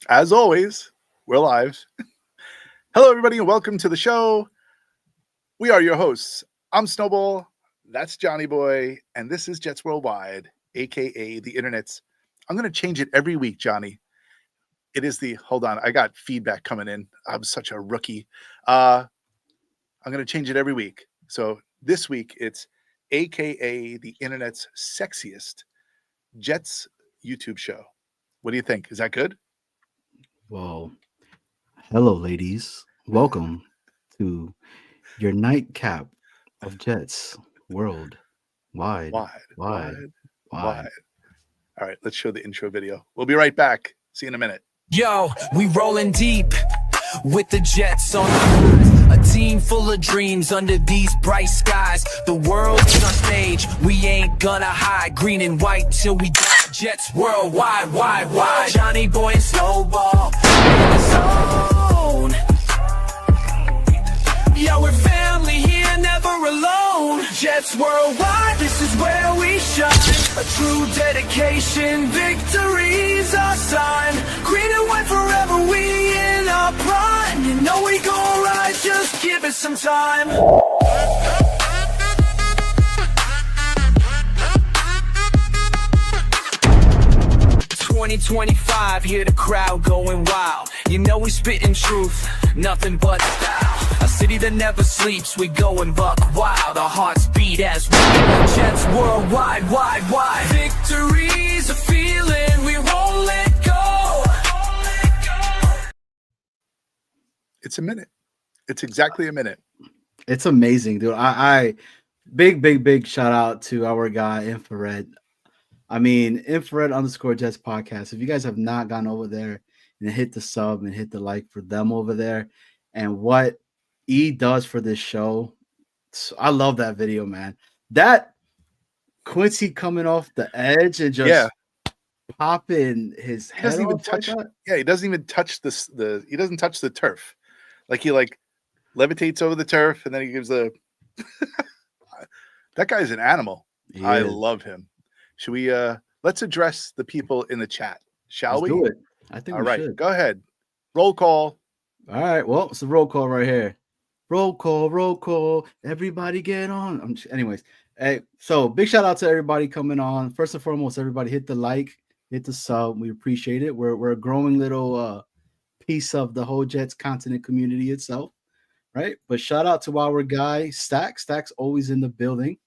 As always, we're live. Hello, everybody, and welcome to the show. We are your hosts. I'm Snowball. That's Johnny Boy. And this is Jets Worldwide, aka the internet's. I'm going to change it every week, Johnny. It is hold on, I got feedback coming in. I'm such a rookie. I'm going to change it every week. So this week, it's aka the internet's sexiest Jets YouTube show. What do you think? Is that good? Well, hello, ladies. Welcome to your nightcap of Jets world wide, Wide, wide, wide, wide. wide. All right, let's show the intro video. We'll be right back. See you in a minute. Yo, we rolling deep with the Jets on the rise. A team full of dreams under these bright skies. The world is our stage, we ain't gonna hide. Green and white till we die. Jets worldwide, wide, wide. Johnny Boy and Snowball in the zone. Yo, we're family here, never alone. Jets worldwide, this is where we shine. A true dedication, victory's our sign. Green and white forever, we in our prime. You know we gon' ride, just give it some time. 2025, hear the crowd going wild. You know we spitting truth, nothing but style. A city that never sleeps, we going buck wild. Our hearts beat as we Jets worldwide, wide, wide. Victory's a feeling, we won't let go. It's a minute. It's exactly a minute. It's amazing, dude. I big shout out to our guy Infrared. I mean, Infrared _ Jets podcast. If you guys have not gone over there and hit the sub and hit the like for them over there, and what he does for this show, I love that video, man. That Quincy coming off the edge and just popping his head doesn't even off touch. like that. Yeah, he doesn't even touch this. He doesn't touch the turf. Like he levitates over the turf and then he gives a. That guy's an animal. He I is. love him. Should we let's address the people in the chat, shall Let's we? do it. I think All we right, should. go ahead. Roll call. All right. Well, it's a roll call right here. Roll call, roll call. Everybody get on. Anyways, hey, so big shout out to everybody coming on. First and foremost, everybody hit the like, hit the sub. We appreciate it. We're a growing little piece of the whole Jets continent community itself, right? But shout out to our guy Stacks. Stacks always in the building.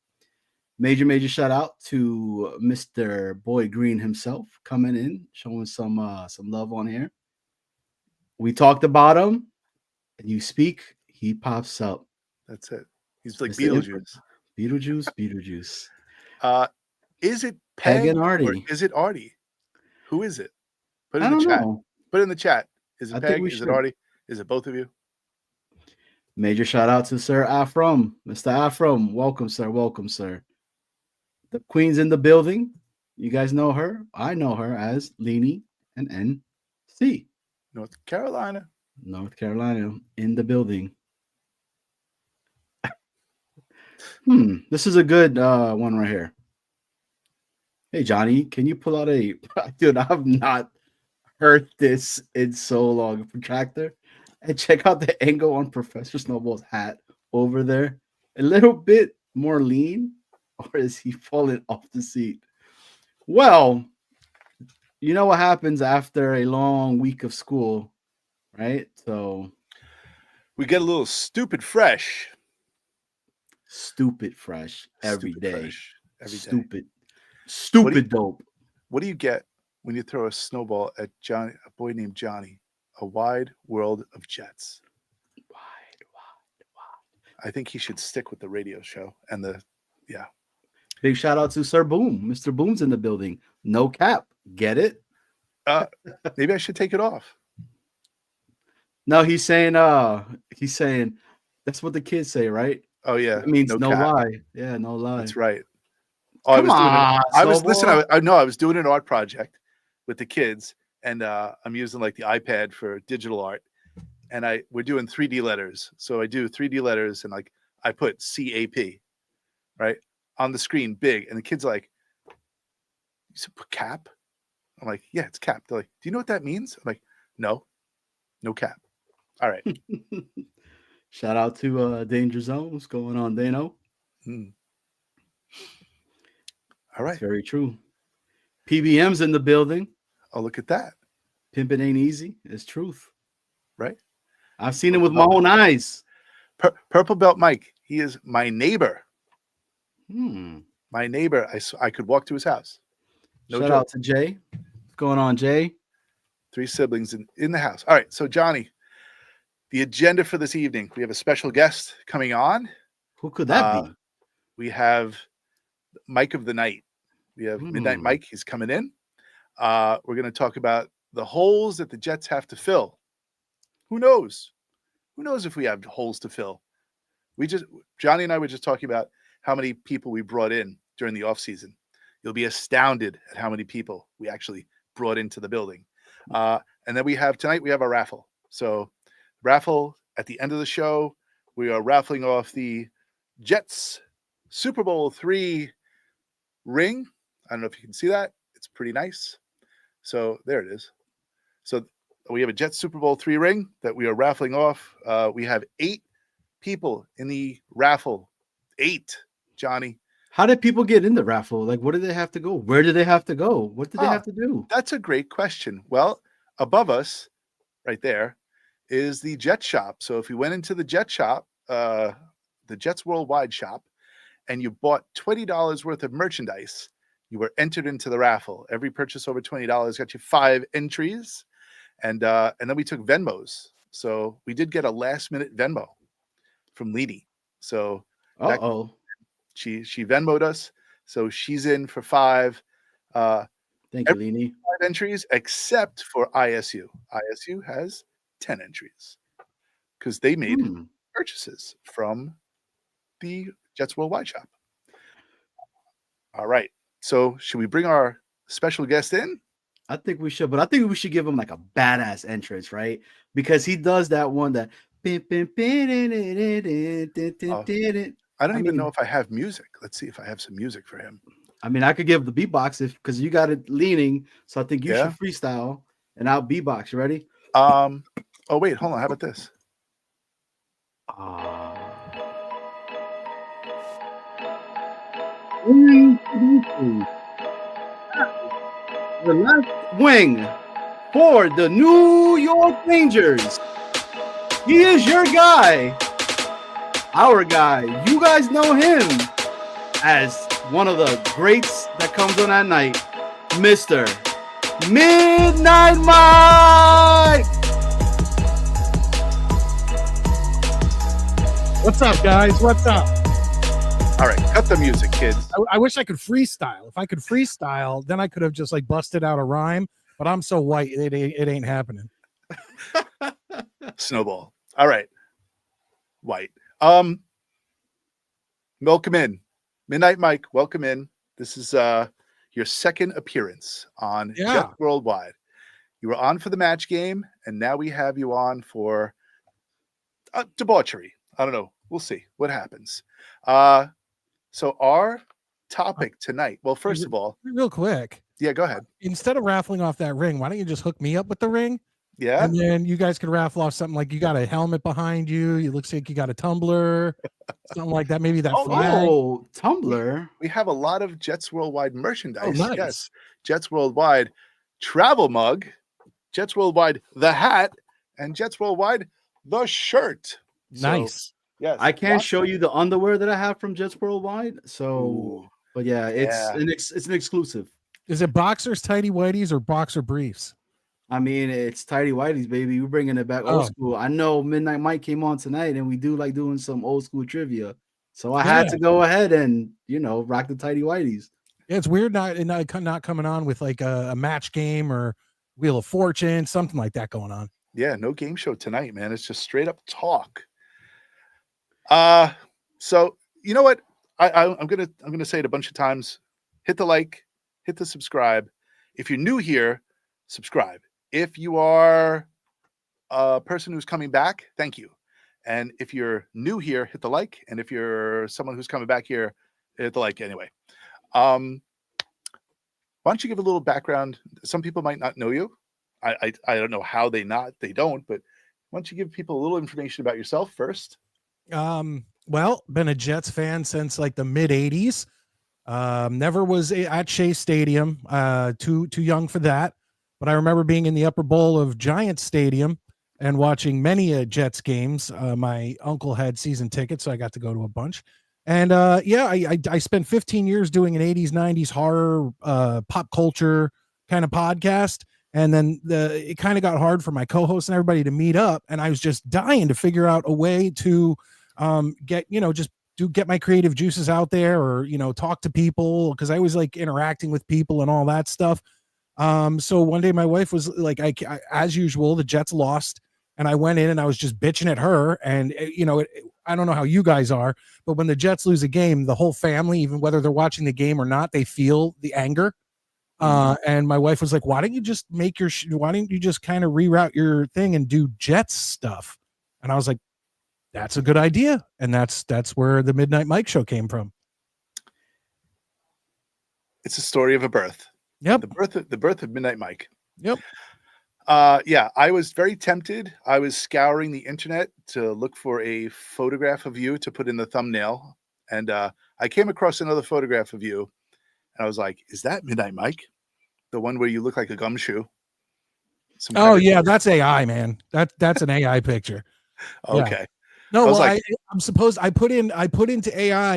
Major shout out to Mr. Boy Green himself coming in, showing some love on here. We talked about him, and you speak, he pops up. That's it. He's like Mr. Beetlejuice. Beetlejuice. Is it Peg Peg and or Artie. is it Artie? Who is it? Put it I in the don't chat. know. Put it in the chat. Is it I think Peg? we Is should. it Artie? Is it both of you? Major shout out to Sir Afram. Mr. Afram, welcome, sir. Welcome, sir. The Queen's in the building. You guys know her. I know her as Leanie and NC. North Carolina. North Carolina in the building. This is a good one right here. Hey, Johnny, can you pull out a dude? I've not heard this in so long. A protractor, and check out the angle on Professor Snowball's hat over there. A little bit more lean, or is he falling off the seat? Well, you know what happens after a long week of school, right? So we get a little stupid fresh. Stupid fresh every day. Fresh every day. Stupid dope. What do you get when you throw a snowball at Johnny, a boy named Johnny? A wide world of Jets. Wide. I think he should stick with the radio show and Big shout out to Sir Boom. Mr. Boom's in the building. No cap. Get it? Maybe I should take it off. No, he's saying that's what the kids say, right? Oh yeah. It means no lie. Yeah, no lie. That's right. Come on. I was doing an art project with the kids, and I'm using like the iPad for digital art, and we're doing 3D letters. So I do 3D letters, and like I put CAP, right, on the screen big, and the kids are like, "You said put cap?" I'm like, "Yeah, it's cap." They're like, "Do you know what that means?" I'm like, No cap. All right. Shout out to Danger Zone. What's going on, Dano? All That's right. very true. PBM's in the building. Oh, look at that. Pimping ain't easy. It's truth. Right. I've seen it with my own eyes. Purple Belt Mike. He is my neighbor. My neighbor. I could walk to his house. No Shout joke. out to Jay. What's going on, Jay? 3 siblings in the house. All right. So, Johnny, the agenda for this evening. We have a special guest coming on. Who could that be? We have Mike of the night. We have MidNite Mike. He's coming in. We're going to talk about the holes that the Jets have to fill. Who knows? Who knows if we have holes to fill? Johnny and I were just talking about how many people we brought in during the offseason. You'll be astounded at how many people we actually brought into the building. And then tonight we have a raffle. So raffle at the end of the show, we are raffling off the Jets Super Bowl III ring. I don't know if you can see that. It's pretty nice. So there it is. So we have a Jets Super Bowl III ring that we are raffling off. We have 8 people in the raffle. 8, Johnny. How did people get in the raffle? Like, what did they have to go? Where did they have to go? What did they have to do? That's a great question. Well, above us, right there, is the Jet Shop. So if you went into the Jet Shop, the Jets Worldwide shop, and you bought $20 worth of merchandise, you were entered into the raffle. Every purchase over $20 got you 5 entries. And then we took Venmos. So we did get a last-minute Venmo from Leedy. So she Venmoed us. So she's in for 5. Thank you, Leedy. 5 entries, except for ISU. ISU has 10 entries because they made purchases from the Jets Worldwide shop. All right. So should we bring our special guest in? I think we should, but I think we should give him like a badass entrance, right? Because he does that one that. I don't even know if I have music. Let's see if I have some music for him. I mean, I could give the beatbox because you got it leaning. So I think you should freestyle and I'll beatbox. You ready? Oh wait, hold on. How about this? The left wing for the New York Rangers. He is your guy, our guy. You guys know him as one of the greats that comes on at night, Mr. MidNite Mike. What's up, guys? What's up? All right, cut the music, kids. I wish I could freestyle. If I could freestyle, then I could have just like busted out a rhyme. But I'm so white, it ain't happening. Snowball. All right, white. Welcome in, MidNite Mike. Welcome in. This is your second appearance on Jets Worldwide. You were on for the match game, and now we have you on for debauchery. I don't know. We'll see what happens. So our topic tonight. Well, first of all, real quick. Yeah, go ahead. Instead of raffling off that ring, why don't you just hook me up with the ring? Yeah. And then you guys could raffle off something like you got a helmet behind you. It looks like you got a tumbler, something like that. Maybe that flag. Oh, tumbler. We have a lot of Jets Worldwide merchandise. Oh, nice. Yes. Jets Worldwide travel mug, Jets Worldwide the hat, and Jets Worldwide the shirt. Nice. Yes. I can't show you the underwear that I have from Jets Worldwide. So, but yeah, it's an exclusive. Is it boxers, tighty whities, or boxer briefs? I mean, it's tighty whities, baby. We're bringing it back old school. I know MidNite Mike came on tonight, and we do like doing some old school trivia. So I had to go ahead and rock the tighty whities. Yeah, it's weird not coming on with like a match game or Wheel of Fortune, something like that going on. Yeah, no game show tonight, man. It's just straight up talk. So you know what? I'm gonna say it a bunch of times. Hit the like, hit the subscribe. If you're new here, subscribe. If you are a person who's coming back, thank you. And if you're new here, hit the like. And if you're someone who's coming back here, hit the like anyway. Why don't you give a little background? Some people might not know you. I don't know how they don't, but why don't you give people a little information about yourself first? Well, been a Jets fan since like the mid 80s. Never was at Shea Stadium. Too young for that. But I remember being in the upper bowl of Giants Stadium and watching many Jets games. My uncle had season tickets, so I got to go to a bunch. And yeah, I spent 15 years doing an 80s, 90s horror, pop culture kind of podcast. And then it kind of got hard for my co-hosts and everybody to meet up. And I was just dying to figure out a way to get, get my creative juices out there, or, talk to people, because I was like interacting with people and all that stuff. So one day my wife was like, I as usual, the Jets lost, and I went in and I was just bitching at her. And, I don't know how you guys are, but when the Jets lose a game, the whole family, even whether they're watching the game or not, they feel the anger. And my wife was like, why don't you just why don't you just kind of reroute your thing and do Jets stuff? And I was like, that's a good idea. And that's where the MidNite Mike show came from. It's a story of a birth. Yep. The birth of MidNite Mike. Yep. Yeah, I was very tempted. I was scouring the internet to look for a photograph of you to put in the thumbnail. And I came across another photograph of you. And I was like, is that MidNite Mike? The one where you look like a gumshoe? Oh, yeah, that's AI, man. That's an AI picture. Okay. Yeah. No, well, like, I'm supposed I put into AI,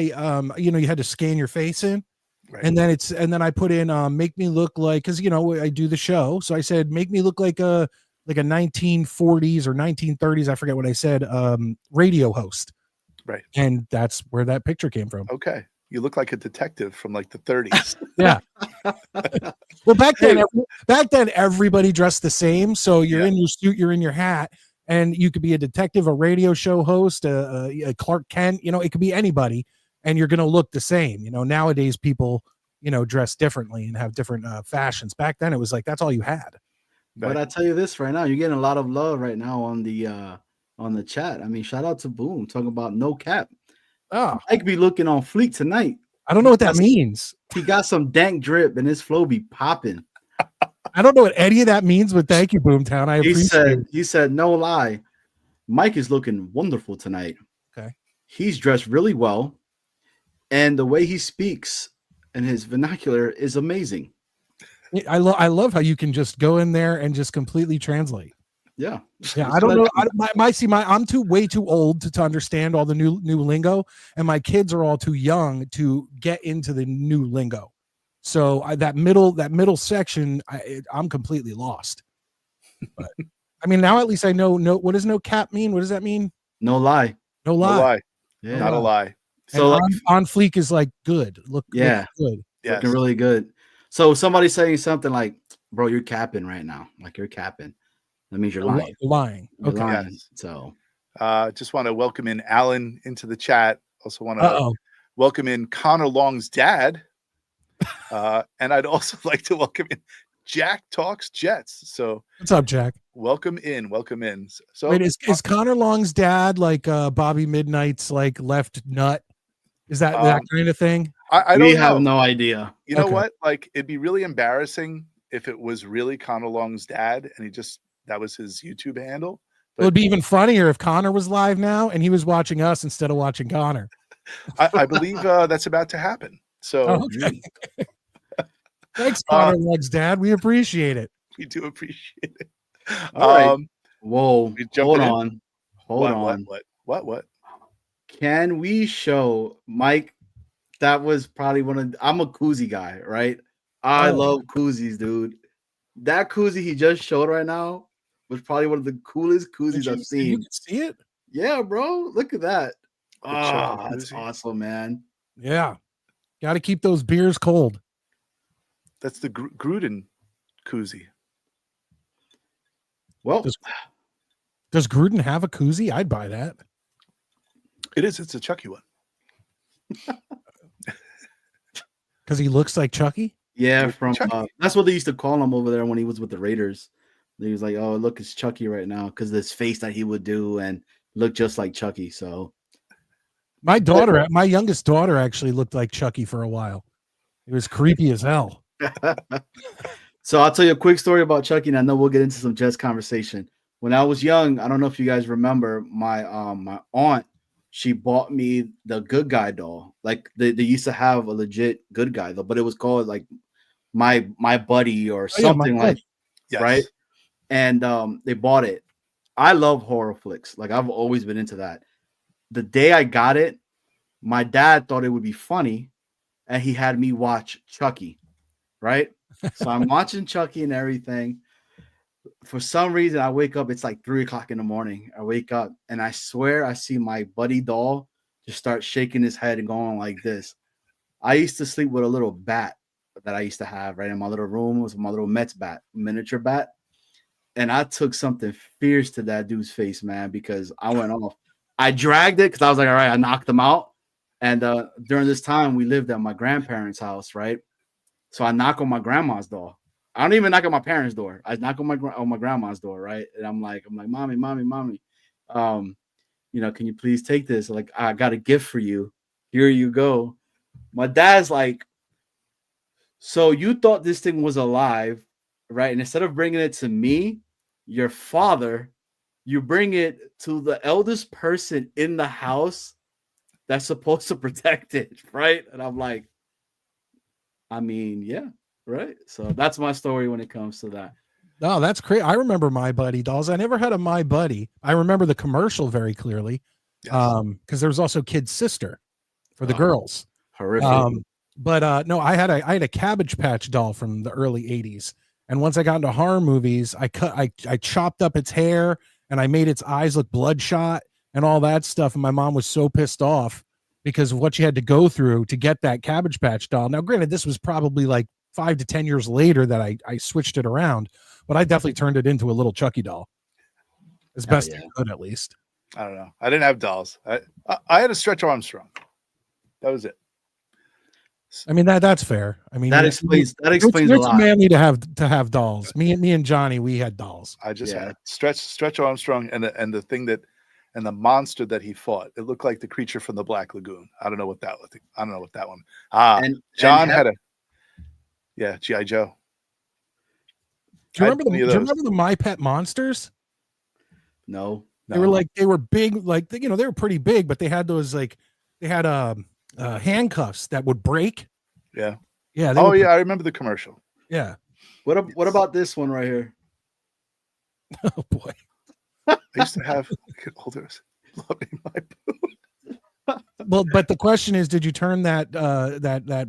you had to scan your face in. Right. And then I put in make me look like, because I do the show. So I said, make me look like a 1940s or 1930s, I forget what I said, radio host. Right. And that's where that picture came from. Okay. You look like a detective from like the 30s. Yeah. Well, back then everybody dressed the same. So you're in your suit, you're in your hat, and you could be a detective, a radio show host, a Clark Kent, it could be anybody, and you're going to look the same. Nowadays people, dress differently and have different fashions. Back then it was like, that's all you had. But I tell you this right now, you're getting a lot of love right now on the chat. I mean, shout out to Boom talking about no cap. Oh, I could be looking on fleek tonight. I don't know what that means. He got some dank drip and his flow be popping. I don't know what any of that means, but thank you, Boomtown. I appreciate it. He said, no lie, Mike is looking wonderful tonight. Okay. He's dressed really well, and the way he speaks and his vernacular is amazing. I love how you can just go in there and just completely translate. Yeah. I don't know. I'm way too old to understand all the new lingo, and my kids are all too young to get into the new lingo. So that middle section, I'm completely lost. But I mean, now at least I know. What does no cap mean? What does that mean? No lie. No lie. Yeah. Not a lie. So on fleek is like good. Look good. Yes. Looking really good. So somebody saying something like, bro, you're capping right now. Like, you're capping. That means you're lying. You're okay. Lying. Yes. So just want to welcome in Alan into the chat. Also want to welcome in Connor Long's dad. And I'd also like to welcome in Jack Talks Jets. So what's up, Jack? Welcome in. So wait, is Connor Long's dad like Bobby MidNite's like left nut? Is that that kind of thing? I don't have no idea. You know what? Like, it'd be really embarrassing if it was really Connor Long's dad and that was his YouTube handle. But it would be even funnier if Connor was live now and he was watching us instead of watching Connor. I believe that's about to happen. So okay. Thanks, Connor Long's dad. We appreciate it. We do appreciate it. All right. Whoa. Hold on. What? Can we show Mike? That was probably I'm a koozie guy, right? I love koozies, dude. That koozie he just showed right now was probably one of the coolest koozies I've seen. You can see it? Yeah, bro. Look at that. Oh, that's awesome, man. Yeah. Got to keep those beers cold. That's the Gruden koozie. Well, does Gruden have a koozie? I'd buy that. It is. It's a Chucky one. Because he looks like Chucky? Yeah, that's what they used to call him over there when he was with the Raiders. He was like, "Oh, look, it's Chucky right now," because this face that he would do and look just like Chucky. So, my youngest daughter, actually looked like Chucky for a while. It was creepy as hell. So I'll tell you a quick story about Chucky, and I know we'll get into some Jets conversation. When I was young, I don't know if you guys remember, my aunt, she bought me the good guy doll. Like they used to have a legit good guy though, but it was called like my buddy or Oh, yeah, my something like, buddy. Yes. right? And they bought it. I love horror flicks. Like I've always been into that. The day I got it, my dad thought it would be funny, and he had me watch Chucky, right? So I'm watching Chucky and everything. For some reason, I wake up. It's like 3 o'clock in the morning. I wake up and I swear I see my buddy doll just start shaking his head and going like this. I used to sleep with a little bat that I used to have right in my little room. It was my little Mets bat, miniature bat. And I took something fierce to that dude's face, man, because I went off. I dragged it because I was like, all right, I knocked him out. And during this time, we lived at my grandparents' house, right? So I knock on my grandma's door. I don't even knock on my parents' door. I knock on my grandma's door, right? And I'm like, mommy, can you please take this? Like, I got a gift for you. Here you go. My dad's like, so you thought this thing was alive, right? And instead of bringing it to me, your father, you bring it to the eldest person in the house that's supposed to protect it, right? And I'm like, I mean, yeah, right. So that's my story when it comes to that. Oh, that's great. I remember My Buddy dolls. I never had a My Buddy. I remember the commercial very clearly. Yes. Because there was also Kid's Sister for the Oh, girls. Horrific. But no, I had a Cabbage Patch doll from the early 80s. And once I got into horror movies, I chopped up its hair and I made its eyes look bloodshot and all that stuff. And my mom was so pissed off because of what she had to go through to get that Cabbage Patch doll. Now, granted, this was probably like 5 to 10 years later that I switched it around, but I definitely turned it into a little Chucky doll as best I could, at least. I don't know. I didn't have dolls. I had a Stretch Armstrong. That was it. I mean, that's fair. I mean, that explains a lot. Manly to have dolls. Me and Johnny, we had dolls. I just had Stretch Armstrong and the thing that and the monster that he fought. It looked like the creature from the Black Lagoon. I don't know what that was. I don't know what that one. John had a G.I. Joe. Do you remember the My Pet Monsters? No. They were big, like they were pretty big, but they had those handcuffs that would break. Yeah. Yeah. I remember the commercial. Yeah. What about this one right here? Oh boy. I used to have holders. Loving my boo. Well, but the question is, did you turn that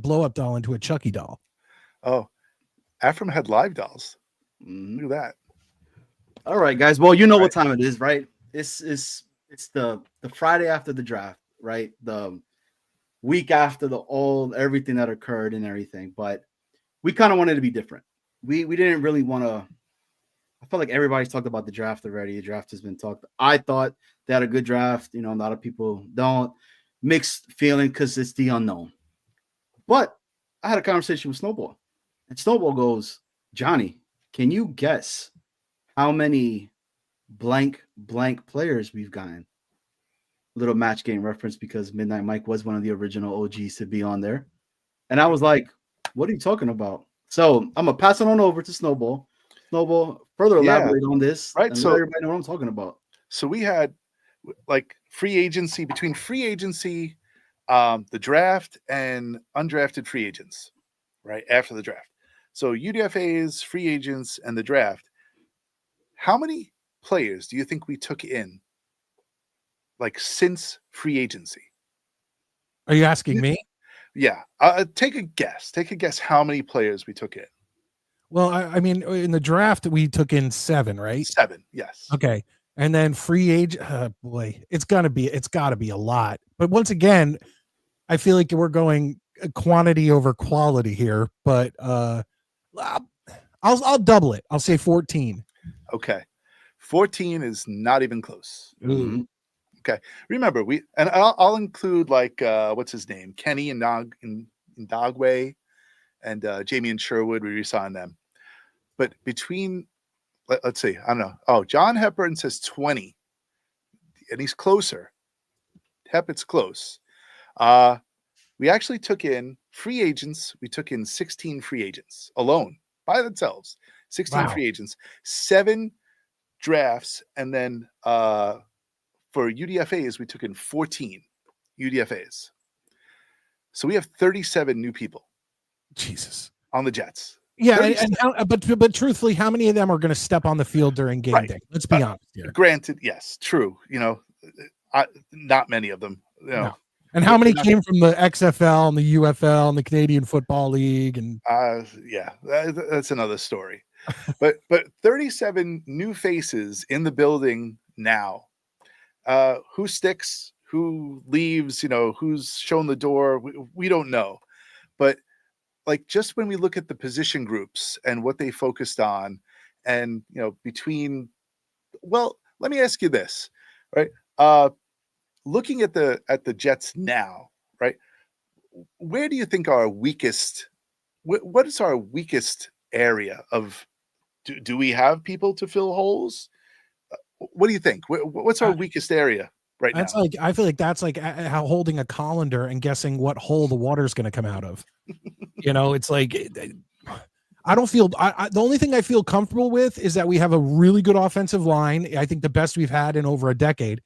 blow up doll into a Chucky doll? Oh, Ephraim had live dolls. Mm-hmm. Look at that. All right, guys. Well, you know what time it is, right? It's the Friday after the draft, right? The week after everything that occurred and everything. But we kind of wanted to be different. We didn't really want to. I felt like everybody's talked about the draft already. The draft has been talked. I thought they had a good draft. A lot of people don't. Mixed feeling because it's the unknown. But I had a conversation with Snowball, and Snowball goes, Johnny, can you guess how many blank players we've gotten? Little match game reference because MidNite Mike was one of the original OGs to be on there. And I was like, what are you talking about? So I'm going to pass it on over to Snowball. Snowball, further elaborate on this. Right. And so let everybody know what I'm talking about. So we had like between free agency, the draft and undrafted free agents, right after the draft. So UDFAs, free agents, and the draft. How many players do you think we took in, like since free agency? Are you asking me? Yeah. Take a guess. Take a guess how many players we took in. Well, I mean, in the draft, we took in 7, right? 7, yes. Okay. And then free agent, boy, it's got to be a lot. But once again, I feel like we're going quantity over quality here. But I'll double it. I'll say 14. Okay. 14 is not even close. Mm-hmm. Okay. Remember, I'll include like what's his name? Kenny and Ndagwe and Jamie and Sherwood. We re-signed them. But between let's see, I don't know. Oh, John Hepburn says 20. And he's closer. It's close. We actually took in free agents. We took in 16 free agents alone by themselves. 16 Wow. free agents, 7 drafts, and then for UDFAs, we took in 14 UDFAs. So we have 37 new people Jesus. on the Jets. Yeah, 37. but truthfully, how many of them are going to step on the field during game Right. day? Let's be honest here. Granted, yes, true. Not many of them. No. And how many came from the XFL and the UFL and the Canadian Football League? And yeah, that's another story. but 37 new faces in the building now. Who sticks? Who leaves? Who's shown the door? We don't know. But like, just when we look at the position groups and what they focused on, and let me ask you this, right? Looking at the Jets now, right? Where do you think our weakest? What is our weakest area of? Do we have people to fill holes? What do you think? What's our weakest area right now? I feel like that's like how holding a colander and guessing what hole the water's going to come out of. It's like I don't feel. The only thing I feel comfortable with is that we have a really good offensive line. I think the best we've had in over a decade.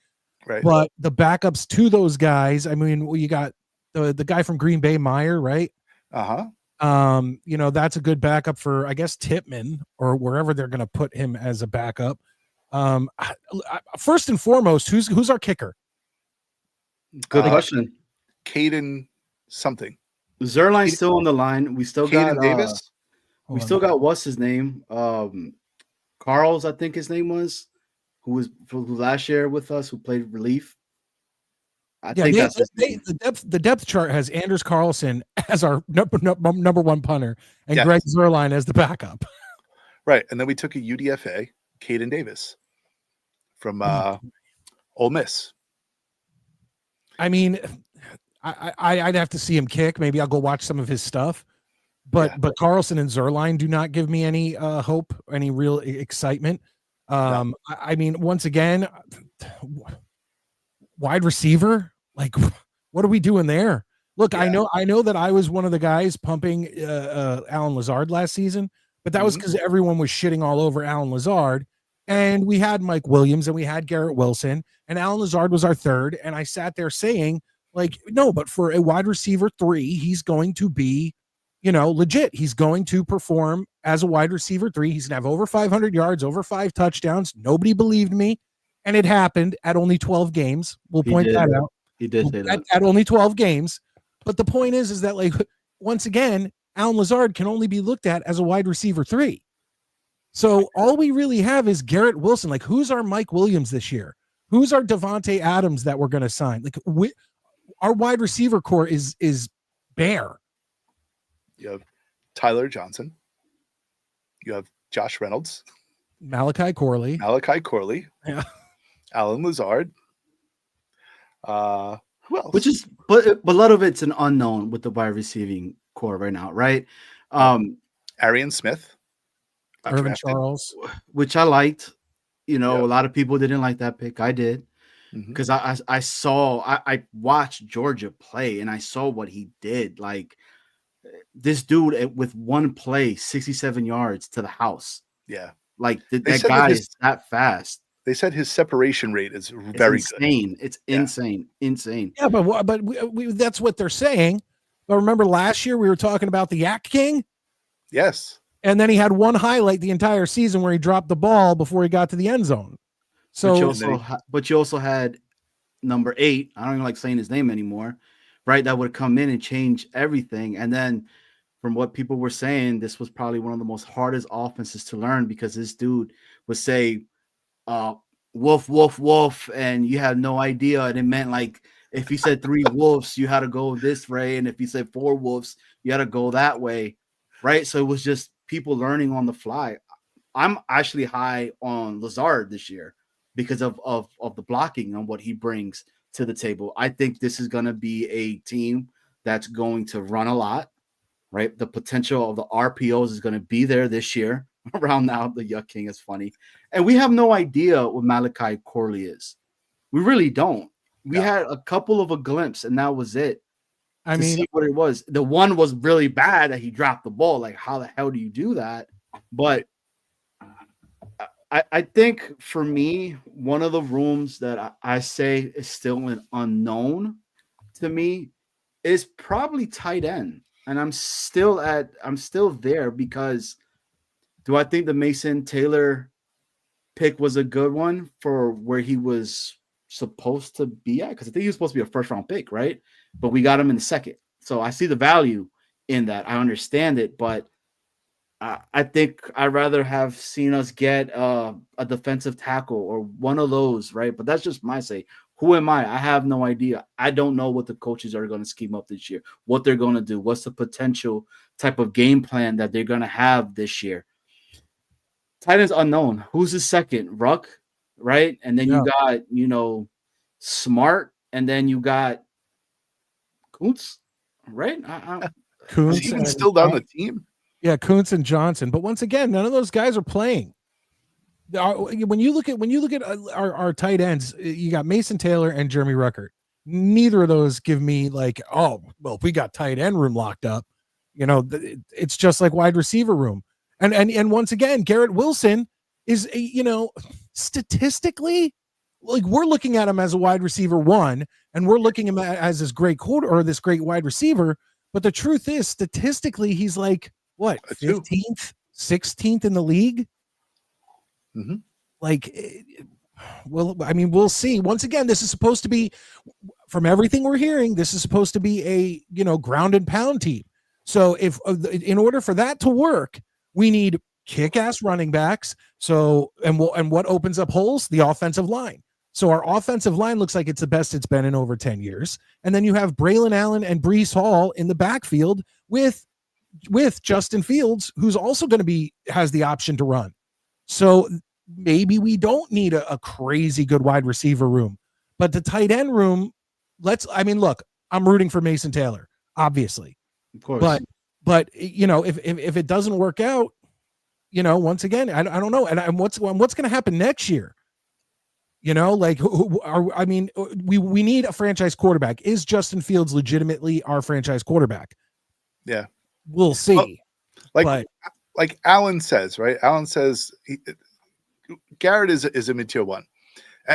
Right. But the backups to those guys, I mean, you got the guy from Green Bay, Meyer, right? That's a good backup for, I guess, Tippmann or wherever they're going to put him as a backup. First and foremost, who's our kicker? Good question. Caden something. Zerline's still on the line. We still Caden got Davis. We still got what's his name? Carl's, I think his name was, who last year with us, who played relief. I think that's his name. The depth chart has Anders Carlson as our number one punter and Greg Zerline as the backup. Right, and then we took a UDFA, Caden Davis, from Ole Miss. I mean, I'd have to see him kick. Maybe I'll go watch some of his stuff. But Carlson and Zerline do not give me any hope, any real excitement. No. I mean, once again, wide receiver, like, what are we doing there? Look, I know that I was one of the guys pumping Alan Lazard last season, but that was because everyone was shitting all over Alan Lazard, and we had Mike Williams and we had Garrett Wilson, and Alan Lazard was our third, and I sat there saying, like, no, but for a wide receiver 3, he's going to be, legit. He's going to perform as a wide receiver 3. He's going to have over 500 yards, over 5 touchdowns. Nobody believed me. And it happened at only 12 games. We'll point that out. He did say that. At only 12 games. But the point is that, like, once again, Alan Lazard can only be looked at as a wide receiver 3. So all we really have is Garrett Wilson. Like, who's our Mike Williams this year? Who's our Devontae Adams that we're going to sign? Like, our wide receiver core is bare. You have Tyler Johnson. You have Josh Reynolds. Malachi Corley. Yeah. Alan Lazard. Who else? But a lot of it's an unknown with the wide receiving core right now, right? Arian Smith. Irvin Charles. Which I liked. A lot of people didn't like that pick. I did. Because I watched Georgia play and I saw what he did. Like, this dude with one play, 67 yards to the house. Yeah. Like, that guy is that fast. They said his separation rate is very insane. Good. It's insane. Yeah, but we that's what they're saying. But remember last year we were talking about the Yak King? Yes. And then he had one highlight the entire season where he dropped the ball before he got to the end zone. So, but you also had number 8. I don't even like saying his name anymore, right? That would come in and change everything. And then, from what people were saying, this was probably one of the most hardest offenses to learn because this dude would say, "Wolf, wolf, wolf," and you had no idea. And it meant, like, if he said 3 wolves, you had to go this way, and if he said 4 wolves, you had to go that way, right? So it was just people learning on the fly. I'm actually high on Lazard this year because of the blocking and what he brings to the table. I think this is going to be a team that's going to run a lot, right? The potential of the RPOs is going to be there this year. Around now, the Yuck King is funny. And we have no idea what Malachi Corley is. We really don't. We had a couple of a glimpse, and that was it. I to mean, see what it was. The one was really bad that he dropped the ball. Like, how the hell do you do that? But I think for me, one of the rooms that I say is still an unknown to me is probably tight end. And I'm still there because do I think the Mason Taylor pick was a good one for where he was supposed to be at? Because I think he was supposed to be a first round pick, right? But we got him in the second. So I see the value in that. I understand it, but I think I'd rather have seen us get a defensive tackle or one of those, right? But that's just my say. Who am I? I have no idea. I don't know what the coaches are going to scheme up this year, what they're going to do, what's the potential type of game plan that they're going to have this year. Tight end's unknown. Who's the second? Ruck, right? And then you got, Smart, and then you got Kuntz, right? Is Kuntz he even and still on the team? Yeah, Kuntz and Johnson. But once again, none of those guys are playing. When you look at our tight ends, you got Mason Taylor and Jeremy Ruckert. Neither of those give me like, oh, well, if we got tight end room locked up, it's just like wide receiver room. And once again, Garrett Wilson is, statistically, like we're looking at him as a wide receiver one, and we're looking at him as this great quarter or this great wide receiver. But the truth is, statistically, he's like what, 15th, 16th in the league. Mm-hmm. Like, well, I mean, we'll see. Once again, this is supposed to be, from everything we're hearing, this is supposed to be a ground and pound team. So if in order for that to work, we need kick-ass running backs. So and what opens up holes? The offensive line. So our offensive line looks like it's the best it's been in over 10 years. And then you have Braylon Allen and Breece Hall in the backfield with Justin Fields, who's also going to has the option to run. So maybe we don't need a crazy good wide receiver room, but the tight end room, look, I'm rooting for Mason Taylor, obviously, of course, but if it doesn't work out, once again, I don't know. And what's going to happen next year? We need a franchise quarterback. Is Justin Fields legitimately our franchise quarterback? Yeah. We'll see. Well, like Alan says, right? Alan says Garrett is a mid-tier one.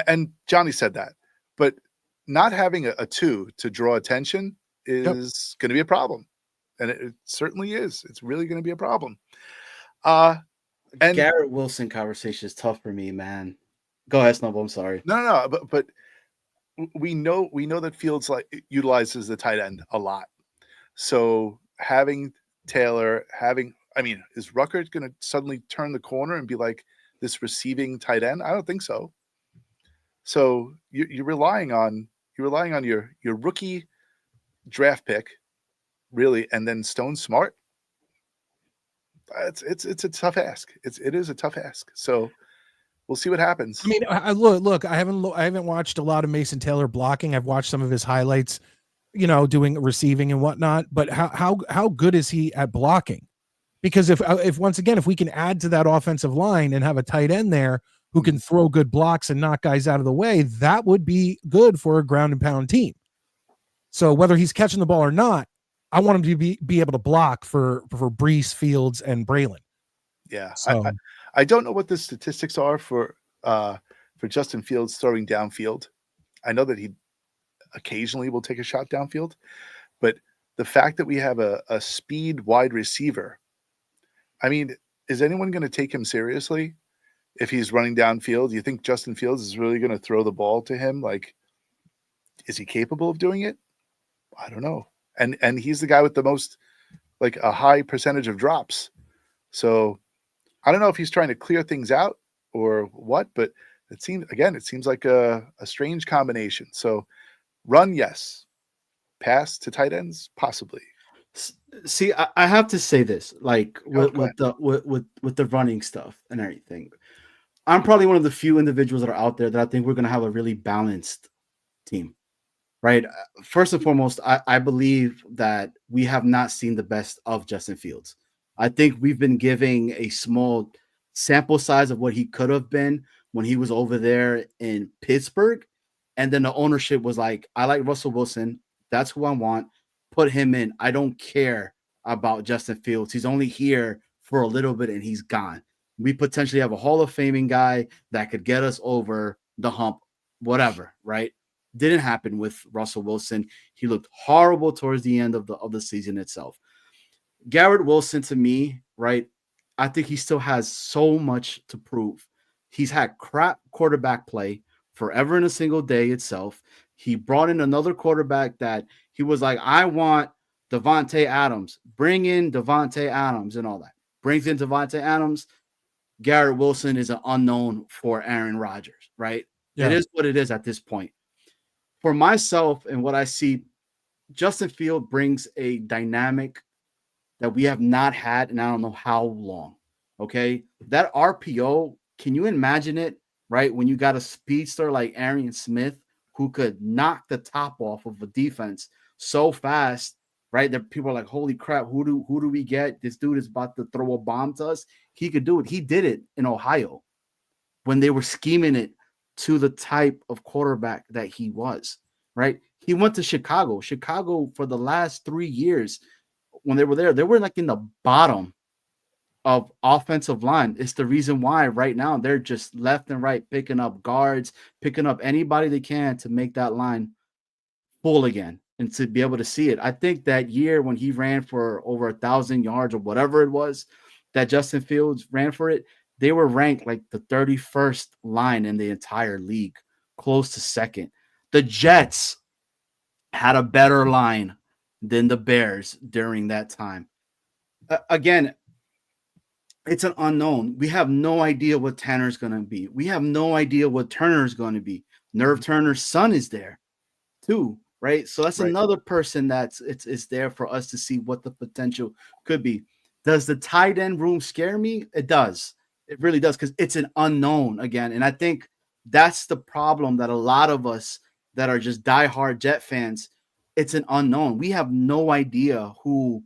And Johnny said that. But not having a two to draw attention is going to be a problem. And it certainly is. It's really going to be a problem. And Garrett Wilson conversation is tough for me, man. Go ahead, Snowball. I'm sorry. No. But we know that Fields utilizes the tight end a lot. So having Taylor, is Ruckert going to suddenly turn the corner and be like this receiving tight end? I don't think so. So you're relying on your rookie draft pick, really, and then Stone Smart. It's a tough ask. It is a tough ask. So we'll see what happens. I mean, look. I haven't watched a lot of Mason Taylor blocking. I've watched some of his highlights, doing receiving and whatnot. But how good is he at blocking? Because if once again, if we can add to that offensive line and have a tight end there who can throw good blocks and knock guys out of the way, that would be good for a ground and pound team. So whether he's catching the ball or not, I want him to be able to block for Breece, Fields, and Braylon. Yeah, so, I don't know what the statistics are for Justin Fields throwing downfield. I know that he occasionally will take a shot downfield, but the fact that we have a speed wide receiver, I mean, is anyone going to take him seriously if he's running downfield? Do you think Justin Fields is really going to throw the ball to him? Like, is he capable of doing it? I don't know. And he's the guy with the most, like, a high percentage of drops. So I don't know if he's trying to clear things out or what, but it seems like a strange combination. So run, yes. Pass to tight ends, possibly. See, I have to say this, like with the running stuff and everything. I'm probably one of the few individuals that are out there that I think we're going to have a really balanced team, right? First and foremost, I believe that we have not seen the best of Justin Fields. I think we've been giving a small sample size of what he could have been when he was over there in Pittsburgh. And then the ownership was like, I like Russell Wilson. That's who I want. put him in. I don't care about Justin Fields. He's only here for a little bit and he's gone. We potentially have a Hall of Faming guy that could get us over the hump, whatever, right? Didn't happen with Russell Wilson. He looked horrible towards the end of the season itself. Garrett Wilson, to me, right, I think he still has so much to prove. He's had crap quarterback play forever in a single day itself. He brought in another quarterback that he was like, I want Devontae Adams. Bring in Devontae Adams and all that. Brings in Devontae Adams. Garrett Wilson is an unknown for Aaron Rodgers, right? Yeah. It is what it is at this point. For myself and what I see, Justin Field brings a dynamic that we have not had in I don't know how long. Okay. That RPO, can you imagine it? Right? When you got a speedster like Arian Smith who could knock the top off of a defense so fast, right? That people are like, holy crap, who do we get? This dude is about to throw a bomb to us. He could do it. He did it in Ohio when they were scheming it to the type of quarterback that he was, right? He went to Chicago. Chicago for the last 3 years, when they were like in the bottom of offensive line. It's the reason why right now they're just left and right picking up guards, picking up anybody they can to make that line full again and to be able to see it. I think that year when he ran for over 1,000 yards or whatever it was that Justin Fields ran for it, they were ranked like the 31st line in the entire league, close to second. The Jets had a better line than the Bears during that time. Again, it's an unknown. We have no idea what Tanner's going to be. We have no idea what Turner's going to be. Nerve Turner's son is there too, right? So that's another person that's it's there for us to see what the potential could be. Does the tight end room scare me? It does. It really does, because it's an unknown again. And I think that's the problem that a lot of us that are just diehard Jet fans, it's an unknown. We have no idea who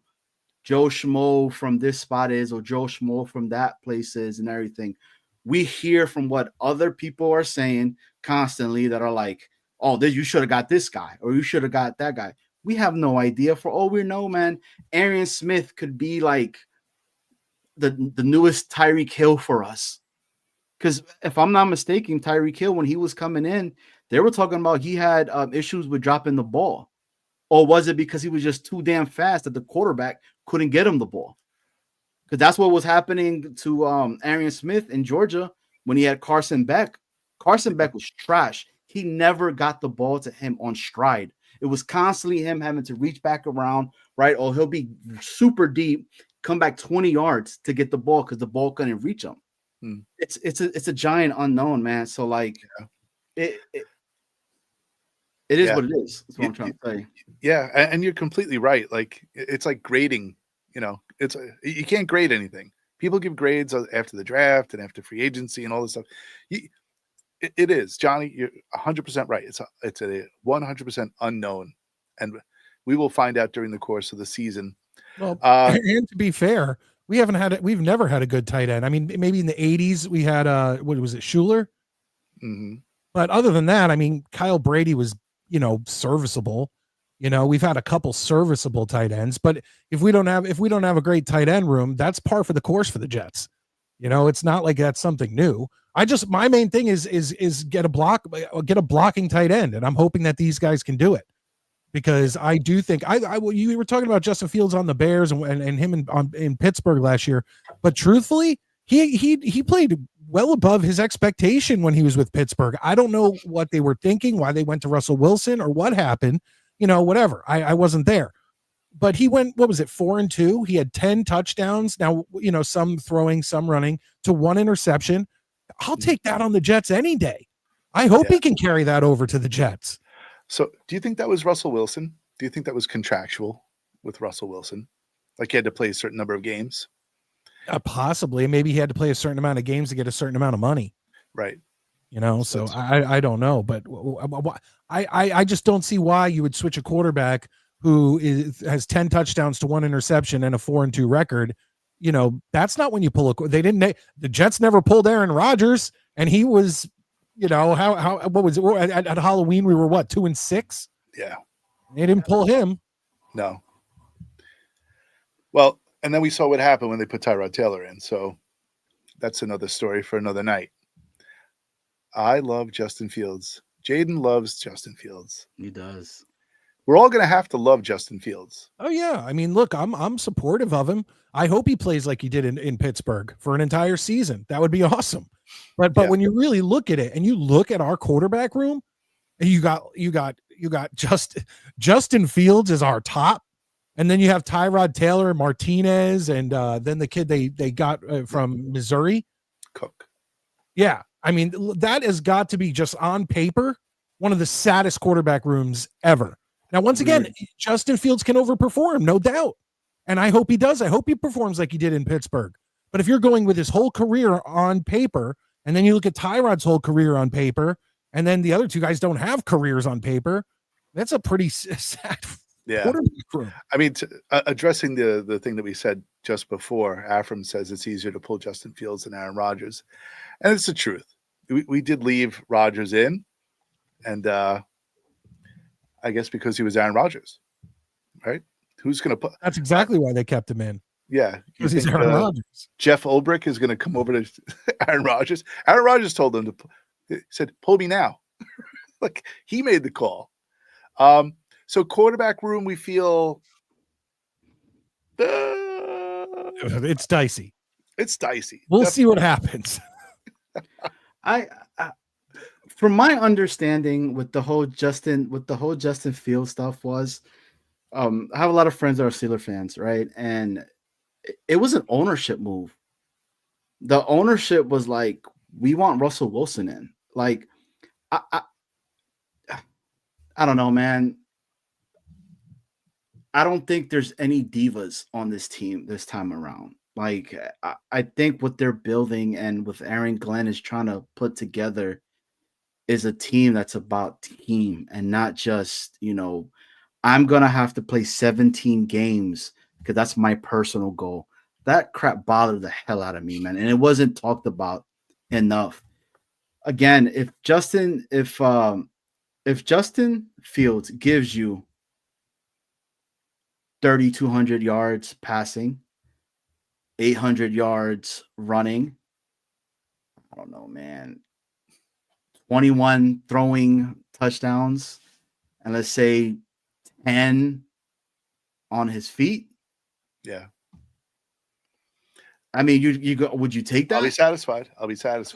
Joe Schmo from this spot is or Joe Schmo from that place is and everything. We hear from what other people are saying constantly that are like, oh, you should have got this guy or you should have got that guy. We have no idea. For all we know, man, Arian Smith could be like the newest Tyreek Hill for us. Because if I'm not mistaken, Tyreek Hill, when he was coming in, they were talking about he had issues with dropping the ball. Or was it because he was just too damn fast that the quarterback couldn't get him the ball? Because that's what was happening to Arian Smith in Georgia when he had Carson Beck. Carson Beck was trash. He never got the ball to him on stride. It was constantly him having to reach back around, right? Or he'll be super deep, come back 20 yards to get the ball because the ball couldn't reach him. It's a giant unknown, man. So like it is what it is. That's what I'm trying to say. Yeah, and you're completely right. Like it's like grading. You know, you can't grade anything. People give grades after the draft and after free agency and all this stuff. It is, Johnny. You're 100% right. It's a 100% unknown, and we will find out during the course of the season. Well, and to be fair, we've never had a good tight end. I mean, maybe in the 80s we had what was it, Schuler? Mm-hmm. But other than that, I mean, Kyle Brady was, serviceable. We've had a couple serviceable tight ends, but if we don't have a great tight end room, that's par for the course for the Jets. It's not like that's something new. My main thing is get a blocking tight end, and I'm hoping that these guys can do it, because I do think you were talking about Justin Fields on the Bears and him in Pittsburgh last year, but truthfully, he played well above his expectation when he was with Pittsburgh. I don't know what they were thinking, why they went to Russell Wilson or what happened, whatever. I wasn't there, but he went, 4-2. He had 10 touchdowns. Now, some throwing, some running, to 1 interception. I'll take that on the Jets any day. I hope he can carry that over to the Jets. So do you think that was Russell Wilson? Do you think that was contractual with Russell Wilson? Like he had to play a certain number of games? Possibly. Maybe he had to play a certain amount of games to get a certain amount of money. Right. So I don't know, but I just don't see why you would switch a quarterback who has 10 touchdowns to 1 interception and a 4-2 record. That's not when you pull the Jets never pulled Aaron Rodgers, and he was, what was it? At Halloween we were 2-6? Yeah. They didn't pull him. No. Well, and then we saw what happened when they put Tyrod Taylor in. So that's another story for another night. I love Justin Fields. Jaden loves Justin Fields. He does. We're all going to have to love Justin Fields. Oh yeah, I mean, look, I'm supportive of him. I hope he plays like he did in Pittsburgh for an entire season. That would be awesome. But Yeah. when you really look at it, and you look at our quarterback room, and you got Justin Fields is our top, and then you have Tyrod Taylor, Martinez, and then the kid they got from Missouri, Cook. Yeah, I mean, that has got to be, just on paper, one of the saddest quarterback rooms ever. Now, once again, Justin Fields can overperform, no doubt. And I hope he does. I hope he performs like he did in Pittsburgh. But if you're going with his whole career on paper, and then you look at Tyrod's whole career on paper, and then the other two guys don't have careers on paper, that's a pretty sad quarterback room. I mean, addressing the thing that we said just before, Afram says it's easier to pull Justin Fields than Aaron Rodgers. And it's the truth. We did leave Rodgers in, and I guess because he was Aaron Rodgers, right? Who's going to put? That's exactly why they kept him in. Yeah, because he's Aaron Rodgers. Jeff Ulbrich is going to come over to Aaron Rodgers. Aaron Rodgers told him he said, "Pull me now." Like, he made the call. So quarterback room, we feel it's dicey. It's dicey. We'll see what happens. I from my understanding with the whole Justin Fields stuff was, I have a lot of friends that are Steelers fans, right? And it was an ownership move. The ownership was like, we want Russell Wilson in. Like, I don't know, man. I don't think there's any divas on this team this time around. Like, I think what they're building and with Aaron Glenn is trying to put together is a team that's about team and not just, I'm going to have to play 17 games because that's my personal goal. That crap bothered the hell out of me, man. And it wasn't talked about enough. Again, if Justin Fields gives you 3,200 yards passing, 800 yards running, I don't know, man, 21 throwing touchdowns, and let's say 10 on his feet. Yeah. I mean, you go. Would you take that? I'll be satisfied.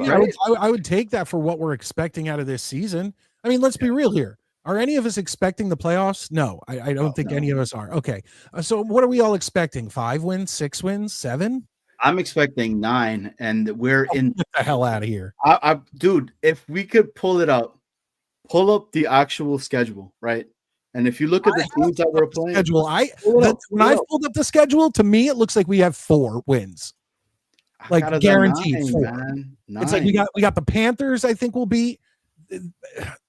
Yeah, right? I would take that for what we're expecting out of this season. I mean, let's be real here. Are any of us expecting the playoffs? No, I don't think any of us are. Okay. So what are we all expecting? 5 wins, 6 wins, 7? I'm expecting 9, and we're in. Get the hell out of here. Dude, if we could pull up the actual schedule, right? And if you look at the teams that we're playing, schedule, when I pulled up the schedule, to me, it looks like we have 4 wins. Like guaranteed 4. Man. 9. It's like we got the Panthers, I think we'll beat.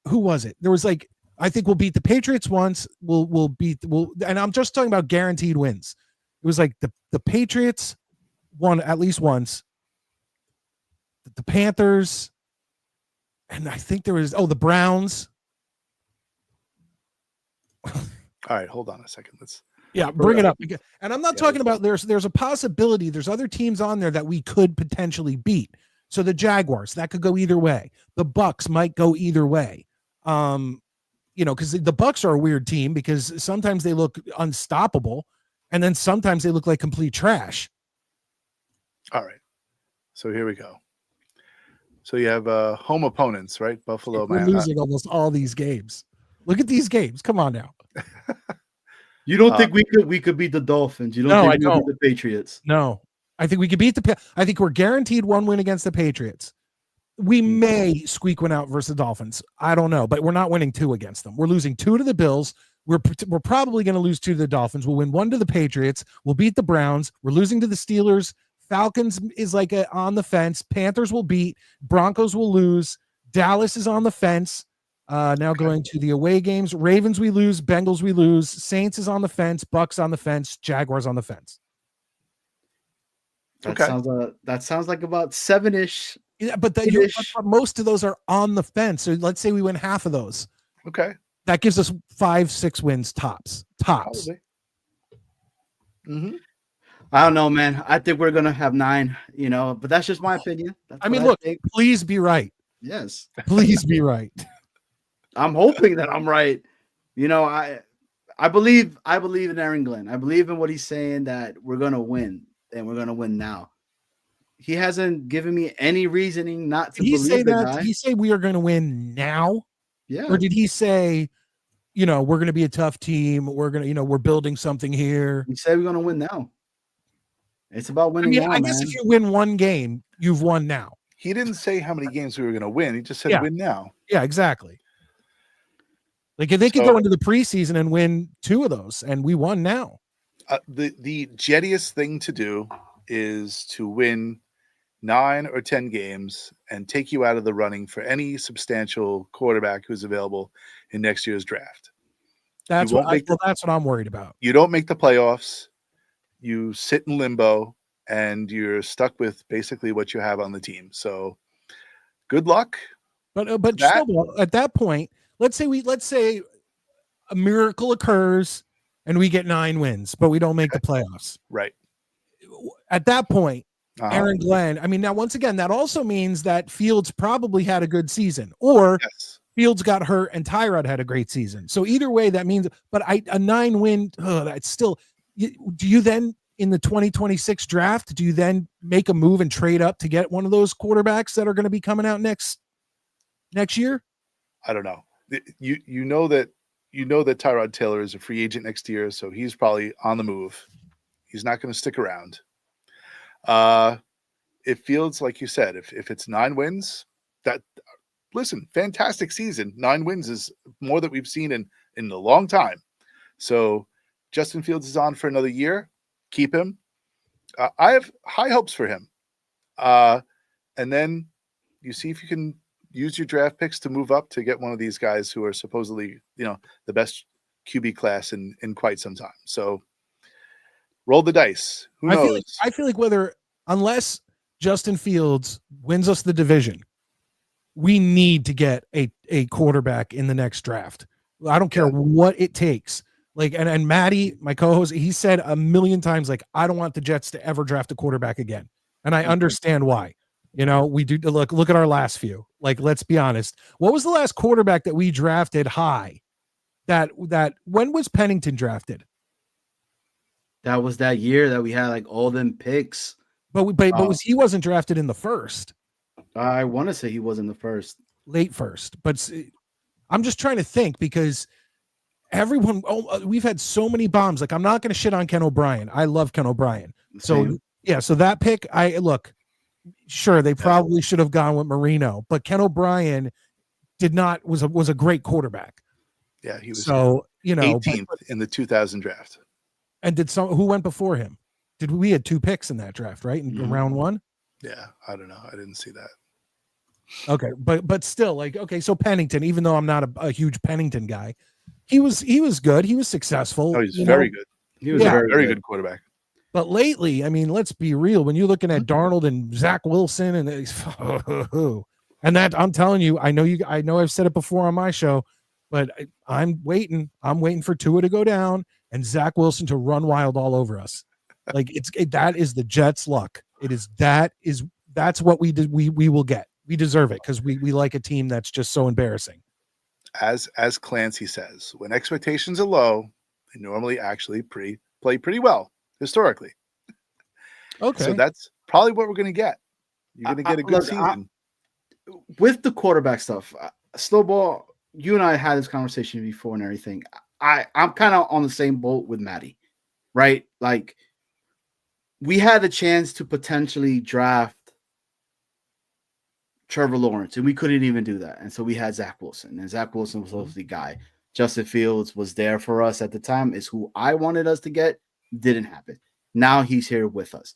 Who was it? There was like, I think we'll beat the Patriots once. We'll beat and I'm just talking about guaranteed wins. It was like the Patriots won at least once. The Panthers, and I think there was the Browns. All right, hold on a second. Let's bring it up. And I'm not talking about there's a possibility there's other teams on there that we could potentially beat. So the Jaguars, that could go either way. The Bucks might go either way. Because the Bucks are a weird team because sometimes they look unstoppable and then sometimes they look like complete trash. All right. So here we go. So you have home opponents, right? Buffalo. We're losing almost all these games. Look at these games. Come on now. You don't think we could beat the Dolphins? You don't think we could beat the Patriots? No. I think we could beat I think we're guaranteed 1 win against the Patriots. We may squeak one out versus the Dolphins. I don't know, but we're not winning 2 against them. We're losing 2 to the Bills. We're probably going to lose 2 to the Dolphins. We'll win 1 to the Patriots. We'll beat the Browns. We're losing to the Steelers. Falcons is like on the fence. Panthers will beat. Broncos will lose. Dallas is on the fence. Now going to the away games. Ravens we lose. Bengals we lose. Saints is on the fence. Bucks on the fence. Jaguars on the fence. That sounds like about 7-ish. Yeah, but most of those are on the fence. So let's say we win half of those. Okay. That gives us 5-6 wins tops. Probably. Mhm. I don't know, man. I think we're gonna have 9. But that's just my opinion. That's I mean, what look, think. please be right. Yes, Please be right. I'm hoping that I'm right. I believe in Aaron Glenn. I believe in what he's saying that we're gonna win and we're gonna win now. He hasn't given me any reasoning not to Did he say believe the that? guy. Did he say we are going to win now? Yeah. Or did he say, we're going to be a tough team. We're going to, we're building something here. He said we're gonna win now. It's about I winning mean, now, I man. guess if you win one game, you've won now. He didn't say how many games we were going to win. He just said Yeah. win now. Yeah, exactly. Like if they could go into the preseason and win 2 of those, and we won now. The jettiest thing to do is to win 9 or 10 games and take you out of the running for any substantial quarterback who's available in next year's draft. That's what I'm worried about. You don't make the playoffs. You sit in limbo, and you're stuck with basically what you have on the team. So, good luck. But Snowball, at that point, let's say a miracle occurs and we get 9 wins, but we don't make the playoffs. Right. At that point, Aaron Glenn. I mean, now once again, that also means that Fields probably had a good season, or Fields got hurt and Tyrod had a great season. So either way, that means. But a 9-win, that's still. Do you then in the 2026 draft? Do you then make a move and trade up to get one of those quarterbacks that are going to be coming out next year? I don't know. You know that Tyrod Taylor is a free agent next year, so he's probably on the move. He's not going to stick around. It feels like you said, if it's 9 wins, fantastic season. 9 wins is more than we've seen in a long time. So Justin Fields is on for another year. Keep him. I have high hopes for him. And then you see if you can use your draft picks to move up to get one of these guys who are supposedly, the best QB class in quite some time. So roll the dice. Who knows? I feel like unless Justin Fields wins us the division, we need to get a quarterback in the next draft. I don't care what it takes. Like, and Maddie, my co-host, he said a million times, like, I don't want the Jets to ever draft a quarterback again. And I understand why. We do look at our last few. Like, let's be honest. What was the last quarterback that we drafted high? That when was Pennington drafted? That was that year that we had like all them picks. But he wasn't drafted in the first. I want to say he was in the first. Late first. But I'm just trying to think because everyone, we've had so many bombs. Like, I'm not going to shit on Ken O'Brien. I love Ken O'Brien. So, so that pick, sure, they probably should have gone with Marino, but Ken O'Brien was a great quarterback. Yeah, he was 18th in the 2000 draft. And who went before him? We had 2 picks in that draft, right? In round 1? Yeah, I don't know. I didn't see that. Okay, but still, so Pennington, even though I'm not a huge Pennington guy, he was good. He was successful. Oh, he's very good. He was a very good quarterback. But lately, I mean, let's be real. When you're looking at Darnold and Zach Wilson and that, I'm telling you, I know I've said it before on my show, but I'm waiting for Tua to go down and Zach Wilson to run wild all over us. Like that is the Jets' luck. That's what we did. We will get. We deserve it because we like a team that's just so embarrassing. As Clancy says, when expectations are low, they normally actually play pretty well historically. Okay, so that's probably what we're going to get. You're going to get a good season. With the quarterback stuff, Snowball, you and I had this conversation before and everything. I'm kind of on the same boat with Maddie, right? Like, we had a chance to potentially draft Trevor Lawrence, and we couldn't even do that. And so we had Zach Wilson, and Zach Wilson was the guy. Justin Fields was there for us at the time, is who I wanted us to get. Didn't happen. Now he's here with us.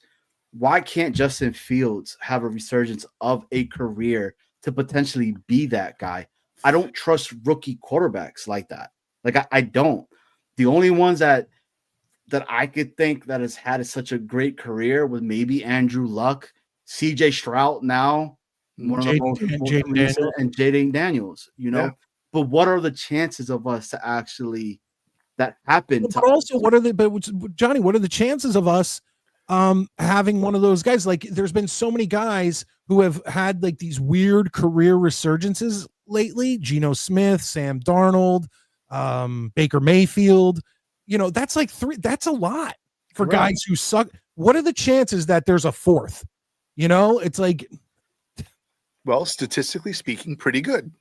Why can't Justin Fields have a resurgence of a career to potentially be that guy? I don't trust rookie quarterbacks like that. Like, I don't. The only ones that I could think that has had such a great career was maybe Andrew Luck, CJ Stroud now, one of the most recent, and Jaden Daniels, Yeah. But what are the chances of us to actually that happened. But also, Johnny, what are the chances of us having one of those guys? Like, there's been so many guys who have had like these weird career resurgences lately. Geno Smith, Sam Darnold, Baker Mayfield. That's like three. That's a lot for guys who suck. What are the chances that there's a fourth? It's like, well, statistically speaking, pretty good.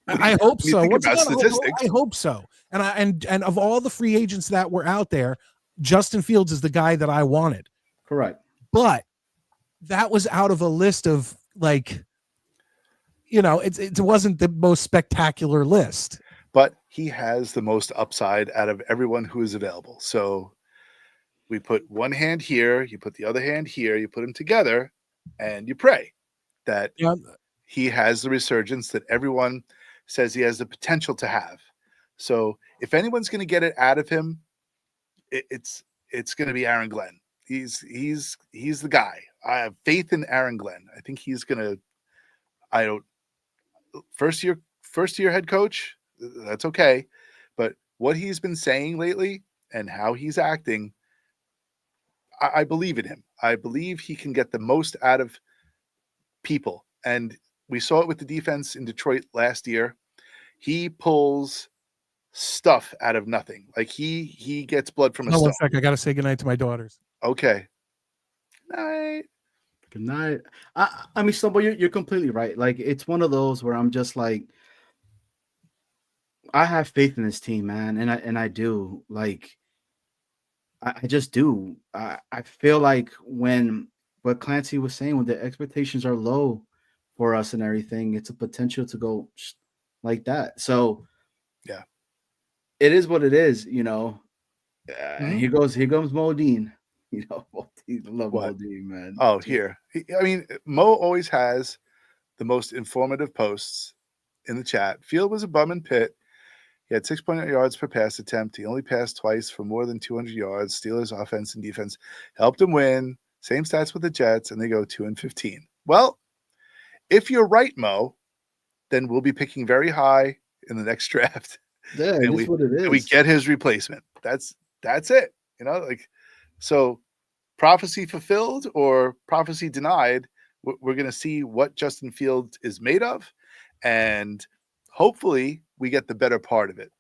I hope so. Think about statistics. I hope so. And of all the free agents that were out there, Justin Fields is the guy that I wanted. Correct. But that was out of a list of like, it wasn't the most spectacular list. But he has the most upside out of everyone who is available. So we put one hand here, you put the other hand here, you put them together, and you pray that he has the resurgence that everyone says he has the potential to have. So if anyone's going to get it out of him, it's going to be Aaron Glenn. He's the guy. I have faith in Aaron Glenn. I think he's going to. First year head coach. That's okay, but what he's been saying lately and how he's acting, I believe in him. I believe he can get the most out of people, and we saw it with the defense in Detroit last year. He pulls stuff out of nothing. Like he gets blood from a stone. 1 sec, I gotta say goodnight to my daughters. Okay. Night. Good night. I mean, Stumble, you're completely right. Like, it's one of those where I'm just like, I have faith in this team, man, and I do. Like, I just do. I feel like what Clancy was saying, when the expectations are low for us and everything, it's a potential to go like that. So, yeah, it is what it is, Here comes Modine. I love Modine, man. Oh, here. I mean, Mo always has the most informative posts in the chat. Field was a bum in Pitt. He had 6.8 yards per pass attempt. He only passed twice for more than 200 yards. Steelers offense and defense helped him win. Same stats with the Jets, and they go 2-15. Well, if you're right, Mo, then we'll be picking very high in the next draft. Yeah, that's what it is. And we get his replacement. That's it. So prophecy fulfilled or prophecy denied, we're going to see what Justin Fields is made of, and hopefully we get the better part of it.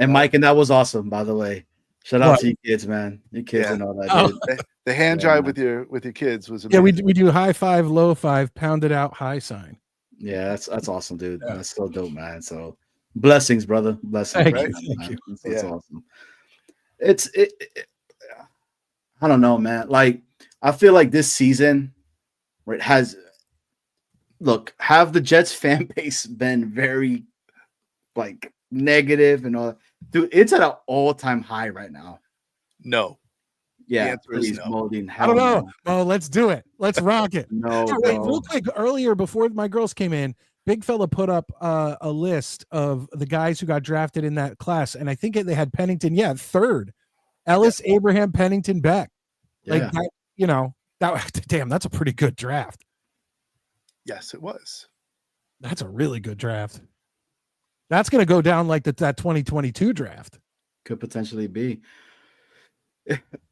And Mike, and that was awesome, by the way. Shout out to you kids, man. Your kids and all that. The hand jive with your kids was amazing. Yeah, we do high five, low five, pounded out high sign. Yeah, that's awesome, dude. Yeah. That's so dope, man. So blessings, brother. Blessings. Thank right? you. Thank you. That's awesome. I don't know, man. Like, I feel like this season, right, have the Jets fan base been very like negative and all? Dude, it's at an all-time high right now. No. Yeah, please, no. Molding. I don't know. Oh, let's do it. Let's rock it. No, wait, real quick. Earlier, before my girls came in, Big Fella put up a list of the guys who got drafted in that class, and I think they had Pennington. Yeah, third. Ellis, Abraham, Pennington, Beck. Like that. Damn, that's a pretty good draft. Yes, it was. That's a really good draft. That's going to go down like that 2022 draft. Could potentially be.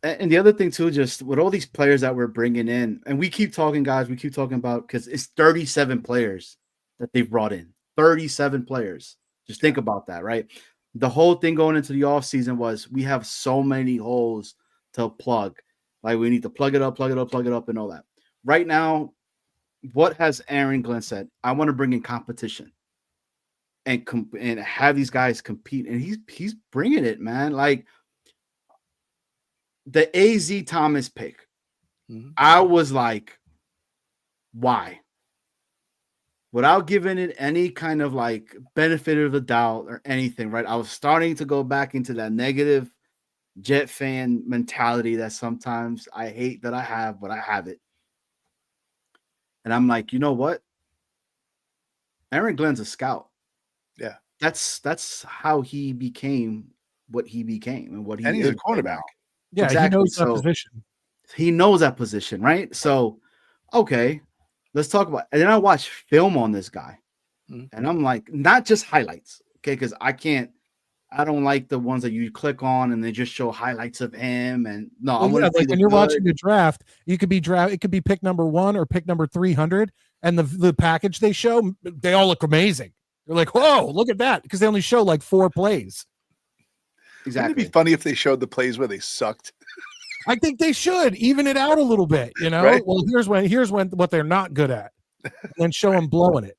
And the other thing too, just with all these players that we're bringing in, and we keep talking about, because it's 37 players that they've brought in. 37 players. Just think about that, right? The whole thing going into the offseason was we have so many holes to plug. Like, we need to plug it up, and all that. Right now, what has Aaron Glenn said? I want to bring in competition and have these guys compete, and he's bringing it, man. Like, the AZ Thomas pick, I was like, why? Without giving it any kind of like benefit of the doubt or anything, right? I was starting to go back into that negative Jet fan mentality that sometimes I hate that I have, but I have it. And I'm like, you know what? Aaron Glenn's a scout. Yeah. That's how he became what he became and what he is. And he's a cornerback. Yeah, exactly. He knows that position. He knows that position, right? So, okay, let's talk about. And then I watched film on this guy, and I'm like, not just highlights, okay? Because I I don't like the ones that you click on and they just show highlights of him. And no, I Well, want yeah, to see like the when you're good. watching the draft, you could be It could be pick number 1 or pick number 300, and the package they show, they all look amazing. You're like, whoa, look at that, because they only show like 4 plays. Wouldn't it Exactly. be funny if they showed the plays where they sucked? I think they should even it out a little bit. Right. Well, here's when what they're not good at, and then show them blowing it.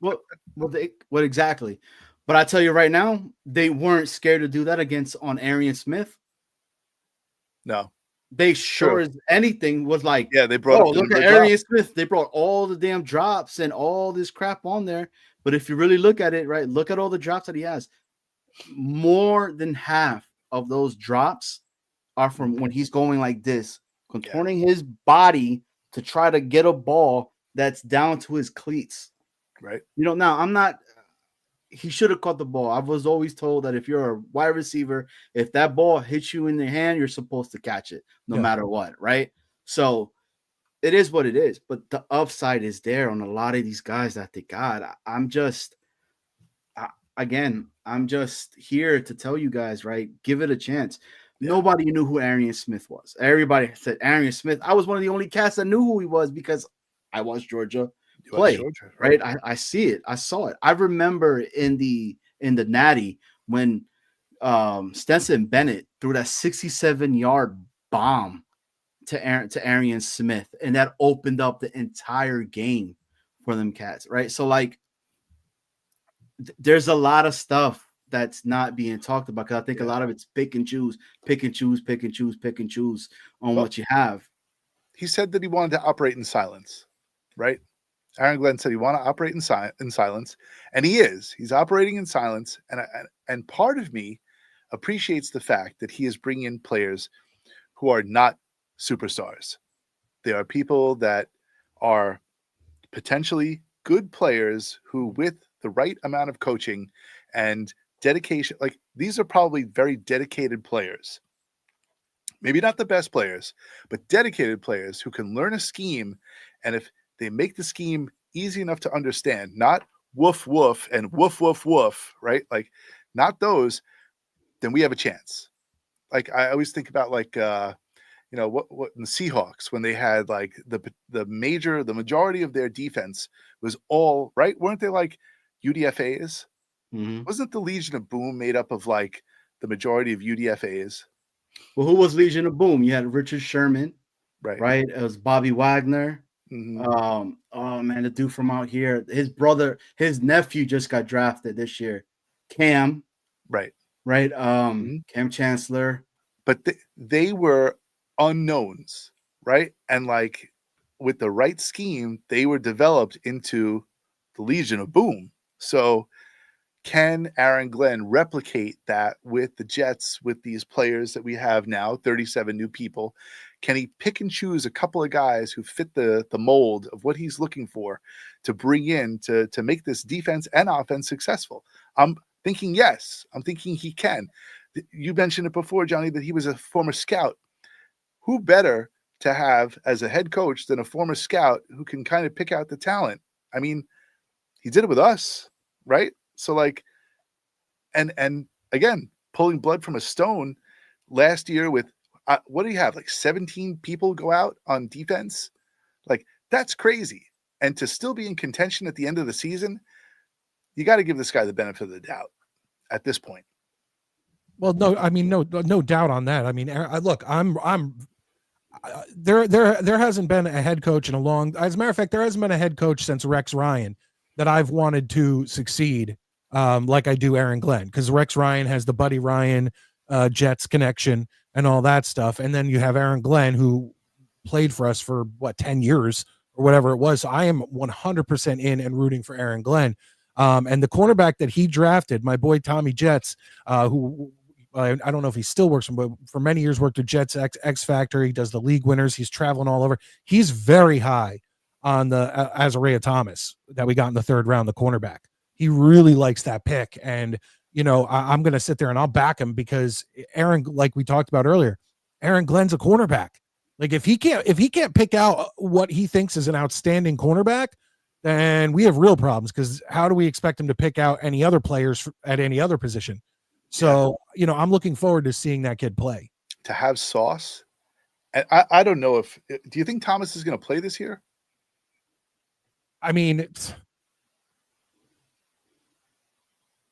What exactly? But I tell you right now, they weren't scared to do that against on Arian Smith. No. They sure as anything was like, yeah, they brought up look at Arian Smith. They brought all the damn drops and all this crap on there. But if you really look at it, right, look at all the drops that he has. More than half of those drops are from when he's going like this, contorting his body to try to get a ball that's down to his cleats. Right. Now I'm not. He should have caught the ball. I was always told that if you're a wide receiver, if that ball hits you in the hand, you're supposed to catch it no matter what, right? So it is what it is. But the upside is there on a lot of these guys that they got. I'm just here to tell you guys, right? Give it a chance. Yeah. Nobody knew who Arian Smith was. Everybody said Arian Smith. I was one of the only cats that knew who he was because I watched Georgia play, right? I see it. I saw it. I remember in the Natty when Stetson Bennett threw that 67-yard bomb to Arian Smith, and that opened up the entire game for them cats, right? So like, there's a lot of stuff that's not being talked about because I think a lot of it's pick and choose on what you have. He said that he wanted to operate in silence, right? Aaron Glenn said he wanted to operate in silence, and he is. He's operating in silence, and part of me appreciates the fact that he is bringing in players who are not superstars. There are people that are potentially good players who, with the right amount of coaching and dedication, like these are probably very dedicated players. Maybe not the best players, but dedicated players who can learn a scheme, and if they make the scheme easy enough to understand, not woof, woof, and woof, woof, woof, right? Like not those, then we have a chance. Like I always think about like, what in the Seahawks, when they had like the majority of their defense was all right. Weren't they like UDFAs? Mm-hmm. Wasn't the Legion of Boom made up of like the majority of UDFAs? Well, who was Legion of Boom? You had Richard Sherman, right? It was Bobby Wagner. Mm-hmm. Oh man, the dude from out here, his nephew just got drafted this year, Cam, right? Cam Chancellor. But they were unknowns, right? And like with the right scheme, they were developed into the Legion of Boom. So can Aaron Glenn replicate that with the Jets, with these players that we have now, 37 new people? Can he pick and choose a couple of guys who fit the mold of what he's looking for to bring in to make this defense and offense successful? I'm thinking yes. I'm thinking he can. You mentioned it before, Johnny, that he was a former scout. Who better to have as a head coach than a former scout who can kind of pick out the talent? I mean, he did it with us, right? So like, and again, pulling blood from a stone last year with, what do you have? Like 17 people go out on defense. Like that's crazy. And to still be in contention at the end of the season, you got to give this guy the benefit of the doubt at this point. Well, no, I mean, no doubt on that. I mean, look, there hasn't been a head coach in a long, as a matter of fact, there hasn't been a head coach since Rex Ryan that I've wanted to succeed like I do Aaron Glenn, because Rex Ryan has the Buddy Ryan Jets connection and all that stuff. And then you have Aaron Glenn, who played for us for 10 years or whatever it was. So I am 100% in and rooting for Aaron Glenn. And the cornerback that he drafted, my boy Tommy Jets, who I don't know if he still works, but for many years worked at Jets X Factor. He does the league winners. He's traveling all over. He's very high on the Azariah Thomas that we got in the third round, the cornerback. He really likes that pick. And, I'm going to sit there and I'll back him because Aaron, like we talked about earlier, Aaron Glenn's a cornerback. Like if he can't pick out what he thinks is an outstanding cornerback, then we have real problems, because how do we expect him to pick out any other players at any other position? So, I'm looking forward to seeing that kid play. To have Sauce, and I don't know if. Do you think Thomas is going to play this year? I mean,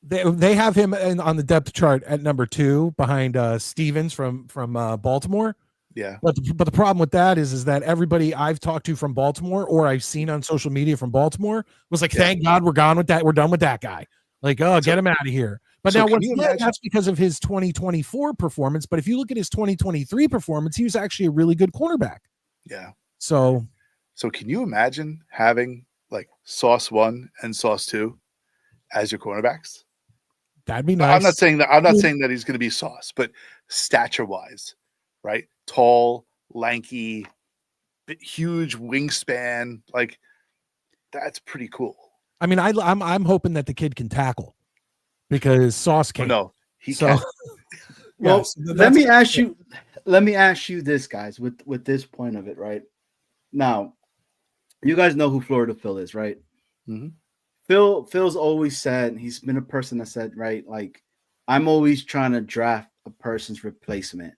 they have him on the depth chart at number 2 behind Stevens from Baltimore. Yeah. But the problem with that is that everybody I've talked to from Baltimore or I've seen on social media from Baltimore was like, thank God we're gone with that. We're done with that guy. Like, get him out of here. But now once again, that's because of his 2024 performance. But if you look at his 2023 performance, he was actually a really good cornerback. Yeah. So can you imagine having like Sauce 1 and Sauce 2 as your cornerbacks? That'd be nice. I'm not saying that he's going to be Sauce, but stature wise, right? Tall, lanky, huge wingspan, like that's pretty cool. I mean, I'm hoping that the kid can tackle because Sauce can't. No, he can't. Well, let me ask you this, guys, with this point of it, right? Now, you guys know who Florida Phil is, right? Mm-hmm. Phil's always said, he's been a person that said, right, like, I'm always trying to draft a person's replacement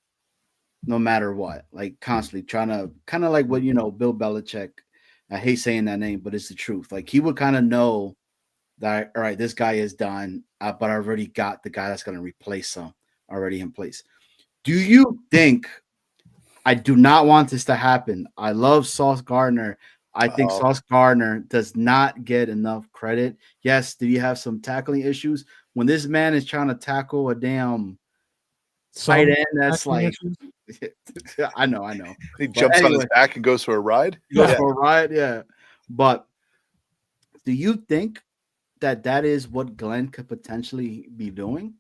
no matter what, like constantly trying to kind of like what, Bill Belichick, I hate saying that name, but it's the truth. Like he would kind of know that, all right, this guy is done, but I already got the guy that's going to replace him already in place. Do you think, I do not want this to happen. I love Sauce Gardner. I think Sauce Gardner does not get enough credit. Yes, did he have some tackling issues? When this man is trying to tackle a damn tight end, that's like, I know. He jumps on his back and goes for a ride. Yeah. But do you think that is what Glenn could potentially be doing?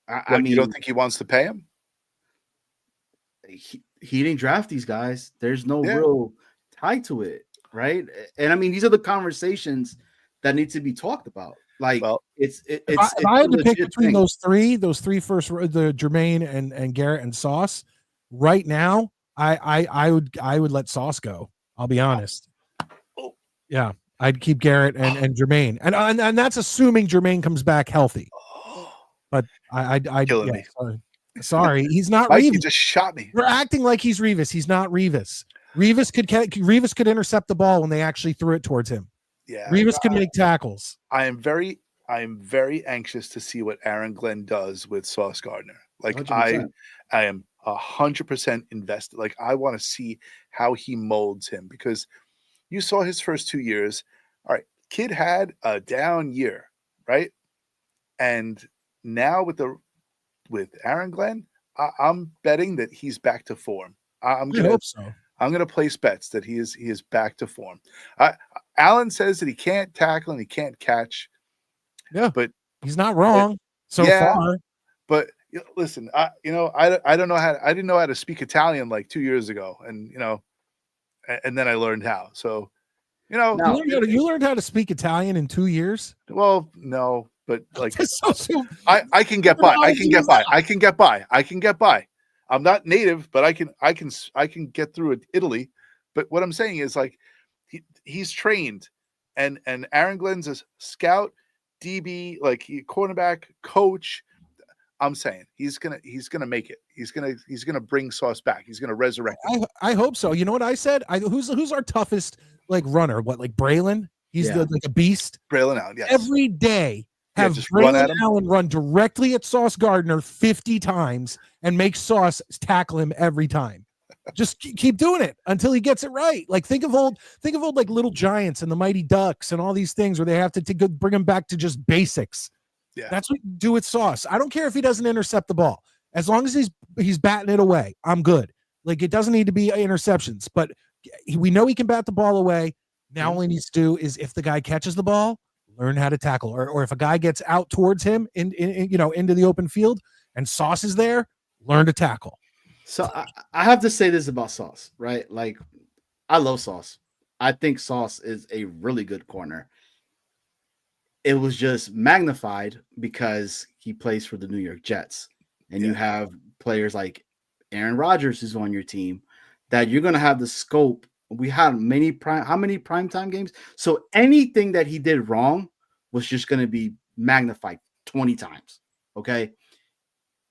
I mean, you don't think he wants to pay him? He didn't draft these guys. There's no real tie to it, right? And I mean, these are the conversations that need to be talked about. Like, if I had to pick between those three first, the Jermaine and Garrett and Sauce. Right now, I would let Sauce go. I'll be honest. Yeah, I'd keep Garrett and Jermaine, and that's assuming Jermaine comes back healthy. But I killing me. Sorry, he's not. Mike, Revis. You just shot me. We're acting like he's Revis. He's not Revis. Revis could intercept the ball when they actually threw it towards him. Yeah, Revis can make tackles. I am very anxious to see what Aaron Glenn does with Sauce Gardner. Like 100%. I am 100% invested. Like I want to see how he molds him because you saw his first 2 years. All right, kid had a down year, right? And now with Aaron Glenn, I'm betting that he's back to form. I hope so. I'm going to place bets that he is back to form. Allen says that he can't tackle and he can't catch. Yeah, but he's not wrong so far. But listen, I don't know I didn't know how to speak Italian like 2 years ago, and and then I learned how. So, you learned how to speak Italian in 2 years. Well, no, but like so I can get by. I can get by. I'm not native, but I can get through Italy. But what I'm saying is like he's trained, and Aaron Glenn's a scout, DB, like cornerback coach. I'm saying he's gonna make it. He's gonna bring Sauce back. He's gonna resurrect him. I hope so. You know what I said? Who's our toughest like runner? What, like Braylon? He's like a beast. Braylon Allen, yes. Every day have Braylon Allen run directly at Sauce Gardner 50 times and make Sauce tackle him every time. Just keep doing it until he gets it right. Like think of old like Little Giants and the Mighty Ducks and all these things where they have to bring him back to just basics. Yeah. That's what you do with Sauce. I don't care if he doesn't intercept the ball. As long as he's batting it away, I'm good. Like it doesn't need to be interceptions, but we know he can bat the ball away. Now all he needs to do is if the guy catches the ball, learn how to tackle, or if a guy gets out towards him into the open field and Sauce is there, learn to tackle. So I have to say this about Sauce, right? Like I love Sauce. I think Sauce is a really good corner. It was just magnified because he plays for the New York Jets, and you have players like Aaron Rodgers is on your team that you're going to have the scope. We had how many primetime games? So anything that he did wrong was just going to be magnified 20 times. Okay.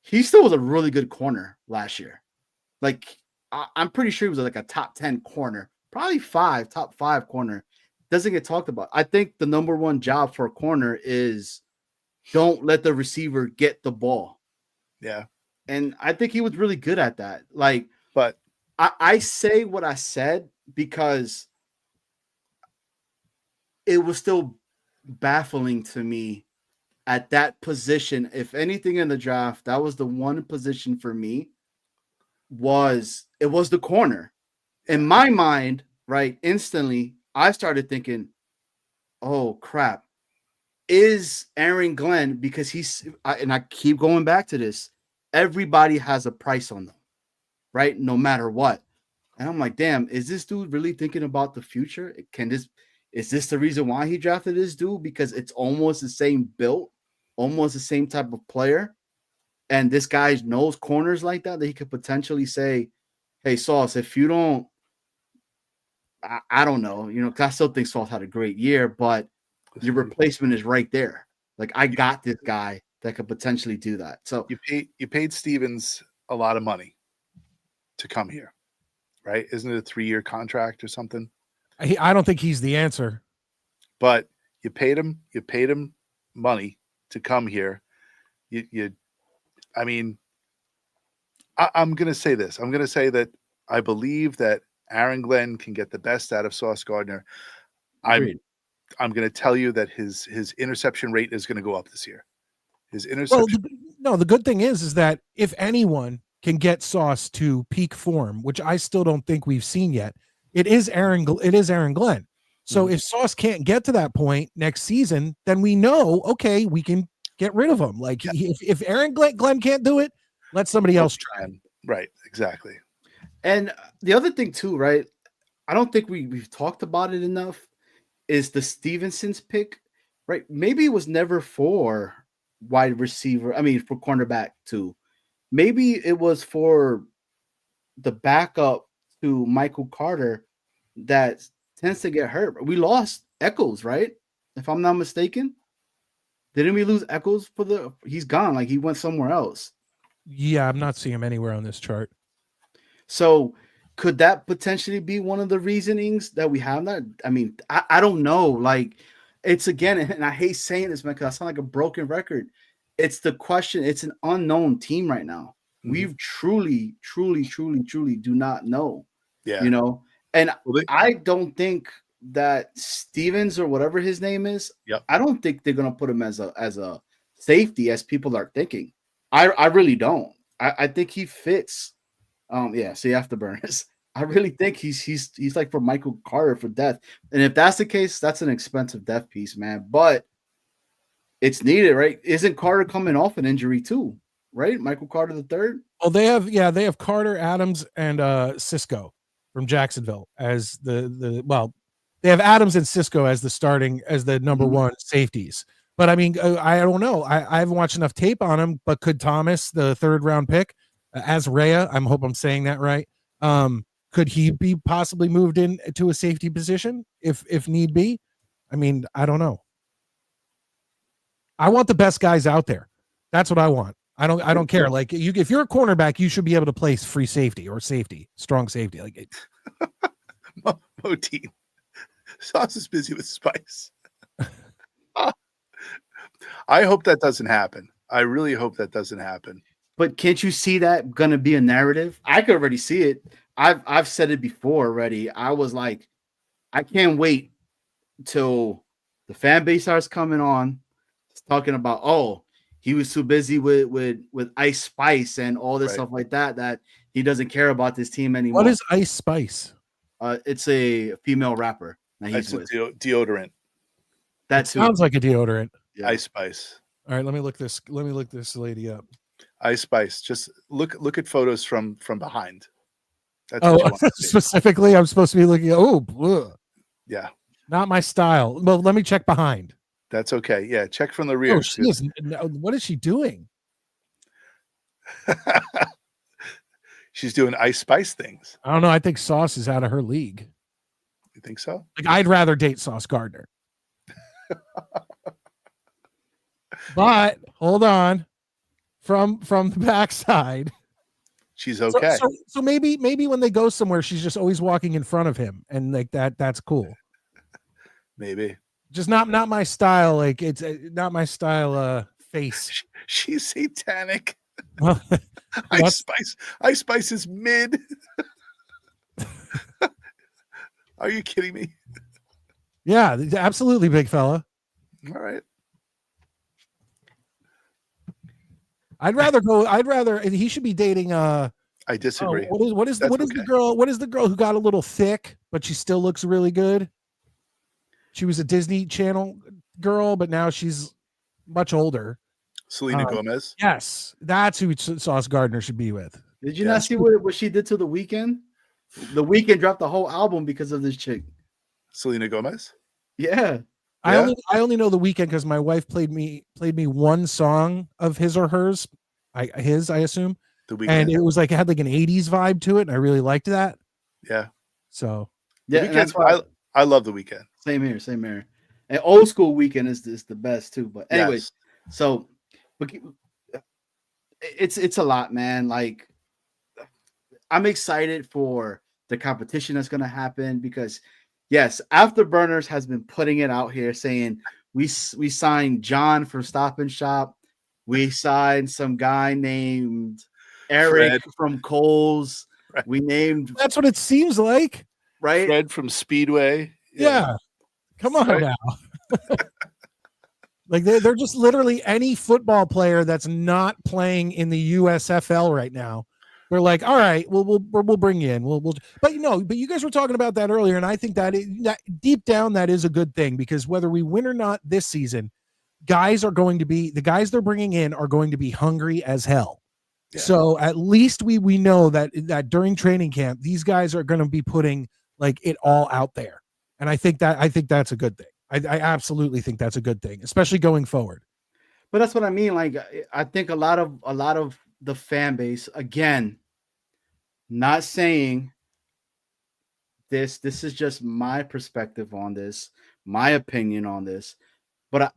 He still was a really good corner last year. Like, I'm pretty sure he was like a top 10 corner, probably top five corner. Doesn't get talked about. I think the number one job for a corner is don't let the receiver get the ball. Yeah. And I think he was really good at that. Like, But I say what I said because it was still baffling to me at that position. If anything in the draft, that was the one position for me was the corner. In my mind, right, instantly, I started thinking, oh crap, is Aaron Glenn, because and I keep going back to this, everybody has a price on them, right? No matter what. And I'm like, damn, is this dude really thinking about the future? Is this the reason why he drafted this dude? Because it's almost the same build, almost the same type of player. And this guy knows corners like that he could potentially say, hey, Sauce, if you don't, I don't know, because I still think Sauce had a great year, but your replacement is right there. Like, I got this guy that could potentially do that. So you paid Stevens a lot of money to come here, right? Isn't it a 3-year contract or something? I don't think he's the answer. But you paid him money to come here. I'm going to say this. I'm going to say that I believe that Aaron Glenn can get the best out of Sauce Gardner. agreed. I'm going to tell you that his interception rate is going to go up this year. His interception. The good thing is that if anyone can get Sauce to peak form, which I still don't think we've seen yet, it is Aaron Glenn. So if Sauce can't get to that point next season, then we know, okay, we can get rid of him. Like, if Aaron Glenn can't do it, let somebody else try. Right, exactly. And the other thing too, right? I don't think we've talked about it enough is the Stevenson's pick, right? Maybe it was never for wide receiver. I mean, for cornerback too. Maybe it was for the backup to Michael Carter that tends to get hurt. We lost Echols, right? If I'm not mistaken. Didn't we lose Echols he's gone, like he went somewhere else. Yeah, I'm not seeing him anywhere on this chart. So could that potentially be one of the reasonings that we have that? I mean, I don't know. Like, it's again, and I hate saying this, man, because I sound like a broken record. It's the question. It's an unknown team right now. Mm-hmm. We truly do not know. Yeah. And I don't think that Stevens or whatever his name is, I don't think they're going to put him as a safety as people are thinking. I really don't. I think he fits. See, afterburners. I really think he's like for Michael Carter for death. And if that's the case, that's an expensive death piece, man. But it's needed, right? Isn't Carter coming off an injury too? Right? Michael Carter III? Oh, they have Carter, Adams, and Cisco from Jacksonville as they have Adams and Cisco as the number one safeties. But I mean, I don't know. I haven't watched enough tape on him, but could Thomas, the 3rd round pick, Azrea, I hope I'm saying that right. Could he be possibly moved in to a safety position if need be? I mean, I don't know. I want the best guys out there. That's what I want. I don't care. Like, if you're a cornerback, you should be able to play free safety or strong safety. Like, Moteen. Sauce is busy with Spice. I hope that doesn't happen. I really hope that doesn't happen. But can't you see that going to be a narrative? I could already see it. I've said it before already. I was like, I can't wait till the fan base starts coming on, talking about, oh, he was too busy with Ice Spice and all this stuff like that he doesn't care about this team anymore. What is Ice Spice? It's a female rapper. It's a deodorant. That sounds like a deodorant. Yeah. Ice Spice. All right, let me look this lady up. Ice Spice. Just look at photos from behind. That's specifically, I'm supposed to be looking at. Oh, yeah, not my style. Well, let me check behind. That's okay. Yeah, check from the rear. Oh, what is she doing? She's doing Ice Spice things. I don't know. I think Sauce is out of her league. You think so? Like, I'd rather date Sauce Gardner. But hold on. from the backside. She's So, okay. so maybe when they go somewhere, she's just always walking in front of him, and like that's cool. Maybe. Just not my style. Like it's not my style. Face. She's satanic. Well, Ice Spice is mid. Are you kidding me? yeah, absolutely, big fella. All right. I'd rather he should be dating I disagree. what is That's the girl who got a little thick but she still looks really good? She was a Disney Channel girl, but now she's much older. Selena Gomez. Yes, that's who Sauce Gardner should be with. Did you not see what she did to The Weeknd? The Weeknd dropped the whole album because of this chick. Selena Gomez. Yeah. I only know The Weeknd because my wife played me one song of his or hers. I assume. The Weeknd. And it was like it had like an 80s vibe to it, and I really liked that. Yeah. So yeah, and that's why I love The Weeknd. Same here. And old school Weeknd is the best too. But anyways, so it's a lot, man. Like I'm excited for the competition that's gonna happen because yes, Afterburners has been putting it out here saying we signed John from Stop and Shop. We signed some guy named Eric from Kohl's. Right. We named that's what it seems like. Right? Fred from Speedway. Yeah. Come on now. Like they're just literally any football player that's not playing in the USFL right now. They're like, all right, we'll bring you in. But you guys were talking about that earlier, and I think that deep down that is a good thing because whether we win or not this season, the guys they're bringing in are going to be hungry as hell. Yeah. So at least we know that during training camp, these guys are going to be putting like it all out there, and I think that's a good thing. I absolutely think that's a good thing, especially going forward. But that's what I mean. Like I think a lot of the fan base, again, not saying this is just my perspective on this, my opinion on this, but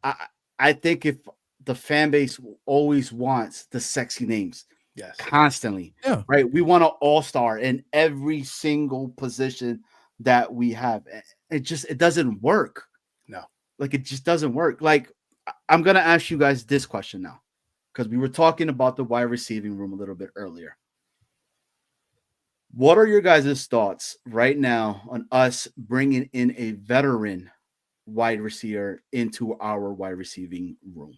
I think if the fan base always wants the sexy names, yes, constantly, yeah, right? We want an all-star in every single position that we have. It doesn't work. No, like it just doesn't work. Like I'm gonna ask you guys this question now, because we were talking about the wide receiving room a little bit earlier. What are your guys' thoughts right now on us bringing in a veteran wide receiver into our wide receiving room?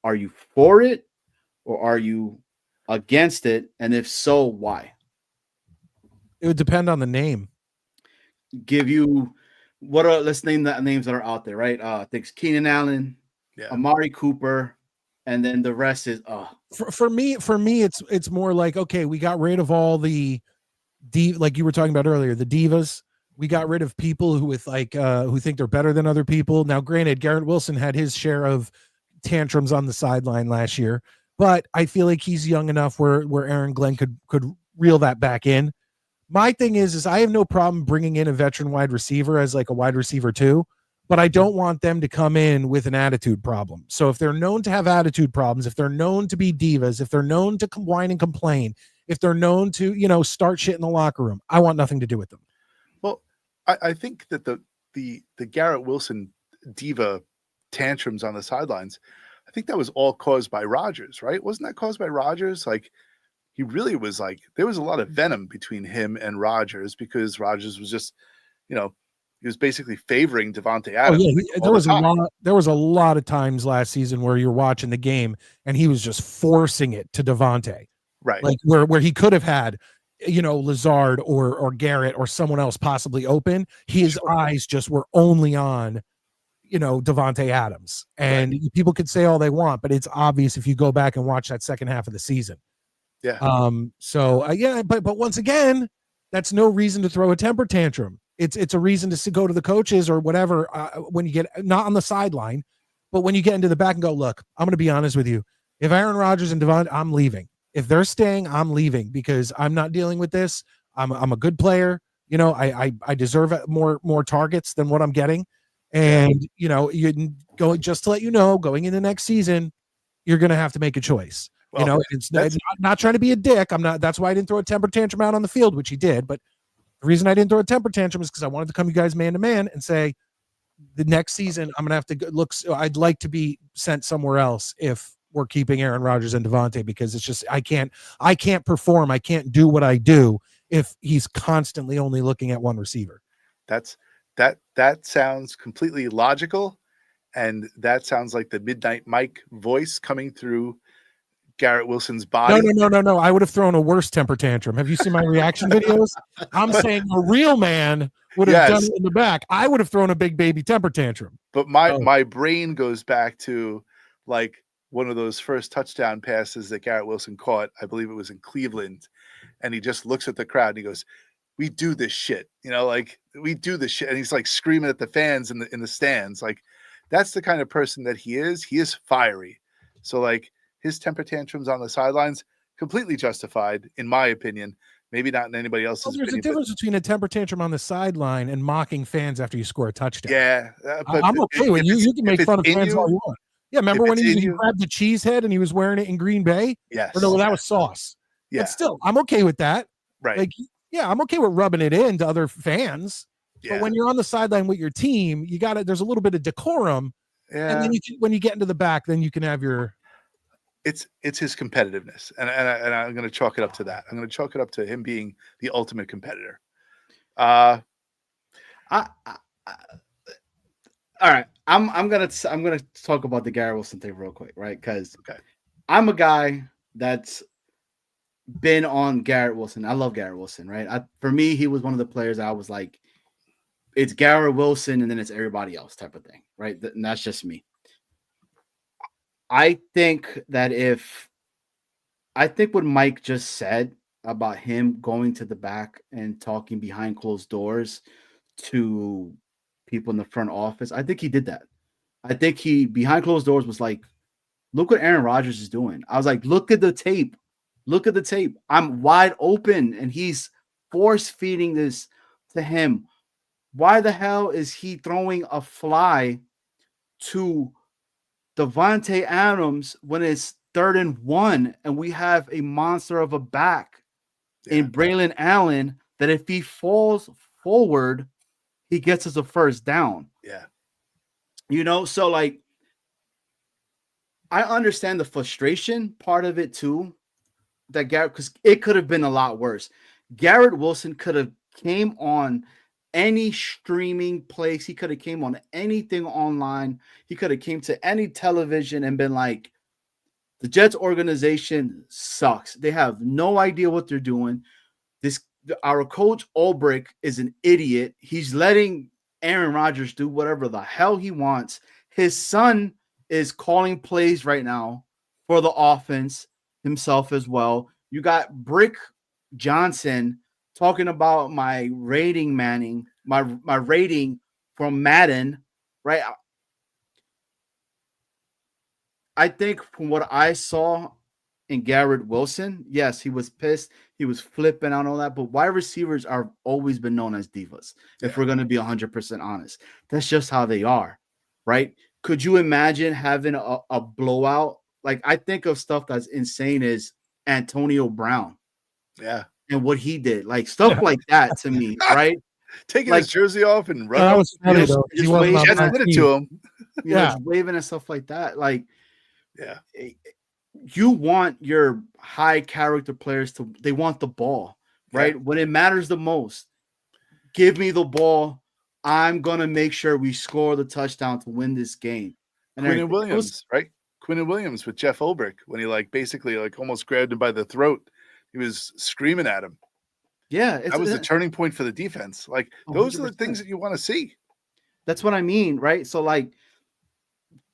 Are you for it or are you against it? And if so, why? It would depend on the name. Let's name the names that are out there, right? I think it's Keenan Allen, Amari Cooper, and then the rest is for me it's more like, okay, we got rid of all the like you were talking about earlier, the divas. We got rid of people who who think they're better than other people. Now granted, Garrett Wilson had his share of tantrums on the sideline last year, but I feel like he's young enough where Aaron Glenn could reel that back in. My thing is I have no problem bringing in a veteran wide receiver as like a wide receiver too, but I don't want them to come in with an attitude problem. So if they're known to have attitude problems, if they're known to be divas, if they're known to whine and complain, if they're known to, start shit in the locker room, I want nothing to do with them. Well, I think that the Garrett Wilson diva tantrums on the sidelines, I think that was all caused by Rodgers, right? Wasn't that caused by Rodgers? Like, he really was like, there was a lot of venom between him and Rodgers because Rodgers was just, he was basically favoring Devontae Adams. Oh, yeah. There was a lot of times last season where you're watching the game and he was just forcing it to Devontae. Right. Like where he could have had, Lazard or Garrett or someone else possibly open. His eyes just were only on, Devontae Adams. And people could say all they want, but it's obvious if you go back and watch that second half of the season. Yeah. But once again, that's no reason to throw a temper tantrum. It's a reason to go to the coaches or whatever when you get not on the sideline, but when you get into the back and go, look, I'm going to be honest with you. If Aaron Rodgers and Devon, I'm leaving. If they're staying, I'm leaving because I'm not dealing with this. I'm a good player. I deserve more targets than what I'm getting. And, you go just to let you know, going into next season, you're going to have to make a choice. You know, it's not trying to be a dick. I'm not. That's why I didn't throw a temper tantrum out on the field, which he did. But the reason I didn't throw a temper tantrum is because I wanted to come you guys man to man and say, the next season I'm gonna have to look. I'd like to be sent somewhere else if we're keeping Aaron Rodgers and Devontae, because it's just I can't perform. I can't do what I do if he's constantly only looking at one receiver. That sounds completely logical, and that sounds like the MidNite Mike voice coming through Garrett Wilson's body. No. I would have thrown a worse temper tantrum. Have you seen my reaction videos? I'm saying a real man would have done it in the back. I would have thrown a big baby temper tantrum. But my brain goes back to like one of those first touchdown passes that Garrett Wilson caught. I believe it was in Cleveland, and he just looks at the crowd and he goes, "We do this shit, you know, like we do this shit." And he's like screaming at the fans in the stands. Like that's the kind of person that he is. He is fiery. So like his temper tantrums on the sidelines, completely justified, in my opinion. Maybe not in anybody else's. Well, there's a difference between a temper tantrum on the sideline and mocking fans after you score a touchdown. Yeah, but I'm okay with you can make fun of fans all you want. Yeah, remember when he grabbed the cheese head and he was wearing it in Green Bay? Yes. Or no, that was Sauce. Yeah. But still, I'm okay with that. Right. Like, yeah, I'm okay with rubbing it in to other fans. Yeah. But when you're on the sideline with your team, there's a little bit of decorum. Yeah. And then when you get into the back, then you can have your. It's his competitiveness, and I'm going to chalk it up to that. I'm going to chalk it up to him being the ultimate competitor. All right, I'm gonna talk about the Garrett Wilson thing real quick, right? Because I'm a guy that's been on Garrett Wilson. I love Garrett Wilson, right? For me, he was one of the players I was like, it's Garrett Wilson, and then it's everybody else type of thing, right? And that's just me. I think what Mike just said about him going to the back and talking behind closed doors to people in the front office, I think he did that. I think he behind closed doors was like, look what Aaron Rodgers is doing. I was like, look at the tape. Look at the tape. I'm wide open, and he's force feeding this to him. Why the hell is he throwing a fly to Devontae Adams when it's 3rd and 1 and we have a monster of a back in Braylon Allen that if he falls forward, he gets us a first down? Yeah. You know, so like I understand the frustration part of it too, that Garrett, because it could have been a lot worse. Garrett Wilson could have came on any streaming place. He could have came on anything online. He could have came to any television and been like, the Jets organization sucks. They have no idea what they're doing. Our coach Ulbrich is an idiot. He's letting Aaron Rodgers do whatever the hell he wants. His son is calling plays right now for the offense himself as well. You got Brick Johnson talking about my rating, my rating from Madden, right? I think from what I saw in Garrett Wilson, yes, he was pissed. He was flipping out all that. But wide receivers are always been known as divas, if we're going to be 100% honest. That's just how they are, right? Could you imagine having a blowout? Like, I think of stuff that's insane is Antonio Brown. Yeah. And what he did, like stuff like that to me, right? Taking his jersey off and running. That was funny, though. Just waving it to him. Just waving and stuff like that. Like, yeah, you want your high character players they want the ball, right? When it matters the most, give me the ball. I'm going to make sure we score the touchdown to win this game. And Quinnen Williams, right? Quinnen Williams with Jeff Ulbrich, when he basically almost grabbed him by the throat. He was screaming at him. Yeah. That was the turning point for the defense. Like, those 100%. Are the things that you want to see. That's what I mean, right? So, like,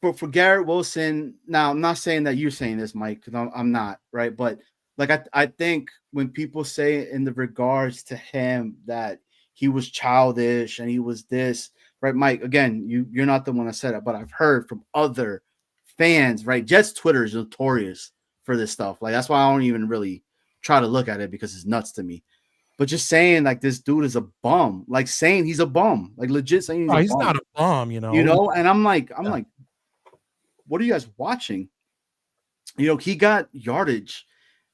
for Garrett Wilson, now I'm not saying that you're saying this, Mike, because I'm not, right? But, like, I think when people say in the regards to him that he was childish and he was this, right, Mike, again, you're not the one that said it, but I've heard from other fans, right? Jets Twitter is notorious for this stuff. Like, that's why I don't even really try to look at it, because it's nuts to me. But just saying like this dude is a bum, like saying he's a bum, like legit saying he's not a bum, and I'm like, what are you guys watching? he got yardage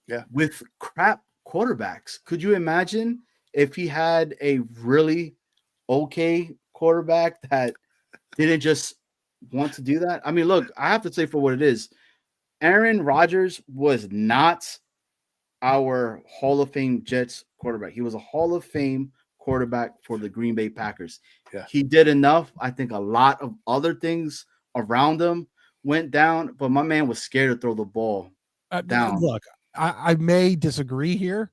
Yeah. with crap quarterbacks. Could you imagine if he had a really okay quarterback that didn't just want to do that? I mean, look, I have to say for what it is, Aaron Rodgers was not our Hall of Fame Jets quarterback. He was a Hall of Fame quarterback for the Green Bay Packers. Yeah. He did enough. I think a lot of other things around him went down, but my man was scared to throw the ball down. Look, I may disagree here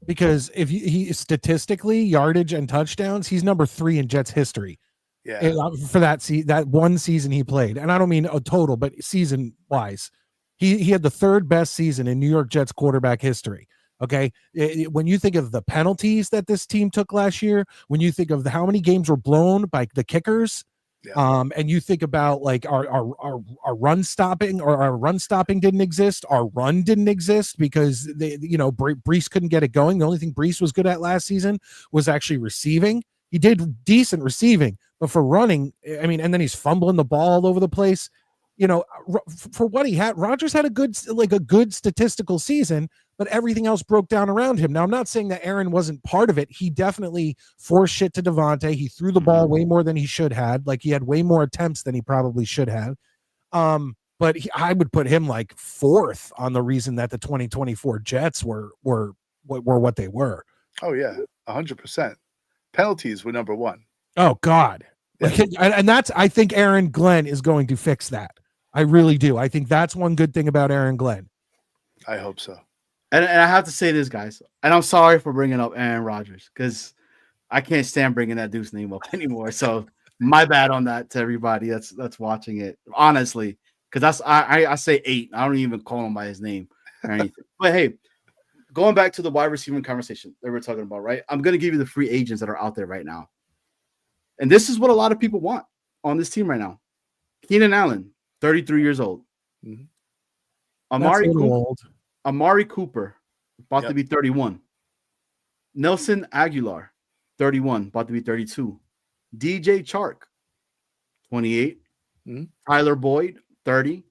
because if he statistically yardage and touchdowns, he's number 3 in Jets history. Yeah. For that one season he played, and I don't mean a total, but season wise, he had the 3rd best season in New York Jets quarterback history. Okay, when you think of the penalties that this team took last year, when you think of how many games were blown by the kickers, and you think about like our run stopping, or our run stopping didn't exist, our run didn't exist because Brees couldn't get it going. The only thing Brees was good at last season was actually receiving. He did decent receiving, but for running, I mean, and then he's fumbling the ball all over the place. For what he had, Rodgers had a good statistical season, but everything else broke down around him. Now, I'm not saying that Aaron wasn't part of it. He definitely forced shit to Devontae. He threw the ball way more than he should have. Like, he had way more attempts than he probably should have. But I would put him like 4th on the reason that the 2024 Jets were what they were. Oh yeah, 100%. Penalties were number 1. Oh God. Yeah. And I think Aaron Glenn is going to fix that. I really do. I think that's one good thing about Aaron Glenn. I hope so. And I have to say this, guys, and I'm sorry for bringing up Aaron Rodgers because I can't stand bringing that dude's name up anymore. So my bad on that to everybody that's watching it, honestly, because I say 8. I don't even call him by his name or anything. But hey, going back to the wide receiver conversation that we're talking about, right? I'm going to give you the free agents that are out there right now. And this is what a lot of people want on this team right now. Keenan Allen, 33 years old. Mm-hmm. Amari Cooper, about to be 31. Nelson Aguilar, 31, about to be 32. DJ Chark, 28. Mm-hmm. Tyler Boyd, 30.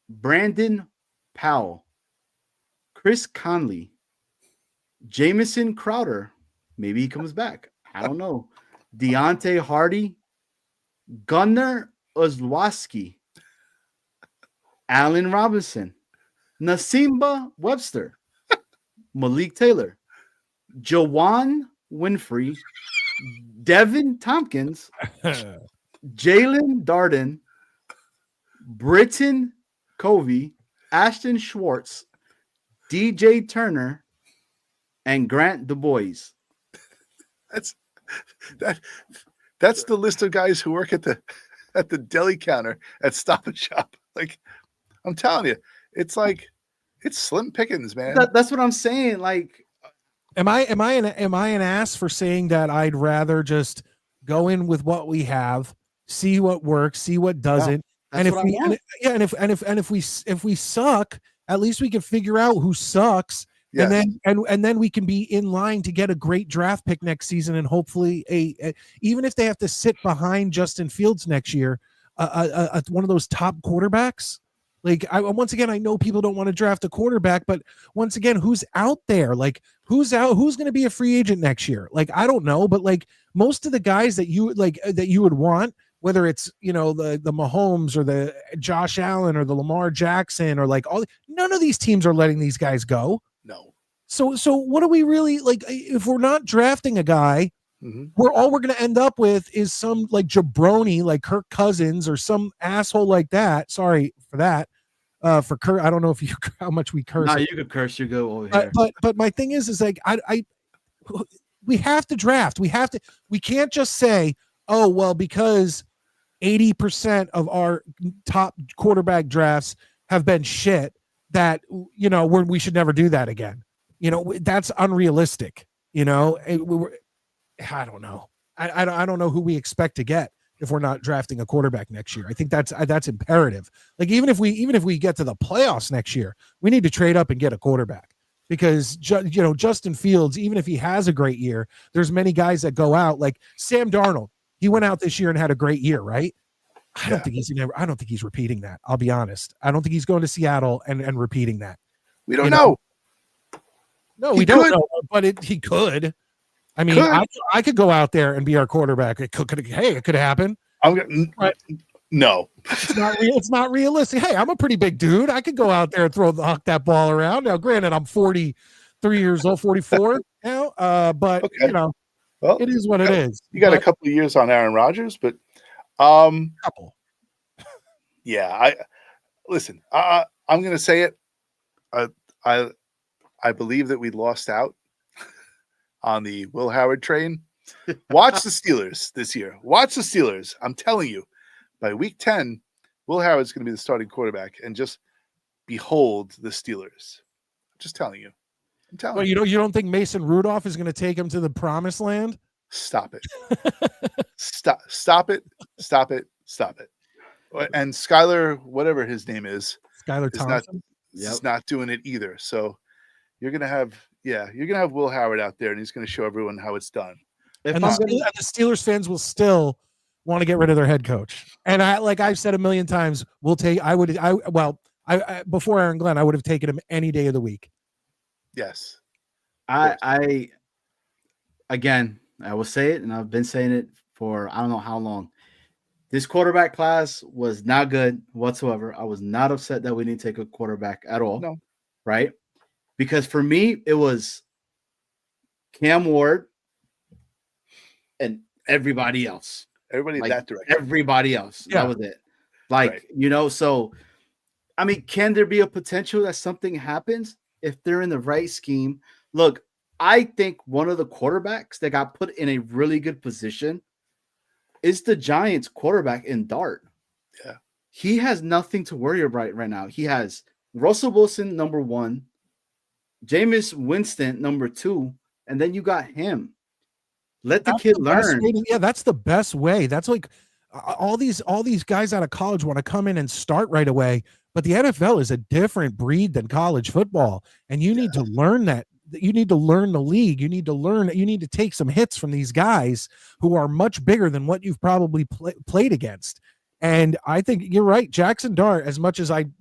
Brandon Powell. Chris Conley. Jamison Crowder. Maybe he comes back. I don't know. Deontay Hardy. Gunnar Ozlowski. Allen Robinson. Nasimba Webster. Malik Taylor. Jawan Winfrey. Devin Tompkins. Jalen Darden. Britton Covey. Ashton Schwartz. DJ Turner. And Grant Du Bois. That's the list of guys who work at the deli counter at Stop and Shop. Like, I'm telling you, it's slim pickings, man. That's what I'm saying. Like, am I an ass for saying that I'd rather just go in with what we have, see what works, see what doesn't, and if we suck, at least we can figure out who sucks. Yes. And then we can be in line to get a great draft pick next season, and hopefully even if they have to sit behind Justin Fields next year, one of those top quarterbacks. Like, once again, I know people don't want to draft a quarterback, but once again, who's out there? Like, who's going to be a free agent next year? Like, I don't know, but like most of the guys that you would want, whether it's the Mahomes or the Josh Allen or the Lamar Jackson or like none of these teams are letting these guys go. No. So what are we really like? If we're not drafting a guy, we're going to end up with is some like jabroni like Kirk Cousins or some asshole like that. Sorry for that. For Kirk, I don't know how much we curse. No, you could curse. You go over here. But my thing is like we have to draft. We can't just say, oh well, because 80% of our top quarterback drafts have been shit, that we should never do that again. That's unrealistic. I don't know. I don't know who we expect to get if we're not drafting a quarterback next year. I think that's imperative. Like even if we get to the playoffs next year, we need to trade up and get a quarterback, because Justin Fields, even if he has a great year, there's many guys that go out, like Sam Darnold. He went out this year and had a great year, right? I don't think he's repeating that. I'll be honest. I don't think he's going to Seattle and repeating that. We don't know. No, He we don't could. know, but he could. I mean, Could. I could go out there and be our quarterback. It could happen. But no. It's not realistic. Hey, I'm a pretty big dude. I could go out there and huck that ball around. Now, granted, I'm 43 years old, 44 now. But Okay. Well, it is what it is. You got a couple of years on Aaron Rodgers, but couple. Yeah, listen. I'm going to say it. I believe that we lost out on the Will Howard train. Watch the Steelers this year. Watch the Steelers. I'm telling you, by week 10, Will Howard's going to be the starting quarterback, and just behold the Steelers. I'm just telling you. I'm telling you. You don't think Mason Rudolph is going to take him to the promised land? Stop it. Stop it. And Skylar, whatever his name is, Skylar Thompson, is not doing it either. So you're gonna have Will Howard out there, and he's gonna show everyone how it's done. And the Steelers fans will still want to get rid of their head coach. And I've said a million times, before Aaron Glenn, I would have taken him any day of the week. Yes. I will say it, and I've been saying it for I don't know how long. This quarterback class was not good whatsoever. I was not upset that we didn't take a quarterback at all. No. Right? Because for me, it was Cam Ward and everybody else. Everybody in that direction. Everybody else. Yeah. That was it. So, I mean, can there be a potential that something happens if they're in the right scheme? Look, I think one of the quarterbacks that got put in a really good position is the Giants quarterback in Dart. Yeah. He has nothing to worry about right now. He has Russell Wilson, number 1, Jameis Winston, number 2, and then you got him. Let the kid learn. That's the best way. That's like all these guys out of college want to come in and start right away, but the NFL is a different breed than college football, and you need to learn that. You need to learn the league. You need to take some hits from these guys who are much bigger than what you've probably played against. And I think you're right. Jackson Dart, as much as I'm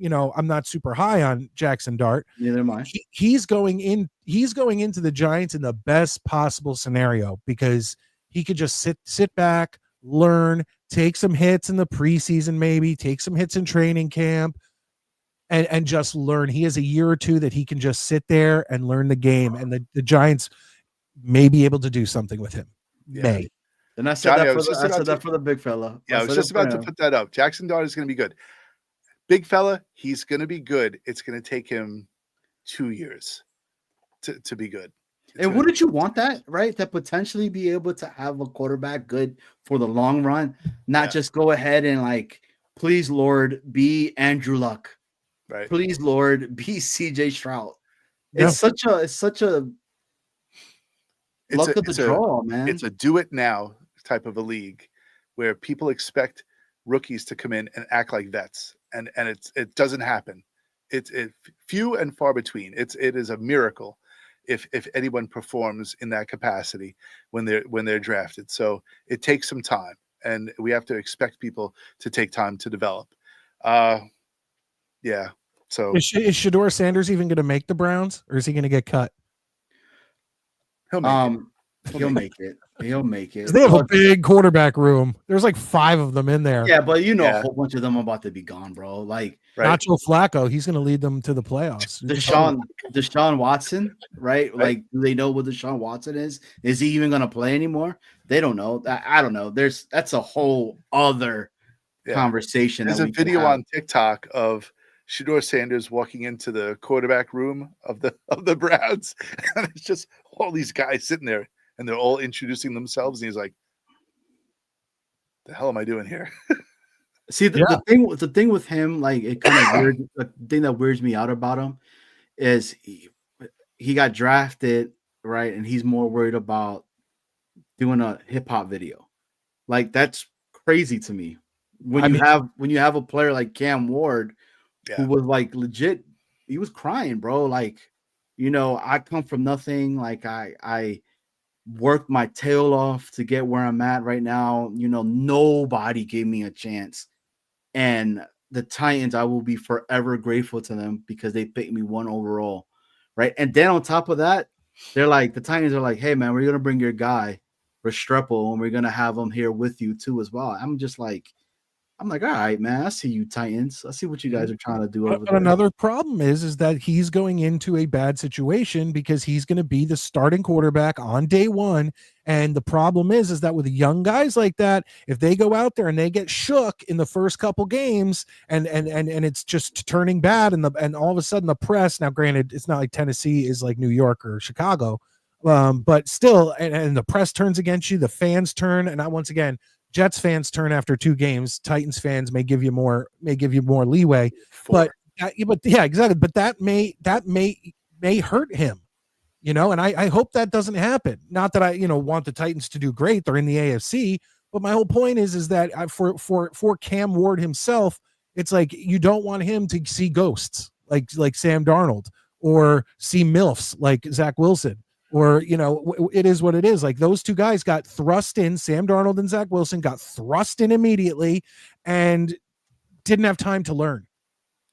not super high on Jackson Dart. Neither am I. He's going into the Giants in the best possible scenario because he could just sit back, learn, take some hits in the preseason, maybe take some hits in training camp, and just learn. He has a year or two that he can just sit there and learn the game, and the Giants may be able to do something with him. Yeah. May. And I said that for the big fella. Yeah, I was just about to put that up. Jackson Dart is going to be good. Big fella, he's going to be good. It's going to take him 2 years to be good. And wouldn't you want that, right? To potentially be able to have a quarterback good for the long run, not just go ahead and please, Lord, be Andrew Luck. Right. Please, Lord, be CJ Stroud. It's such a luck of the draw, man. It's a do it now type of a league where people expect rookies to come in and act like vets, and it doesn't happen. It's few and far between. It is a miracle if anyone performs in that capacity when they're drafted. So it takes some time, and we have to expect people to take time to develop. Yeah. So is Shedeur Sanders even going to make the Browns, or is he going to get cut? He'll make it. He'll make it. They have a big quarterback room. There's 5 of them in there. Yeah, but a whole bunch of them are about to be gone, bro. Nacho Flacco, he's going to lead them to the playoffs. Deshaun Watson, right? Do they know what Deshaun Watson is? Is he even going to play anymore? They don't know. I don't know. That's a whole other conversation. There's a video on TikTok of Shedeur Sanders walking into the quarterback room of the Browns, and it's just all these guys sitting there, and they're all introducing themselves, and he's like, "The hell am I doing here?" See, the thing with him, it kind of weird. The thing that weirds me out about him is he got drafted, right, and he's more worried about doing a hip hop video. That's crazy to me. When you have a player like Cam Ward, who was legit, he was crying, bro. I come from nothing. I worked my tail off to get where I'm at right now. Nobody gave me a chance And the Titans, I will be forever grateful to them because they picked me 1 overall, right? And then on top of that, they're like, the Titans are like, hey man, we're gonna bring your guy Restrepo, and we're gonna have him here with you too as well. I'm like, all right, man. I see you, Titans. I see what you guys are trying to do over But there. another problem is that he's going into a bad situation because he's going to be the starting quarterback on day one. And the problem is that with young guys like that, if they go out there and they get shook in the first couple games and it's just turning bad, and all of a sudden the press, now granted, it's not like Tennessee is like New York or Chicago, but still, and the press turns against you, the fans turn, and once again, Jets fans turn after 2 games. Titans fans may give you more leeway, 4. but yeah, exactly. But that may hurt him, and I hope that doesn't happen. Not that I want the Titans to do great; they're in the AFC. But my whole point is that for Cam Ward himself, it's like you don't want him to see ghosts like Sam Darnold, or see milfs like Zach Wilson. Or, it is what it is. Like, those 2 guys got thrust in. Sam Darnold and Zach Wilson got thrust in immediately and didn't have time to learn.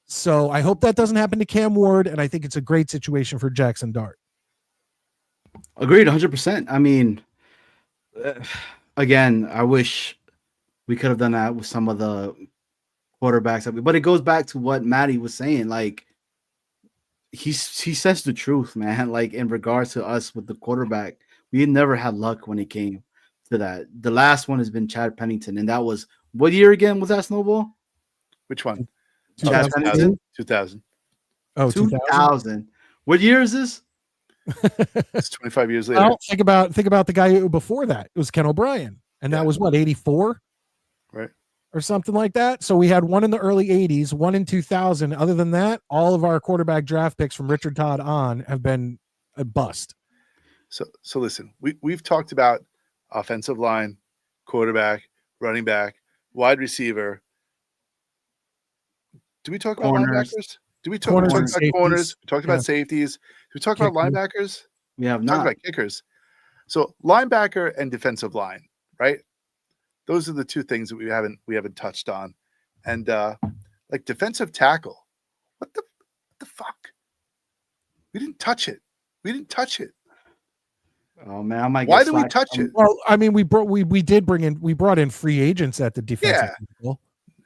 So I hope that doesn't happen to Cam Ward, and I think it's a great situation for Jackson Dart. Agreed, 100%. I mean, again, I wish we could have done that with some of the quarterbacks. But it goes back to what Matty was saying. Like, he says the truth, man. Like, in regards to us with the quarterback, we never had luck when it came to that. The last one has been Chad Pennington, and that was what year again was that, Snowball? Which one? Chad Pennington? 2000. Oh, 2000. What year is this? It's 25 years later. Well, think about the guy who before that. It was Ken O'Brien, and that was what, 84? Right. Or something like that. So we had one in the early 80s, one in 2000. Other than that, all of our quarterback draft picks from Richard Todd on have been a bust. So listen, we've talked about offensive line, quarterback, running back, wide receiver. Do we talk about linebackers? Do we talk about corners? We talked about safeties. Do we talk about linebackers? We have We not. talked about kickers. So linebacker and defensive line, right? Those are the 2 things that we haven't touched on. And like defensive tackle, what the fuck? We didn't touch it. Oh man, I might. Why do we touch it? Well, I mean, we brought in free agents at the defensive tackle,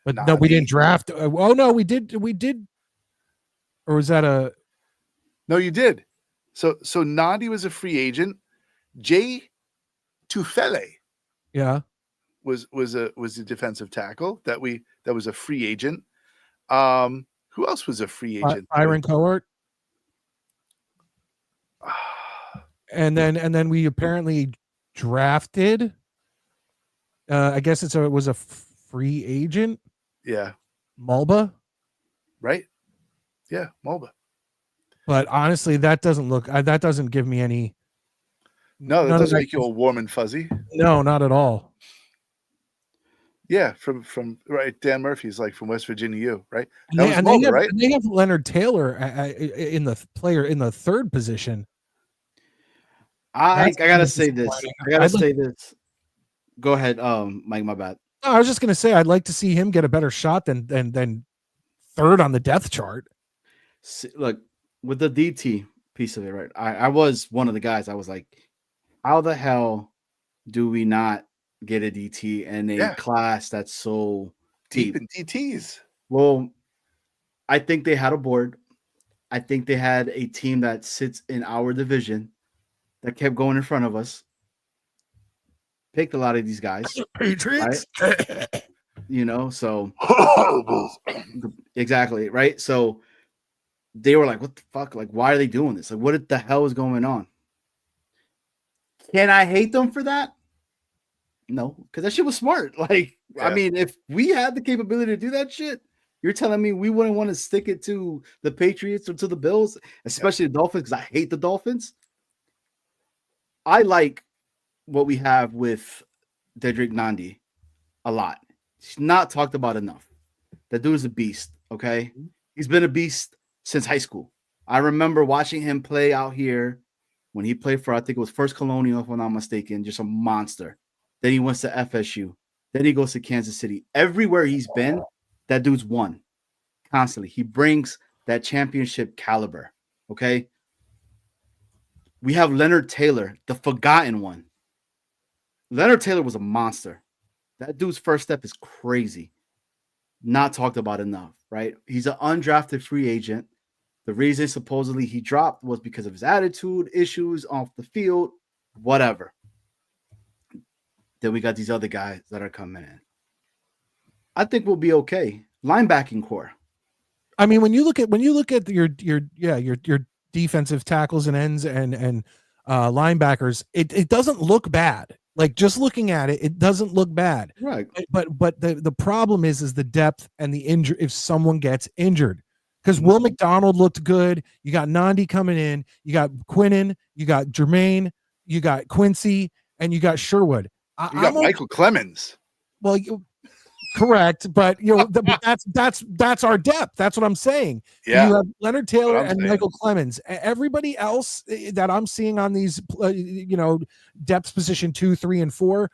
but no, we didn't draft. Oh no, we did, or was that a? No, you did. So Nandi was a free agent. Jay Tufele, was a defensive tackle that was a free agent. Who else was a free agent? Byron Cohort. And then we apparently drafted. I guess it was a free agent. Yeah. Mulba. Right. Yeah, Mulba. But honestly, that doesn't give me any. No, that doesn't make you all warm and fuzzy. No, not at all. Yeah, from right. Dan Murphy's like from West Virginia U, right? They have Leonard Taylor in the third position. I gotta say this. Go ahead, Mike. My bad. No, I was just gonna say I'd like to see him get a better shot than third on the depth chart. See, look, with the DT piece of it, right? I was one of the guys. I was like, how the hell do we not get a DT in a class that's so deep in DTs? Well, I think they had a board. I think they had a team that sits in our division that kept going in front of us. Picked a lot of these guys. Patriots. Right? So exactly, right? So they were like, what the fuck? Like, why are they doing this? Like, what the hell is going on? Can I hate them for that? No, because that shit was smart. Like, I mean, if we had the capability to do that shit, you're telling me we wouldn't want to stick it to the Patriots or to the Bills, especially the Dolphins, because I hate the Dolphins. I like what we have with Dedrick Nandi a lot. He's not talked about enough. That dude is a beast, okay? He's been a beast since high school. I remember watching him play out here when he played for, I think it was First Colonial, if I'm not mistaken, just a monster. Then he went to FSU. Then he goes to Kansas City. Everywhere he's been, that dude's won constantly. He brings that championship caliber. Okay. We have Leonard Taylor, the forgotten one. Leonard Taylor was a monster. That dude's first step is crazy. Not talked about enough, right? He's an undrafted free agent. The reason supposedly he dropped was because of his attitude, issues off the field, whatever. Then we got these other guys that are coming in. I think we'll be okay. Linebacking core. I mean, when you look at your defensive tackles and ends and linebackers, it doesn't look bad. Like just looking at it, it doesn't look bad. Right. But the problem is the depth and the injury if someone gets injured. Because Will McDonald looked good. You got Nandi coming in. You got Quinnen. You got Jermaine. You got Quincy, and you got Sherwood. You got Michael Clemens. Well, correct, but that's our depth. That's what I'm saying. Yeah, you have Leonard Taylor and Michael Clemens. Everybody else that I'm seeing on these, depth position 2, 3, and 4,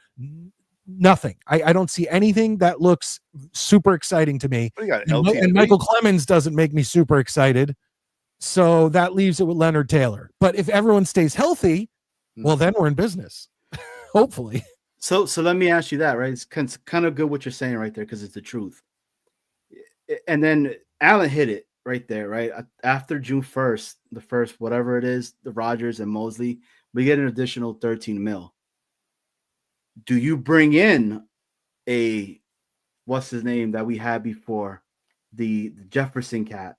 nothing. I don't see anything that looks super exciting to me. And Michael Clemens doesn't make me super excited. So that leaves it with Leonard Taylor. But if everyone stays healthy, well, then we're in business. Hopefully. So let me ask you that, right? It's kind of good what you're saying right there because it's the truth. And then Alan hit it right there, right? After June 1st, the first, whatever it is, the Rodgers and Mosley, we get an additional 13 mil. Do you bring in what's his name that we had before? The Jefferson cat,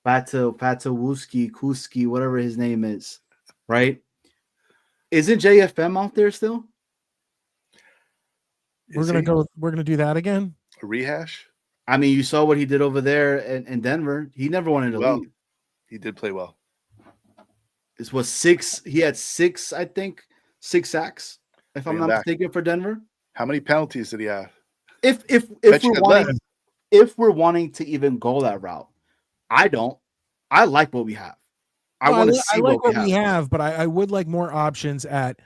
Kuski, whatever his name is, right? Isn't JFM out there still? We're gonna do that again. A rehash. I mean, you saw what he did over there in Denver. He never wanted to leave. He did play well. This was 6. He had 6, I think, 6 sacks, if I'm not mistaken, for Denver. How many penalties did he have? If we're wanting to even go that route, I don't. I like what we have. I want to see what we have, but I would like more options at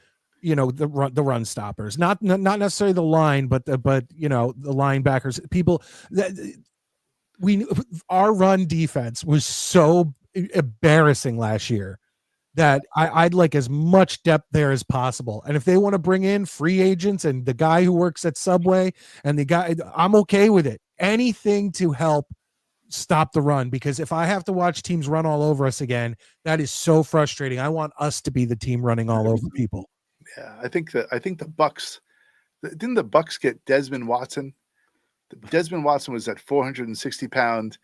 the run stoppers, not necessarily the line, but the linebackers, people that our run defense was so embarrassing last year that I'd like as much depth there as possible. And if they want to bring in free agents and the guy who works at Subway and the guy, I'm okay with it. Anything to help stop the run, because if I have to watch teams run all over us again, that is so frustrating. I want us to be the team running all over people. Yeah, I think the Bucks didn't the Bucks get Desmond Watson? Desmond Watson was that 460-pound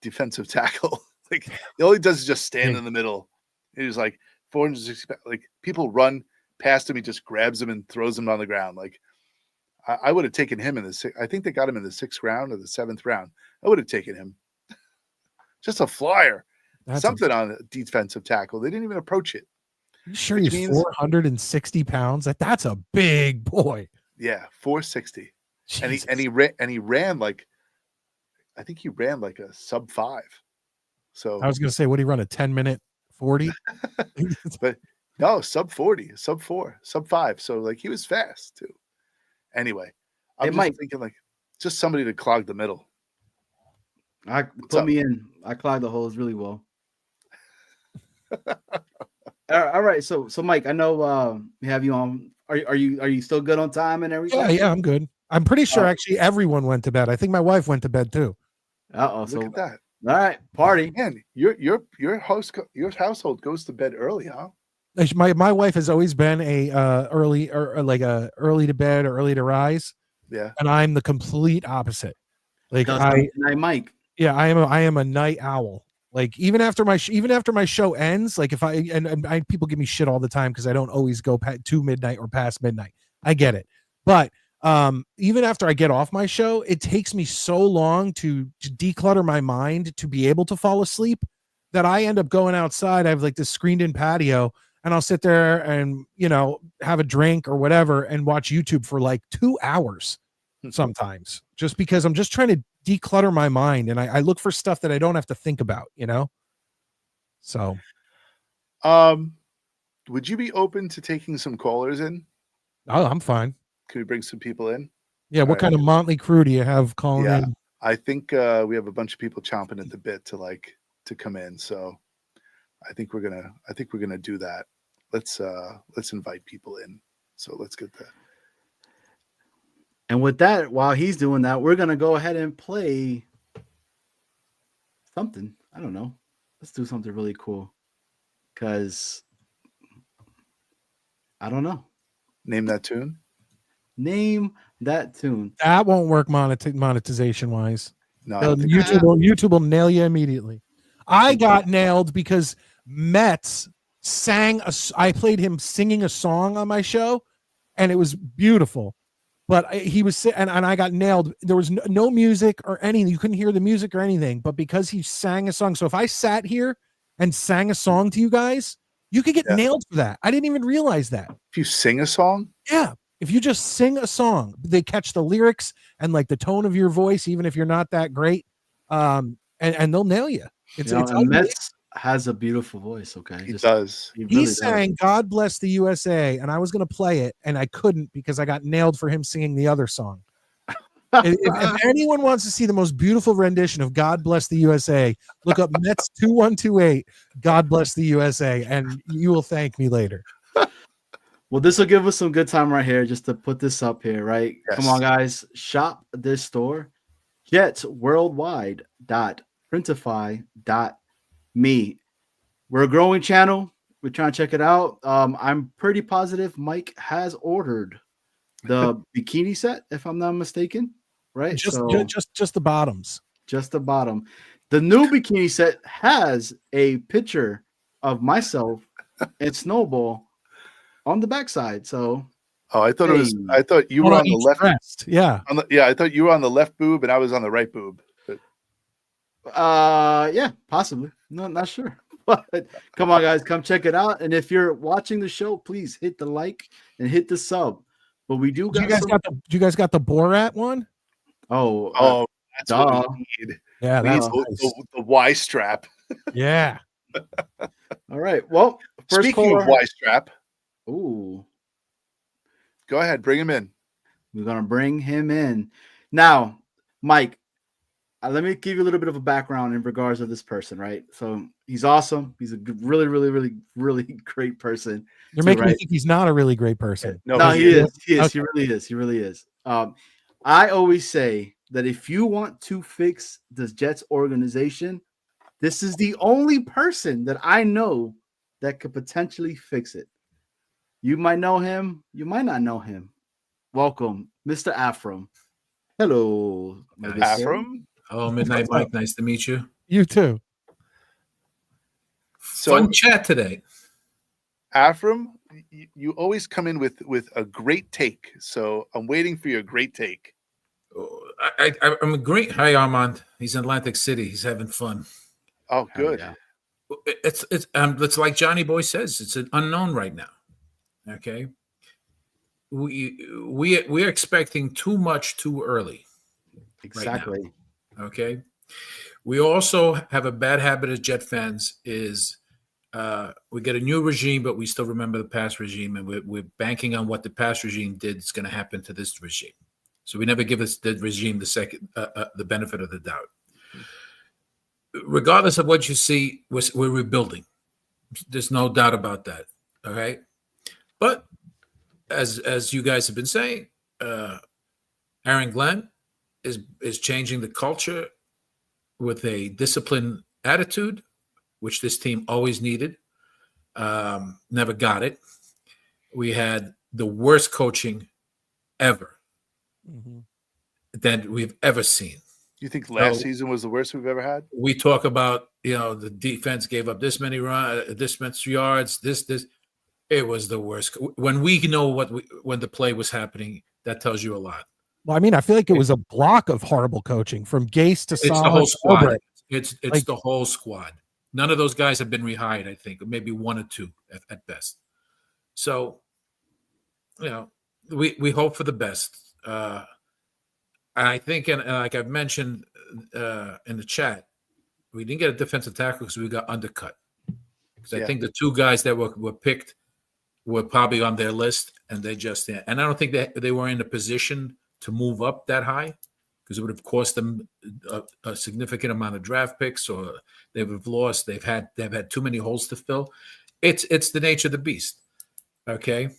defensive tackle. Like all he does is just stand in the middle. He was like 460 pounds. Like people run past him, he just grabs them and throws them on the ground. Like I would have taken him in the I think they got him in the 6th round or the 7th round. I would have taken him. Just a flyer. Something on a defensive tackle. They didn't even approach it. You sure he's 460 pounds? That's a big boy. Yeah, 460. Jesus. And he ran like, I think he ran like a sub 5. So I was gonna say, what did he run, a 10-minute 40? But no, sub 40, sub 4, sub 5. So like he was fast too. Anyway, I'm thinking like just somebody to clog the middle. Put me in. I clog the holes really well. All right, so Mike, I know we have you on. Are you still good on time and everything? Yeah, I'm good. I'm pretty sure actually everyone went to bed. I think my wife went to bed too. Look at that. All right, party. Man, your household goes to bed early, huh? My wife has always been a early to bed or early to rise. Yeah, and I'm the complete opposite. Like Mike. Yeah, I am a night owl. Like even after my show ends, like if people give me shit all the time because I don't always go to midnight or past midnight. I get it, but even after I get off my show, it takes me so long to declutter my mind to be able to fall asleep that I end up going outside. I have like this screened-in patio, and I'll sit there and have a drink or whatever and watch YouTube for like 2 hours sometimes, just because I'm just trying to declutter my mind, and I look for stuff that I don't have to think about, So, would you be open to taking some callers in? Oh, I'm fine. Could we bring some people in? Yeah. What kind of motley crew do you have calling in? I think we have a bunch of people chomping at the bit to come in. So I think we're gonna do that. Let's invite people in. So let's get that. And with that, while he's doing that, we're gonna go ahead and play something. I don't know. Let's do something really cool. Cause I don't know. Name that tune. Name that tune. That won't work monetization wise. No, I don't think YouTube will nail you immediately. I got nailed because Metz sang I played him singing a song on my show, and it was beautiful. But he was and I got nailed. There was no music or anything. You couldn't hear the music or anything. But because he sang a song, so if I sat here and sang a song to you guys, you could get nailed for that. I didn't even realize that. If you sing a song, yeah. If you just sing a song, they catch the lyrics and like the tone of your voice, even if you're not that great, and they'll nail you. It's Metz has a beautiful voice. Okay, he does. He sang "God Bless the USA," and I was going to play it, and I couldn't because I got nailed for him singing the other song. if anyone wants to see the most beautiful rendition of "God Bless the USA," look up Metz 2128. "God Bless the USA," and you will thank me later. Well, this will give us some good time right here just to put this up here, right? Yes. Come on, guys. Shop this store. jetsworldwide.printify.me. We're a growing channel. We're trying to check it out. I'm pretty positive Mike has ordered the bikini set, if I'm not mistaken. Right? Just the bottoms. Just the bottom. The new bikini set has a picture of myself and Snowball on the backside. So I thought you were on the left breast. Yeah. I thought you were on the left boob and I was on the right boob. But... yeah, possibly. No, not sure. But come on, guys, come check it out. And if you're watching the show, please hit the like and hit the sub. But we do got you guys got the Borat one? That's what we need. Yeah, that's the Y strap. Yeah. All right. Well, speaking of Y strap. Ooh. Go ahead, bring him in. We're gonna bring him in. Now, Mike, let me give you a little bit of a background in regards of this person, right? So he's awesome. He's a really, really, really, really great person. You're making me think he's not a really great person. No, he is. He is. Okay. He really is. He really is. I always say that if you want to fix the Jets organization, this is the only person that I know that could potentially fix it. You might know him. You might not know him. Welcome, Mr. Afram. Hello, Afram. Oh, MidNite Mike. Nice to meet you. You too. Fun chat today. Afram, you always come in with a great take. So I'm waiting for your great take. I'm a great. Hi, Armand. He's in Atlantic City. He's having fun. Oh, good. Yeah. It's like Johnny Boy says. It's an unknown right now. Okay, we're expecting too much too early. Exactly. Right now. Okay. We also have a bad habit as Jet fans is we get a new regime, but we still remember the past regime, and we're banking on what the past regime did is going to happen to this regime. So we never give the regime the benefit of the doubt. Regardless of what you see, we're rebuilding. There's no doubt about that. All right. But as you guys have been saying, Aaron Glenn is changing the culture with a disciplined attitude, which this team always needed. Never got it. We had the worst coaching ever that we've ever seen. You think last season was the worst we've ever had? We talk about, the defense gave up this many this many yards, this. It was the worst. When we know when the play was happening, that tells you a lot. Well, I mean, I feel like it was a block of horrible coaching from Gase to Salah. It's the whole squad. It's the whole squad. None of those guys have been rehired, I think, or maybe one or two at best. So, we hope for the best. I think, and like I've mentioned in the chat, we didn't get a defensive tackle because we got undercut. Because I think the two guys that were picked were probably on their list, and they just – and I don't think they were in a position to move up that high because it would have cost them a significant amount of draft picks, or they would have lost. They've had too many holes to fill. It's the nature of the beast. Okay.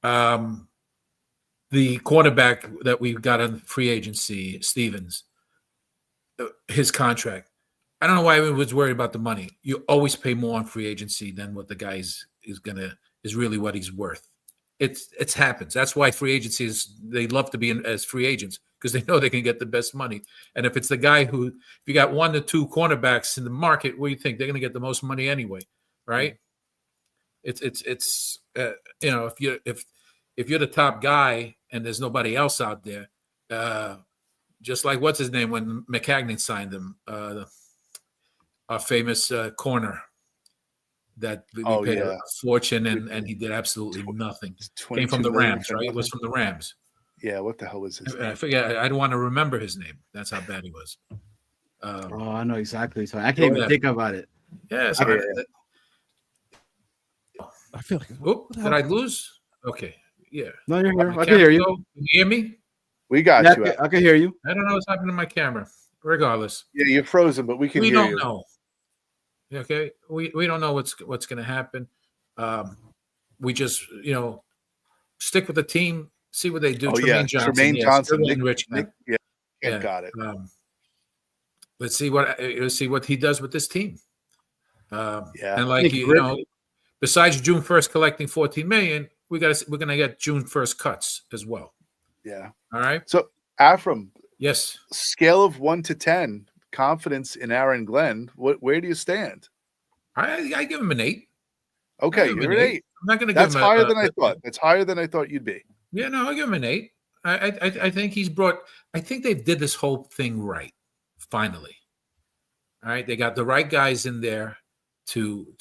The quarterback that we got on free agency, Stevens, his contract. I don't know why everyone was worried about the money. You always pay more on free agency than what the guy is really what he's worth. It's happens. That's why free agency they love to be as free agents, because they know they can get the best money. And if it's the guy if you got 1 to 2 cornerbacks in the market, what do you think? They're going to get the most money anyway, right? It's if you're the top guy and there's nobody else out there, just like what's his name when McCagney signed him, our famous corner that we paid a fortune and he did absolutely nothing. Came from the Rams, right? It was from the Rams. Yeah, what the hell was his name? I forget. I don't want to remember his name. That's how bad he was. I know exactly. So I can't even think about it. Yeah. I feel like. Did I lose? Okay. Yeah. No, you're here. I can hear you. Can you hear me? We got you. I can hear you. I don't know what's happening to my camera. Regardless. Yeah, you're frozen, but we can hear you. We don't know. Okay. We don't know what's going to happen. We just, stick with the team, see what they do. Tremaine Johnson. Nick, yeah, got it. Let's see what he does with this team. And besides June 1st collecting $14 million, we're gonna get June 1st cuts as well. Yeah. All right. So Afram, yes. Scale of 1 to 10, confidence in Aaron Glenn. Where do you stand? I give him an 8. Okay, you're an 8. I'm not gonna That's give him higher than I thought. That's higher than I thought you'd be. Yeah, no, I'll give him an 8. I think I think they did this whole thing right, finally. All right. They got the right guys in there to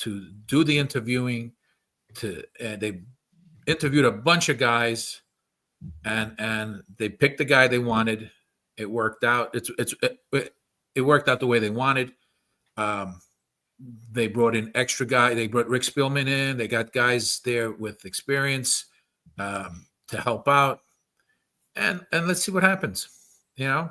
do the interviewing. They interviewed a bunch of guys, and they picked the guy they wanted. It worked out. It worked out the way they wanted. They brought in extra guy. They brought Rick Spielman in. They got guys there with experience to help out, and let's see what happens. Did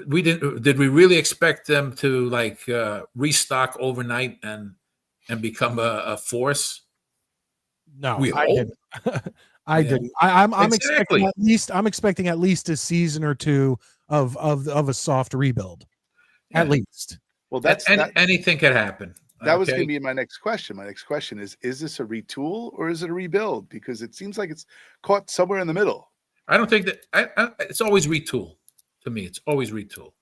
we really expect them to restock overnight and become a force? No, we I hope. didn't. I didn't. I'm Exactly. expecting at least a season or two of a soft rebuild, at least. Well, anything could happen. That was going to be my next question. My next question is this a retool or is it a rebuild? Because it seems like it's caught somewhere in the middle. I don't think that it's always retool. To me, it's always retool.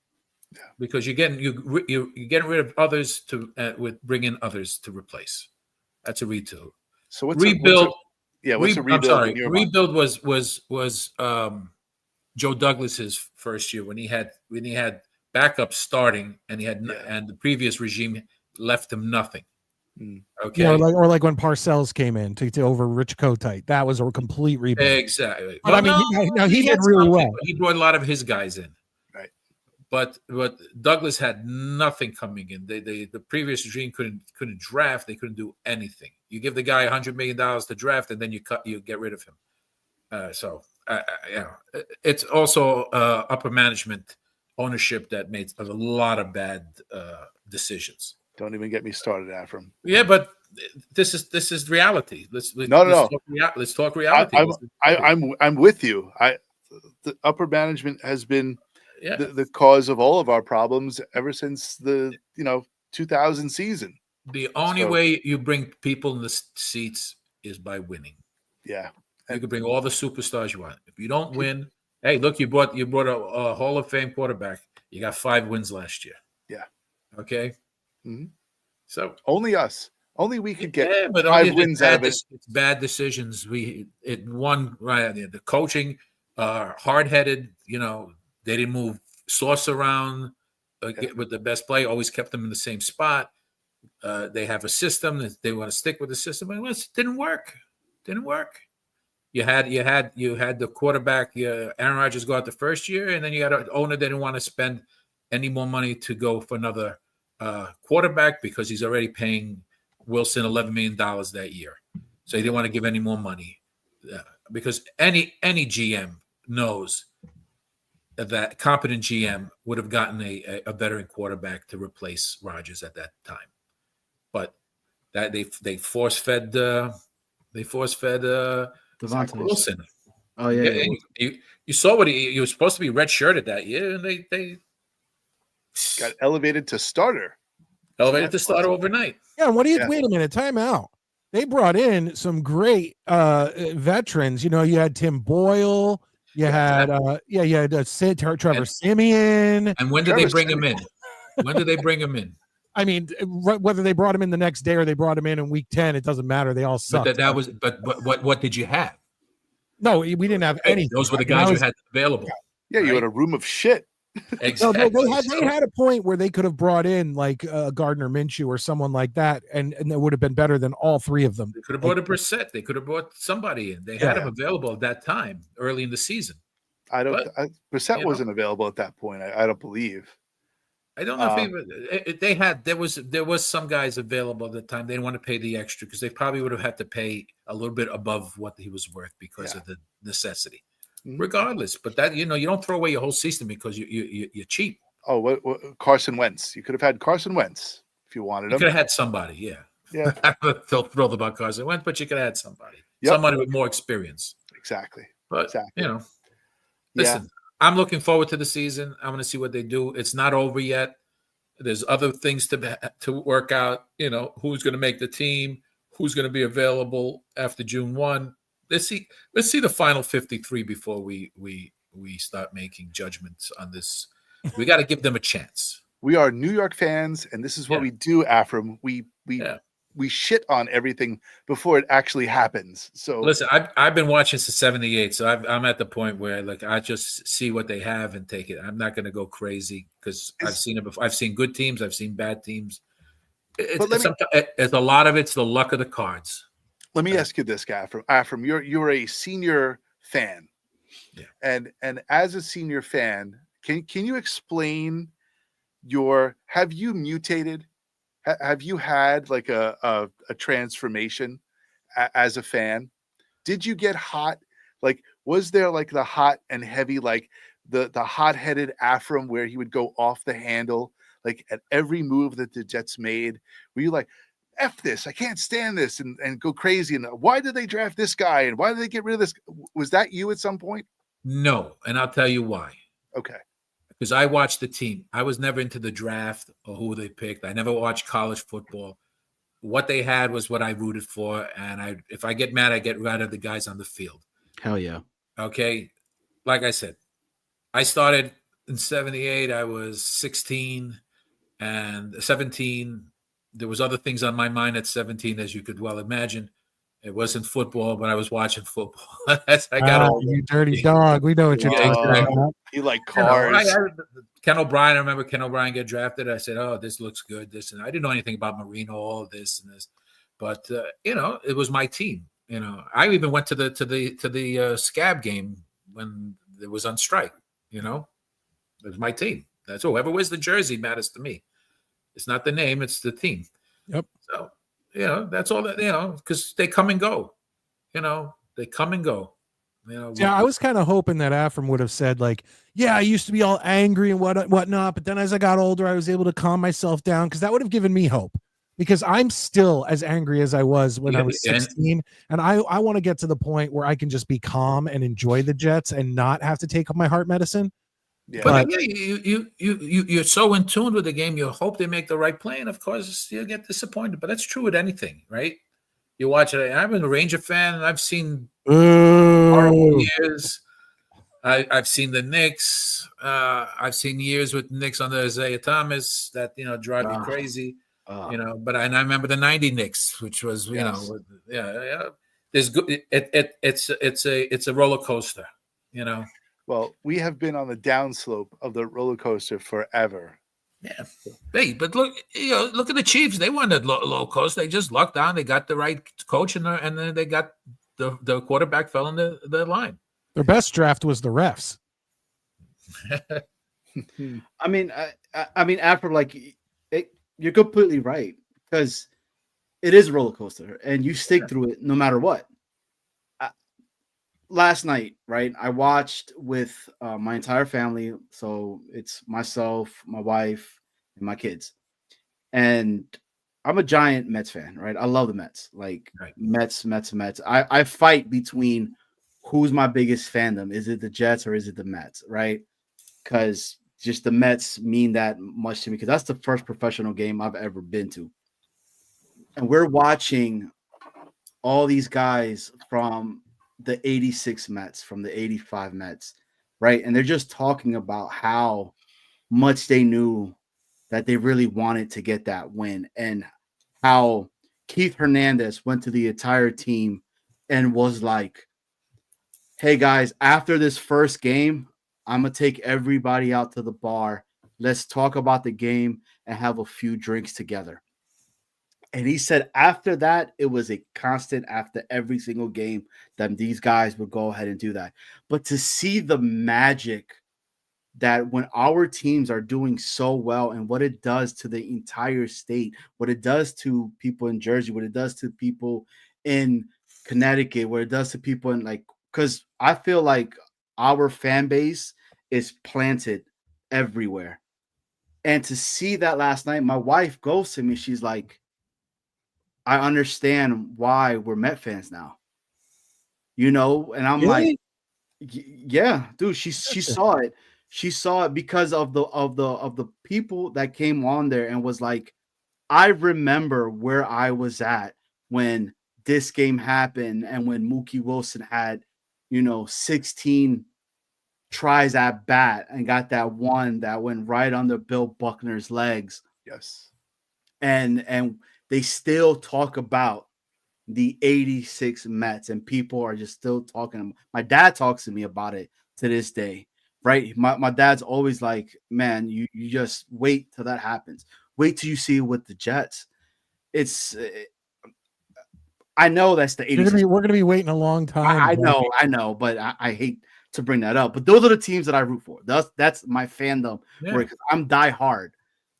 Yeah. Because you're getting rid of others with bringing others to replace. That's a retool. So what's rebuild? What's a rebuild? I'm sorry. Rebuild was Joe Douglas's first year when he had backups starting and and the previous regime left him nothing. Okay. Yeah, or like when Parcells came in to over Rich Kotite. That was a complete rebuild. Exactly. But he did really well. He brought a lot of his guys in. Right. But Douglas had nothing coming in. The previous regime couldn't draft. They couldn't do anything. You give the guy $100 million to draft, and then you get rid of him. It's also upper management ownership that made a lot of bad decisions. Don't even get me started, Afram. Yeah, but this is reality. Let's talk reality. I'm with you. The upper management has been the cause of all of our problems ever since the 2000 season. The only way you bring people in the seats is by winning. Yeah, you can bring all the superstars you want. If you don't win, hey, look, you brought a Hall of Fame quarterback. You got 5 wins last year. Yeah. Okay. Mm-hmm. So only we could get 5 wins out of it. It's bad decisions. The coaching, hard-headed. They didn't move Sauce around with the best play. Always kept them in the same spot. They have a system. They want to stick with the system. But it didn't work. You had the quarterback. Aaron Rodgers go out the first year, and then you got an owner that didn't want to spend any more money to go for another quarterback because he's already paying Wilson $11 million that year. So he didn't want to give any more money because any GM knows that competent GM would have gotten a veteran quarterback to replace Rodgers at that time, but that they force fed Devontae. Wilson. Oh yeah. You saw what he was supposed to be redshirted that year, and they Got elevated to starter. elevated to starter overnight. Yeah, and what do you Yeah. wait a minute, time out. They brought in some great veterans. You know, you had Tim Boyle, you had Trevor Siemian. And when did they bring him in? When did they bring him in? I mean, whether they brought him in the next day or they brought him in week 10, it doesn't matter. They all sucked. But what did you have? No, we didn't have any. Those were the guys you had available. Yeah, you had a room of shit. Exactly. No, they had a point where they could have brought in like Gardner Minshew or someone like that, and it would have been better than all three of them. They could have brought a Brissett. They could have brought somebody in. They had him available at that time, early in the season. Brissett wasn't available at that point. I don't believe. I don't know if there was some guys available at the time. They didn't want to pay the extra because they probably would have had to pay a little bit above what he was worth because of the necessity. Mm-hmm. Regardless, but that you don't throw away your whole season because you're cheap. Oh, what Carson Wentz? You could have had Carson Wentz if you wanted him. You could have had somebody, yeah. I'm not thrilled about Carson Wentz, but you could have had somebody, somebody with more experience. Exactly. But listen. I'm looking forward to the season. I'm going to see what they do. It's not over yet. There's other things to work out. Who's going to make the team, who's going to be available after June 1. Let's see the final 53 before we start making judgments on this. We got to give them a chance. We are New York fans, and this is what we do, Afram. We shit on everything before it actually happens. So listen, I've been watching since '78, so I'm at the point where I just see what they have and take it. I'm not going to go crazy because I've seen it before. I've seen good teams, I've seen bad teams. It's a lot of it's the luck of the cards. Let me ask you this, guy. Afram, you're a senior fan, and as a senior fan, can you explain have you mutated? Have you had like a transformation as a fan? Did you get hot? Like, was there like the hot and heavy, like the hot-headed Afram where he would go off the handle, like at every move that the Jets made? Were you like, F this, I can't stand this, and go crazy? And why did they draft this guy? And why did they get rid of this? Was that you at some point? No, and I'll tell you why. Okay. Because I watched the team. I was never into the draft or who they picked. I never watched college football. What they had was what I rooted for. And if I get mad, I get rid of the guys on the field. Hell yeah. Okay. Like I said, I started in 78. I was 16 and 17. There was other things on my mind at 17, as you could well imagine. It wasn't football, but I was watching football. As I got older. You dirty dog. We know what you're talking about. You like cars. Ken O'Brien, I remember Ken O'Brien get drafted. I said, oh, this looks good. This, and I didn't know anything about Marino, all of this and this. But, it was my team. I even went to the Scab game when it was on strike. It was my team. That's whoever wears the jersey matters to me. It's not the name, it's the team. Yep. So, that's all that, because they come and go. They come and go. I was kind of hoping that Afram would have said, like, yeah, I used to be all angry and whatnot, but then as I got older, I was able to calm myself down, because that would have given me hope, because I'm still as angry as I was when I was 16. And I want to get to the point where I can just be calm and enjoy the Jets and not have to take up my heart medicine. Yeah. But you're so in tune with the game, you hope they make the right play, and of course you'll get disappointed. But that's true with anything, right? You watch it. I'm a Ranger fan, and I've seen horrible years. I've seen the Knicks. I've seen years with Knicks under Isaiah Thomas that drive me crazy. But I remember the '90 Knicks, which was There's good. It's a roller coaster, Well, we have been on the downslope of the roller coaster forever. Yeah. Hey, but look at the Chiefs. They won that low coast. They just lucked down. They got the right coach, and then they got the quarterback fell in the line. Their best draft was the refs. I mean, after you're completely right, because it is a roller coaster, and you stick through it no matter what. last night, right? I watched with my entire family. So it's myself, my wife, and my kids. And I'm a giant Mets fan, right? I love the Mets. Like Right. Mets. I fight between who's my biggest fandom. Is it the Jets or is it the Mets, right? Because just the Mets mean that much to me because that's the first professional game I've ever been to. And we're watching all these guys from the 86 Mets, from the 85 Mets, right? And they're just talking about how much they knew that they really wanted to get that win and how Keith Hernandez went to the entire team and was like, hey guys, after this first game, I'm going to take everybody out to the bar. Let's talk about the game and have a few drinks together. And he said after that, it was a constant after every single game that these guys would go ahead and do that. But to see the magic that when our teams are doing so well and what it does to the entire state, what it does to people in Jersey, what it does to people in Connecticut, what it does to people in like, because I feel like our fan base is planted everywhere. And to see that last night, my wife goes to me, she's like, I understand why we're Met fans now, and I'm like, yeah, dude, she saw it. She saw it because of the people that came on there and was like, I remember where I was at when this game happened and when Mookie Wilson had, 16 tries at bat and got that one that went right under Bill Buckner's legs. Yes. And they still talk about the 86 Mets and people are just still talking. My dad talks to me about it to this day, right? My dad's always like, man, you just wait till that happens. Wait till you see it with the Jets. I know that's the 86. We're gonna be waiting a long time. I know, but I hate to bring that up. But those are the teams that I root for. That's my fandom. Yeah. Where I'm die hard.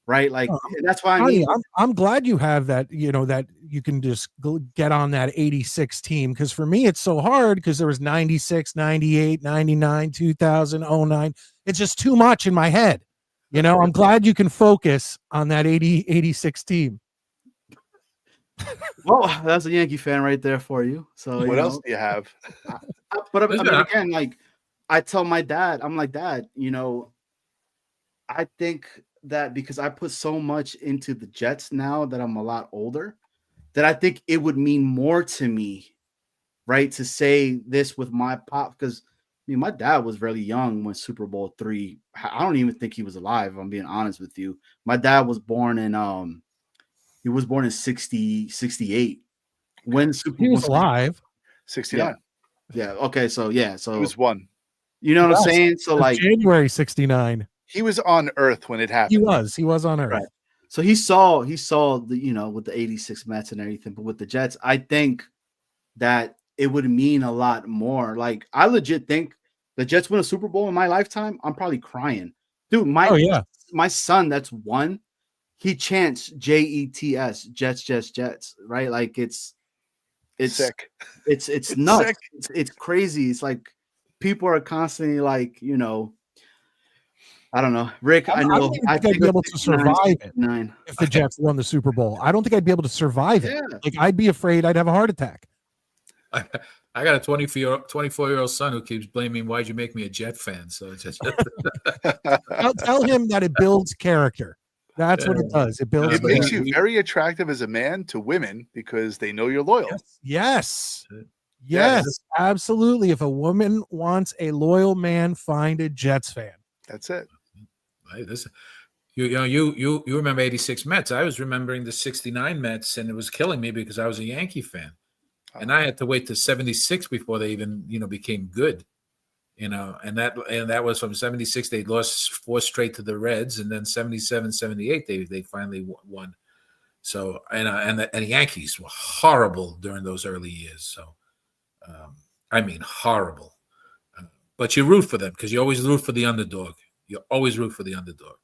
Right, like that's why I mean. I'm glad you have that. That you can just get on that 86 team because for me it's so hard because there was 96, 98, 99, 2000, 09. It's just too much in my head. I'm glad you can focus on that 86 team. Well, that's a Yankee fan right there for you. So what else do you have? But I mean, again, like I tell my dad, I'm like, Dad, I think that because I put so much into the Jets now that I'm a lot older, that I think it would mean more to me, right, to say this with my pop. Because my dad was really young when Super Bowl III. I don't even think he was alive, if I'm being honest with you. My dad was born in 68. When Super He Bowl was alive. 69. Yeah. Okay. So He was one. You know what I'm saying? So like January 69. He was on Earth when it happened. He was on Earth. Right. So he saw the with the 86 Mets and everything, but with the Jets, I think that it would mean a lot more. Like I legit think the Jets win a Super Bowl in my lifetime, I'm probably crying. Dude, my son that's one, he chants JETS, Jets, right? Like it's sick. It's nuts. Sick. It's crazy. It's like people are constantly like, I don't know, Rick. I know. I think I'd be able to survive it if the Jets won the Super Bowl. I don't think I'd be able to survive it. Like I'd be afraid I'd have a heart attack. I got a 24-year-old son who keeps blaming, why'd you make me a Jet fan? So it's just I'll tell him that it builds character. That's what it does. It builds. It makes you very attractive as a man to women because they know you're loyal. Yes. Absolutely. If a woman wants a loyal man, find a Jets fan. That's it. Hey, you remember 86 Mets. I was remembering the 69 Mets, and it was killing me because I was a Yankee fan. And I had to wait to 76 before they even, became good, and that was from 76. They lost 4 straight to the Reds, and then 77, 78, they finally won. So, and the Yankees were horrible during those early years. So, I mean, horrible. But you root for them because you always root for the underdog. You always root for the underdog.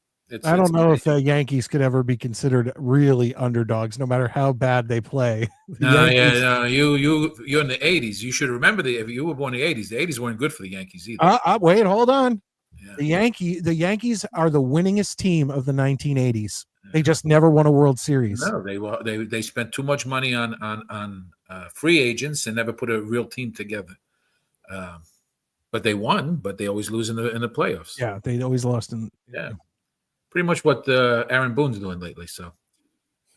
I don't know if the Yankees could ever be considered really underdogs, no matter how bad they play. No, Yankees, no, you're in the '80s. You should remember if you were born in the '80s. The '80s weren't good for the Yankees either. Wait, hold on. Yeah. The Yankees are the winningest team of the 1980s. They just never won a World Series. No, they spent too much money on free agents and never put a real team together. But they won, but they always lose in the playoffs. Yeah, they always lost in. Yeah, pretty much what Aaron Boone's doing lately. So,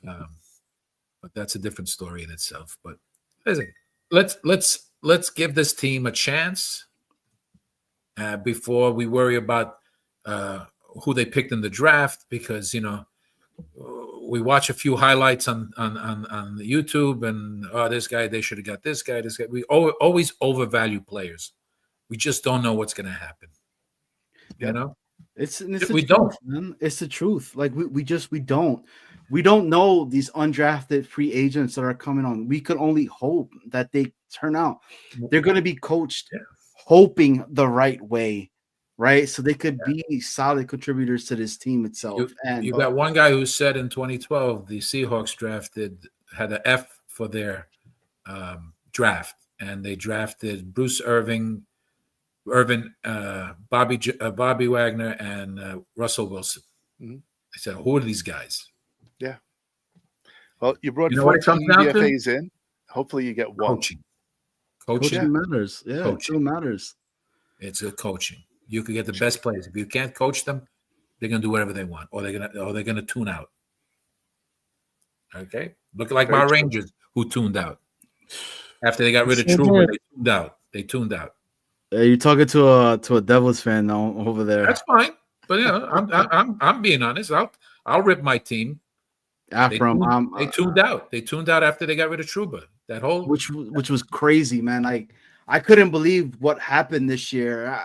but that's a different story in itself. But listen, let's give this team a chance before we worry about who they picked in the draft, because we watch a few highlights on YouTube, and this guy, they should have got this guy. This guy, we always overvalue players. We just don't know what's going to happen. You know, it's the we truth, don't. man. It's the truth. Like we don't know these undrafted free agents that are coming on. We could only hope that they turn out. They're going to be coached, hoping the right way, right? So they could be solid contributors to this team itself. You got one guy who said in 2012 the Seahawks had an F for their draft, and they drafted Bruce Irvin, Bobby Wagner, and Russell Wilson. Mm-hmm. I said, who are these guys? Yeah. Well, you brought 14 UDFAs in. Hopefully you get one. Coaching matters. Yeah, coaching. It still matters. It's a coaching. You can get the best players. If you can't coach them, they're gonna do whatever they want, or they're gonna tune out. Okay? Look like my Rangers, who tuned out. After they got rid of Truman, they tuned out. You're talking to a Devils fan now over there. That's fine, but I'm being honest. I'll rip my team. They tuned out. They tuned out after they got rid of Trouba. That whole which was crazy, man. I couldn't believe what happened this year.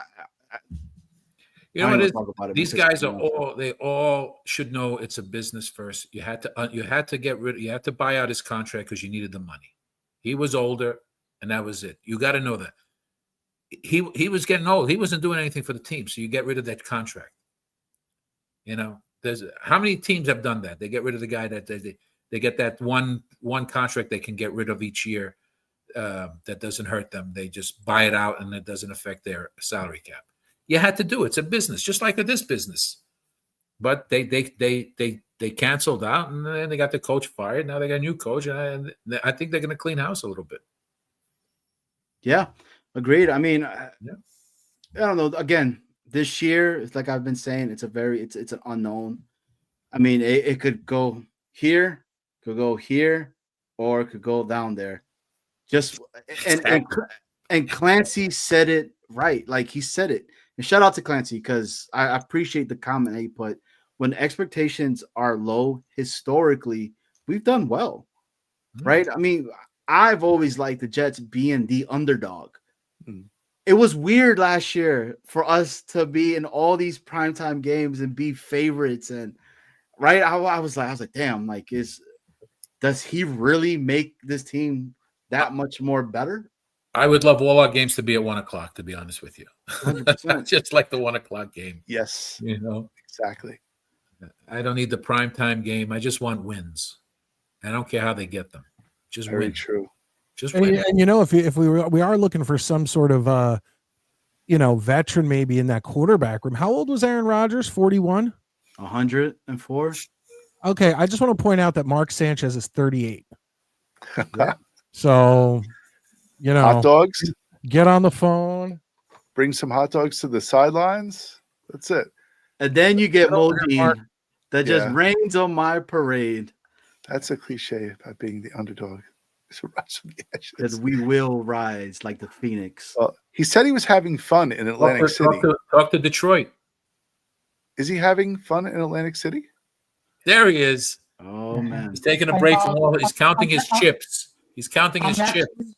These guys they all should know it's a business first. You had to buy out his contract because you needed the money. He was older, and that was it. You got to know that. He was getting old. He wasn't doing anything for the team, so you get rid of that contract. There's how many teams have done that? They get rid of the guy that they get that one contract they can get rid of each year that doesn't hurt them. They just buy it out, and it doesn't affect their salary cap. You had to do it. It's a business, just like this business. But they canceled out, and then they got the coach fired. Now they got a new coach, and I think they're going to clean house a little bit. Yeah. Agreed. I mean, I don't know. Again, this year, it's like I've been saying, it's an unknown. I mean, it could go here, or it could go down there. Just and Clancy said it right. Like he said it. And shout out to Clancy, because I appreciate the comment that he put. When expectations are low, historically, we've done well, right? I mean, I've always liked the Jets being the underdog. It was weird last year for us to be in all these primetime games and be favorites, and right. I was like, damn, like does he really make this team that much more better? I would love all our games to be at 1:00, to be honest with you. 100%. Just like the 1:00 game. Yes. Exactly. I don't need the primetime game. I just want wins. I don't care how they get them. Just Very win. True. Just and if we are looking for some sort of veteran maybe in that quarterback room. How old was Aaron Rodgers? 41? 104. Okay, I just want to point out that Mark Sanchez is 38. Yeah. So, hot dogs. Get on the phone. Bring some hot dogs to the sidelines. That's it. And then you get Modine that just rains on my parade. That's a cliche about being the underdog. So rise from the ashes. Because we will rise like the Phoenix. Well, he said he was having fun in Atlantic City. Talk to Detroit. Is he having fun in Atlantic City? There he is. Oh, man. He's taking a break from all. He's counting his chips. He's counting his chips.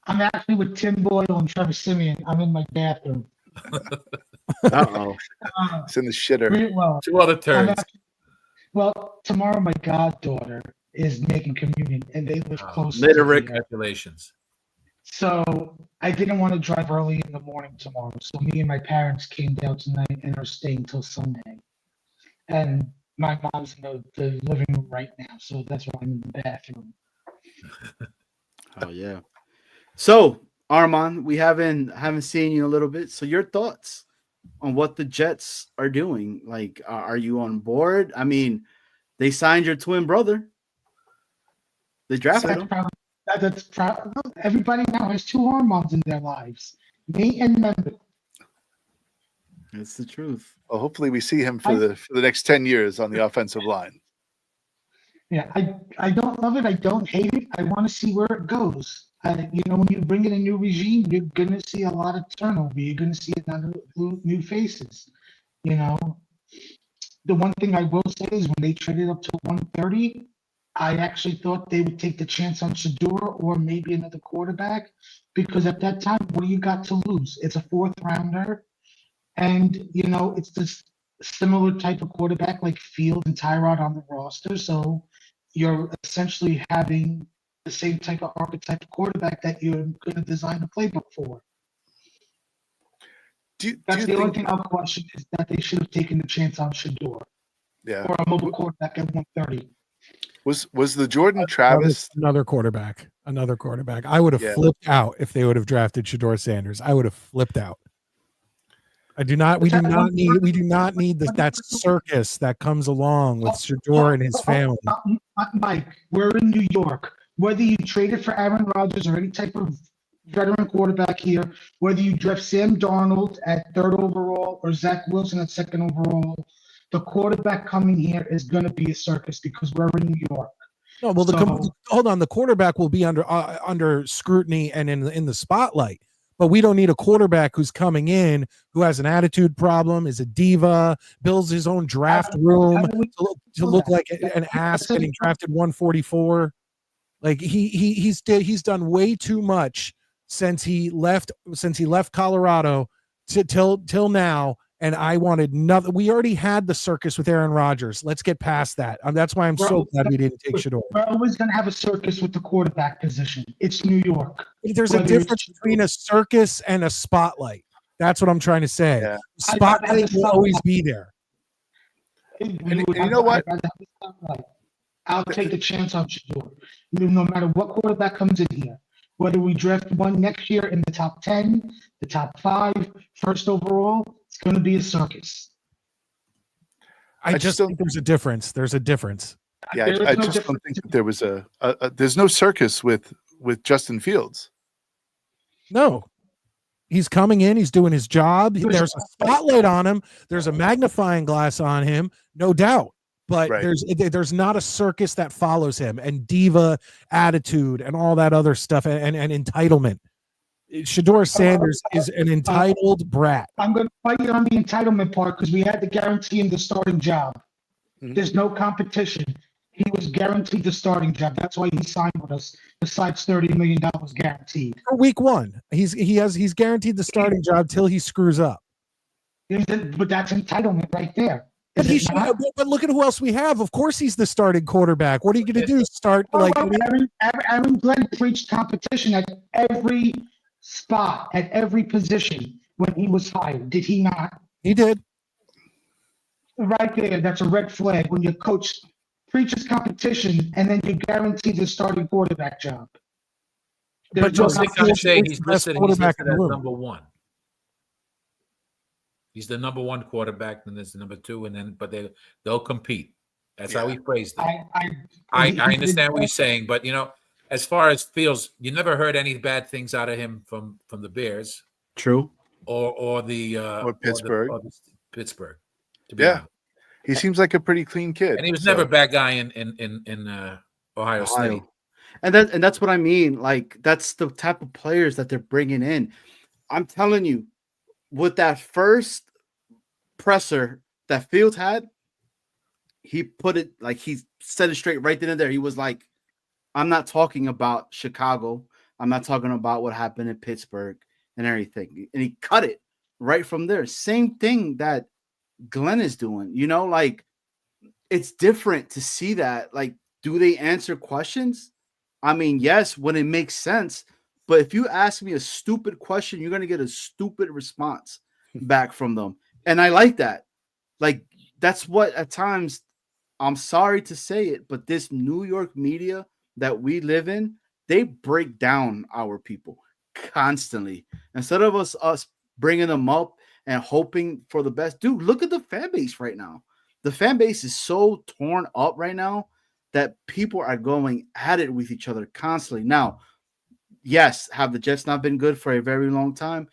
I'm actually with Tim Boyle and Trevor Simeon. I'm in my bathroom. Uh-oh. It's in the shitter. Well, 2 other turns. Tomorrow my goddaughter is making communion, and they live close. Congratulations. So I didn't want to drive early in the morning tomorrow. So me and my parents came down tonight and are staying till Sunday. And my mom's in the living room right now, so that's why I'm in the bathroom. Oh yeah. So Armand, we haven't seen you in a little bit. So your thoughts on what the Jets are doing? Like, are you on board? I mean, they signed your twin brother. They drafted That's him. probably that's probably everybody now has two hormones in their lives. Me and Member. It's the truth. Well, hopefully we see him for the next 10 years on the offensive line. Yeah, I don't love it. I don't hate it. I want to see where it goes. When you bring in a new regime, you're going to see a lot of turnover. You're going to see a lot of new faces. You know, the one thing I will say is when they traded up to 130, I actually thought they would take the chance on Shador or maybe another quarterback because at that time, what do you got to lose? It's a fourth rounder. And, it's this similar type of quarterback like Field and Tyrod on the roster. So you're essentially having the same type of archetype of quarterback that you're going to design a playbook for. That's the only thing I'll question is that they should have taken the chance on Shador. Yeah. Or a mobile quarterback at 130. Was the Jordan Travis another quarterback? Another quarterback. I would have flipped out if they would have drafted Shador Sanders. I would have flipped out. We do not need that circus that comes along with Shador and his family. Mike, we're in New York. Whether you traded for Aaron Rodgers or any type of veteran quarterback here, whether you draft Sam Darnold at 3rd overall or Zach Wilson at 2nd overall, the quarterback coming here is going to be a circus because we're in New York. No, well, hold on. The quarterback will be under scrutiny and in the spotlight. But we don't need a quarterback who's coming in who has an attitude problem, is a diva, builds his own draft room to look like an ass getting drafted 144. Like he's done way too much since he left Colorado till now. And I wanted nothing. We already had the circus with Aaron Rodgers. Let's get past that. That's why I'm so glad we didn't take Shador. We're always going to have a circus with the quarterback position. It's New York. There's a difference between a circus and a spotlight. That's what I'm trying to say. Yeah. Spotlight will always be there. And you know what? I'll take the chance on Shador. No matter what quarterback comes in here. Whether we draft one next year in the top 10, the top 5, 1st overall, it's going to be a circus. I just think there's a difference. There's a difference. Yeah, I just don't think that there was there's no circus with Justin Fields. No. He's coming in. He's doing his job. There's a spotlight on him. There's a magnifying glass on him, no doubt. But there's not a circus that follows him and diva attitude and all that other stuff and entitlement. Shador Sanders is an entitled brat. I'm going to fight you on the entitlement part because we had to guarantee him the starting job. Mm-hmm. There's no competition. He was guaranteed the starting job. That's why he signed with us. Besides $30 million guaranteed for week 1. He's guaranteed the starting job till he screws up. But that's entitlement right there. But look at who else we have. Of course, he's the starting quarterback. What are you going to do? Aaron Glenn preached competition at every spot, at every position when he was hired. Did he not? He did. Right there, that's a red flag when your coach preaches competition and then you guarantee the starting quarterback job. But just say he's listed as number 1. He's the number 1 quarterback, then there's the number 2, but they'll compete. That's how he phrased it. I understand what you're saying, but as far as Fields, you never heard any bad things out of him from the Bears. True. Or Pittsburgh. Or Pittsburgh. He seems like a pretty clean kid. And he was never a bad guy in Ohio State. And that's what I mean. Like, that's the type of players that they're bringing in. I'm telling you, with that first presser that Fields had, he put it like he said it straight right then and there. He was like, I'm not talking about Chicago. I'm not talking about what happened in Pittsburgh and everything. And he cut it right from there. Same thing that Glenn is doing. Like, it's different to see that. Like, do they answer questions? I mean, yes, when it makes sense. But if you ask me a stupid question, you're going to get a stupid response back from them. And I like that. Like, that's what at times, I'm sorry to say it, but this New York media that we live in, they break down our people constantly. Instead of us bringing them up and hoping for the best. Dude, look at the fan base right now. The fan base is so torn up right now that people are going at it with each other constantly. Now, yes, have the Jets not been good for a very long time?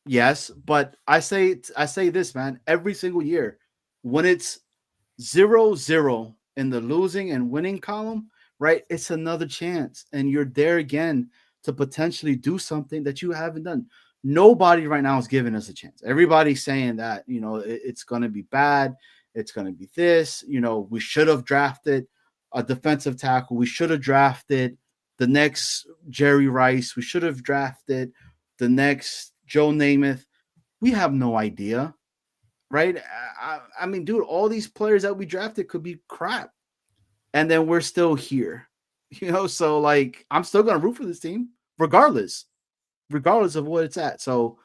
Yes, but I say this, man, every single year when it's 0-0 in the losing and winning column, right? It's another chance, and you're there again to potentially do something that you haven't done. Nobody right now is giving us a chance. Everybody's saying that, it's going to be bad. It's going to be this. We should have drafted a defensive tackle. We should have drafted the next Jerry Rice. We should have drafted the next Joe Namath. We have no idea, right? I mean, dude, all these players that we drafted could be crap, and then we're still here, So like, I'm still gonna root for this team regardless of what it's at. So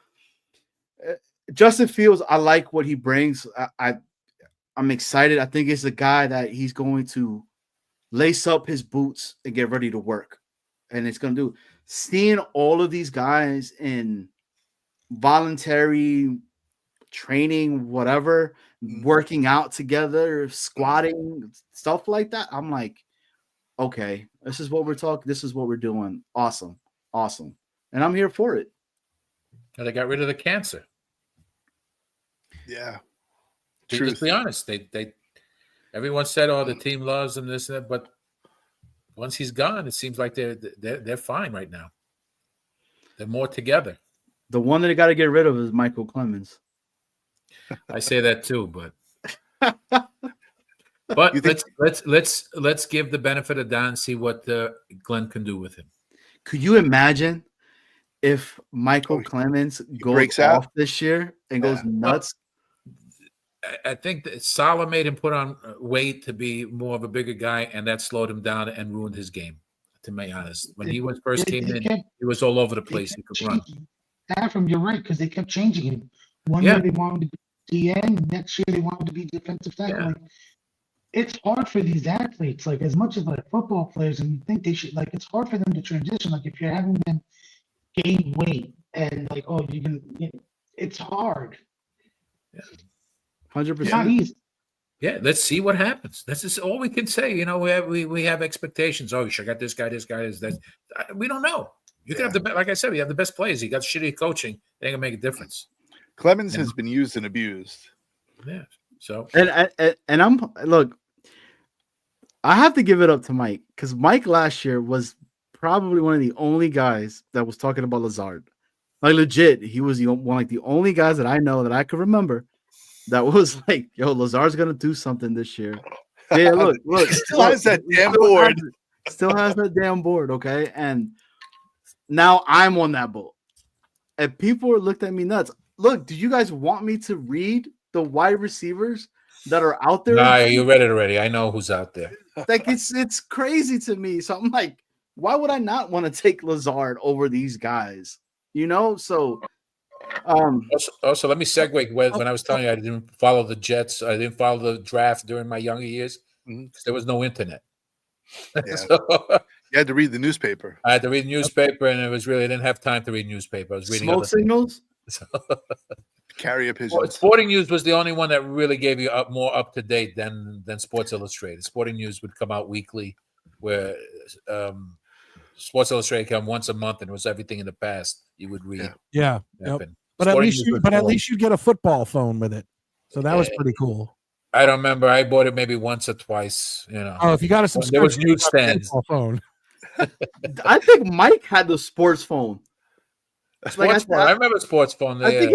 Justin Fields, I like what he brings. I'm excited. I think it's a guy that he's going to lace up his boots and get ready to work, and it's gonna do. Seeing all of these guys in voluntary training, whatever, working out together, squatting, stuff like that, I'm like, okay, this is what we're talking. This is what we're doing. Awesome. And I'm here for it. And they got rid of the cancer. Yeah. Just be honest. They everyone said, "Oh, the team loves him," this and that, but once he's gone, it seems like they're fine right now. They're more together. The one that they got to get rid of is Michael Clemens. I say that too, but let's give the benefit of doubt and see what Glenn can do with him. Could you imagine if Michael Clemens goes off this year and goes nuts? I think that Salah made him put on weight to be more of a bigger guy, and that slowed him down and ruined his game, to be honest. When he first came in, he was all over the place. He could run. You're right, because they kept changing him. One year they wanted to be DN, next year they wanted to be defensive tackle. Yeah. Like, it's hard for these athletes, like as much as like football players, and you think they should, like, it's hard for them to transition. Like if you're having them gain weight and like, oh, it's hard. Yeah. 100%. Yeah, let's see what happens. That's just all we can say. We have expectations. Oh, you should got this guy, that. We don't know. You can have like I said, we have the best players. You got shitty coaching. They ain't gonna make a difference. Clemens has been used and abused. Yeah. So and I'm look, I have to give it up to Mike, because Mike last year was probably one of the only guys that was talking about Lazard. Like legit, he was one of the only guys that I know that I could remember that was like, yo, Lazard's gonna do something this year. Yeah, look, still has that damn board. Still has that damn board, okay? And now I'm on that boat. And people looked at me nuts. Look, do you guys want me to read the wide receivers that are out there? Nah, you read it already. I know who's out there. Like it's crazy to me. So I'm like, why would I not want to take Lazard over these guys? So also let me segue when I was telling you I didn't follow the Jets. I didn't follow the draft during my younger years because there was no internet. Yeah. So, you had to read the newspaper. I had to read newspaper, and I didn't have time to read newspaper. I was reading smoke signals. Carrier pigeons. Sporting News was the only one that really gave you more up to date than Sports Illustrated. Sporting News would come out weekly, where Sports Illustrated came once a month, and it was everything in the past you would read. Yeah. Yep. But at least you get a football phone with it, so that was pretty cool. I don't remember. I bought it maybe once or twice. Oh, if you got a subscription, there was newsstands. Phone. I think Mike had the sports phone. Sports phone. I remember sports phone. I think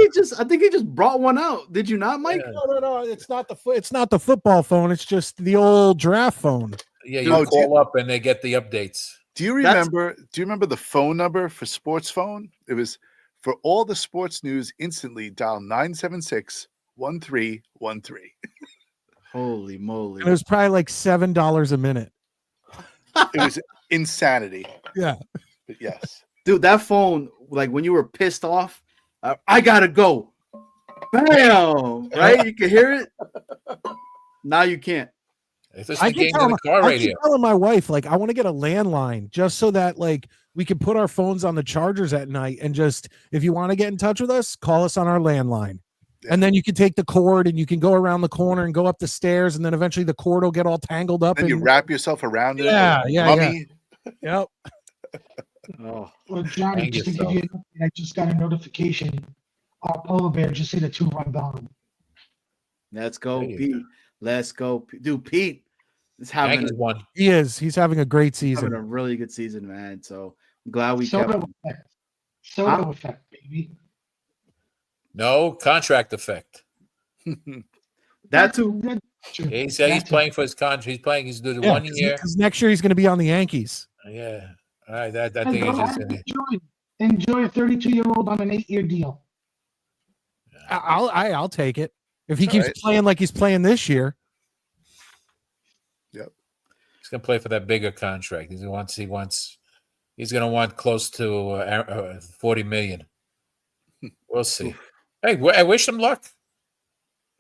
he just brought one out. Did you not, Mike? Yeah. No. It's not the football phone. It's just the old draft phone. Yeah, you call up and they get the updates. Do you remember the phone number for sports phone? It was for all the sports news instantly dial 976-1313. Holy moly. And it was probably like $7 a minute. It was insanity. Yeah. But yes. Dude, that phone, like when you were pissed off, I gotta go. Bam! Right? You can hear it. Now you can't. It's just the games in the car I radio. keep telling my wife, like, I want to get a landline just so that, like, we can put our phones on the chargers at night and just, if you want to get in touch with us, call us on our landline. Yeah. And then you can take the cord and you can go around the corner and go up the stairs, and then eventually the cord will get all tangled up. Then you and wrap yourself around it. Yeah, like yeah, mummy. Yep. Oh, Well, Johnny, Hang just to give you yourself. an update, I just got a notification. Our polar bear just hit a 2-run bomb. let's go, There you Pete. go. Let's go, dude. Pete is having Yankees won. He is. He's having a great having season. a really good season, man. So I'm glad we kept Soto him. effect. Soto effect, baby. No contract effect. That too. That's true. He said he's That's playing for his contract. He's playing. He's doing Yeah, 1 year. because next year he's going to be on the Yankees. Yeah. All right. I it. think he's Go just ahead, gonna. enjoy a 32-year-old on an 8-year deal. I'll take it if he It's all keeps right. playing like he's playing this year. He's gonna play for that bigger contract. He's gonna want close to 40 million. We'll see. Hey, I wish him luck.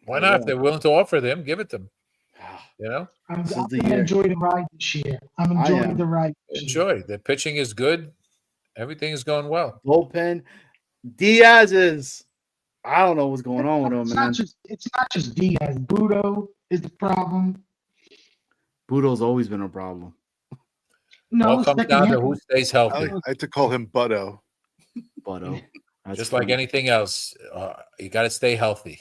Why not? If they're willing to offer them, give it to them. You know, I'm This is going the to year. enjoy the ride this year. I'm I enjoying am. the ride this year. enjoy. The pitching is good. Everything is going well. Bullpen. Diaz is. I don't know what's going on with him, It's man. not just Diaz. Budo is the problem. Budo's always been a problem. No, All comes second down to half- who stays I healthy. like to call him Butto. But that's Just like funny. anything else, you got to stay healthy.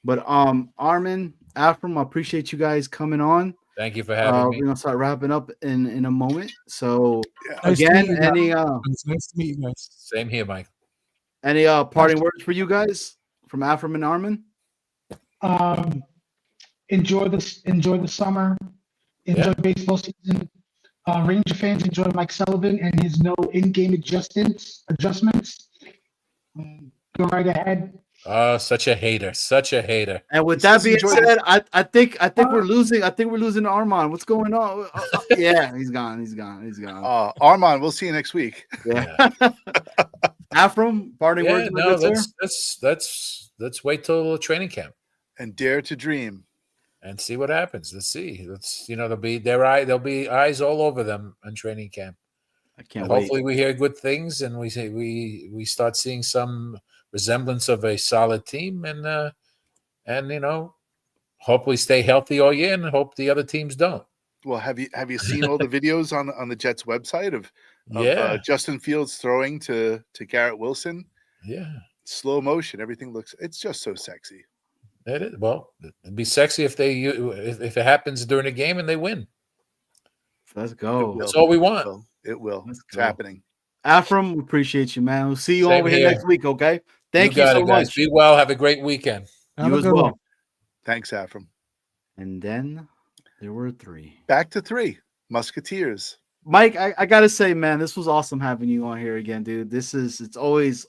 But Armin, Afram, I appreciate you guys coming on. Thank you for having We're me. gonna start wrapping up in a moment. So Nice to again, meet you guys. any It's nice to meet you guys. Same here, Mike. parting words for you guys from Afram and Armin? Enjoy the summer. Enjoy baseball season. Ranger fans enjoy Mike Sullivan and his no in-game adjustments. Go right ahead. Oh, such a hater. Such a hater. And with He that says being enjoy said, I think we're losing. I think we're losing Armand. What's going on? Yeah, he's gone. He's gone. Armand, we'll see you next week. Yeah. Afram, parting Yeah, words. my no, good sir? let's wait till training camp And dare to dream. and see what happens. Let's see. There'll be eyes all over them in training camp. I can't And wait. hopefully we hear good things and we start seeing some resemblance of a solid team and hopefully stay healthy all year and hope the other teams don't. Well, have you seen all the videos on the Jets website of Yeah. Justin Fields throwing to Garrett Wilson? Yeah. Slow motion. Everything it's just so sexy. It is. Well, it'd be sexy if it happens during a game and they win. Let's It go. will. That's all we want. It will. Let's It's go. happening. Afram, we appreciate you, man. We'll see you Same over here here. next week, okay? Thank you got so it, guys. much. Be well. Have a great weekend. Have You a as good well. one. Thanks, Afram. And then there were 3. Back to 3. Musketeers. Mike, I gotta say, man, this was awesome having you on here again, dude. It's always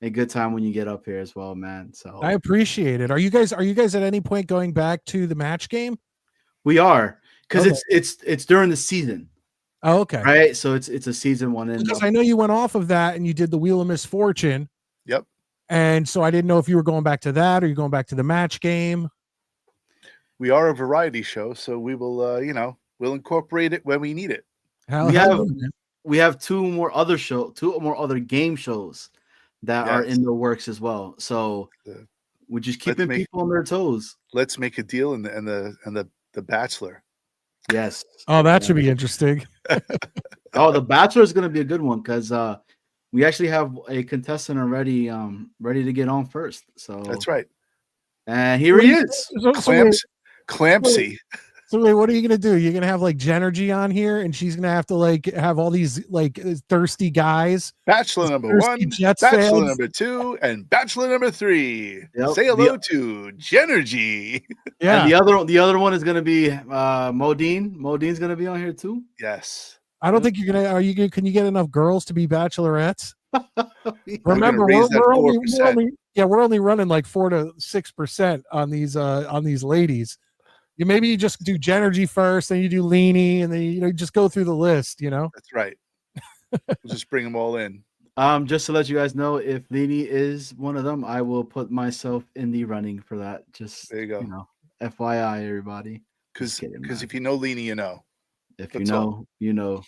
a good time when you get up here as well, man. So I appreciate it. Are you guys at any point going back to the match game? we are because Okay. it's during the season, Oh, okay. right? So it's a season one in. Because I know you went off of that and you did the Wheel of Misfortune. Yep. And so I didn't know if you were going back to that or you're going back to the match game. We are a variety show, so we will we'll incorporate it when we need it. We have two more other game shows that are Yes. in the works as well. So The- we're just let's keeping make- people on their toes. Let's make a deal and the Bachelor. Yes. Oh, that should be interesting. Oh, the Bachelor is going to be a good one because we actually have a contestant already ready to get on first. So That's right. And here he is. Clampsy. So wait, what are you gonna do? You're gonna have like Genergy on here, and she's gonna have to like have all these like thirsty guys. Bachelor number Thirsty 1, Jets Bachelor fans. number 2, and Bachelor number 3. Yep. Say hello to Genergy. Yeah, And the other one is going to be Modine. Modine's going to be on here too. Yes. I don't think you're gonna. Are you gonna? Can you get enough girls to be bachelorettes? Remember, raise that we're only 4%. we're only running like 4 to 6% on these ladies. You just do Genergy first, then you do Leany, and then just go through the list. That's right. We'll just bring them all in. Just to let you guys know, if Leany is one of them, I will put myself in the running for that. Just There you go. FYI, everybody. Just Because kidding, man. if you know Leany, you know. If you That's all. know, you know.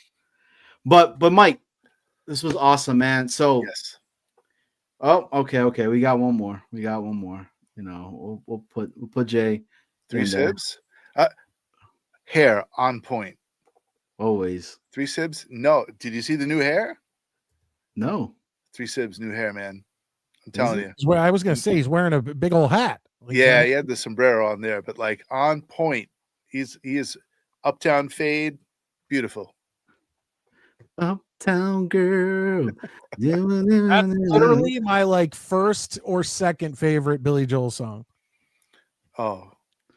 But Mike, this was awesome, man. So Yes. okay. We got one more. We'll put Jay Three in there. sibs. Hair on point. Always. Three sibs. No. Did you see the new hair? No. Three sibs, new hair, man. I'm telling you. Is what I was gonna say. He's wearing a big old hat. Like, Yeah, he had the sombrero on there, but like on point. He is uptown fade, beautiful. Uptown girl. That's literally my like first or second favorite Billy Joel song. Oh,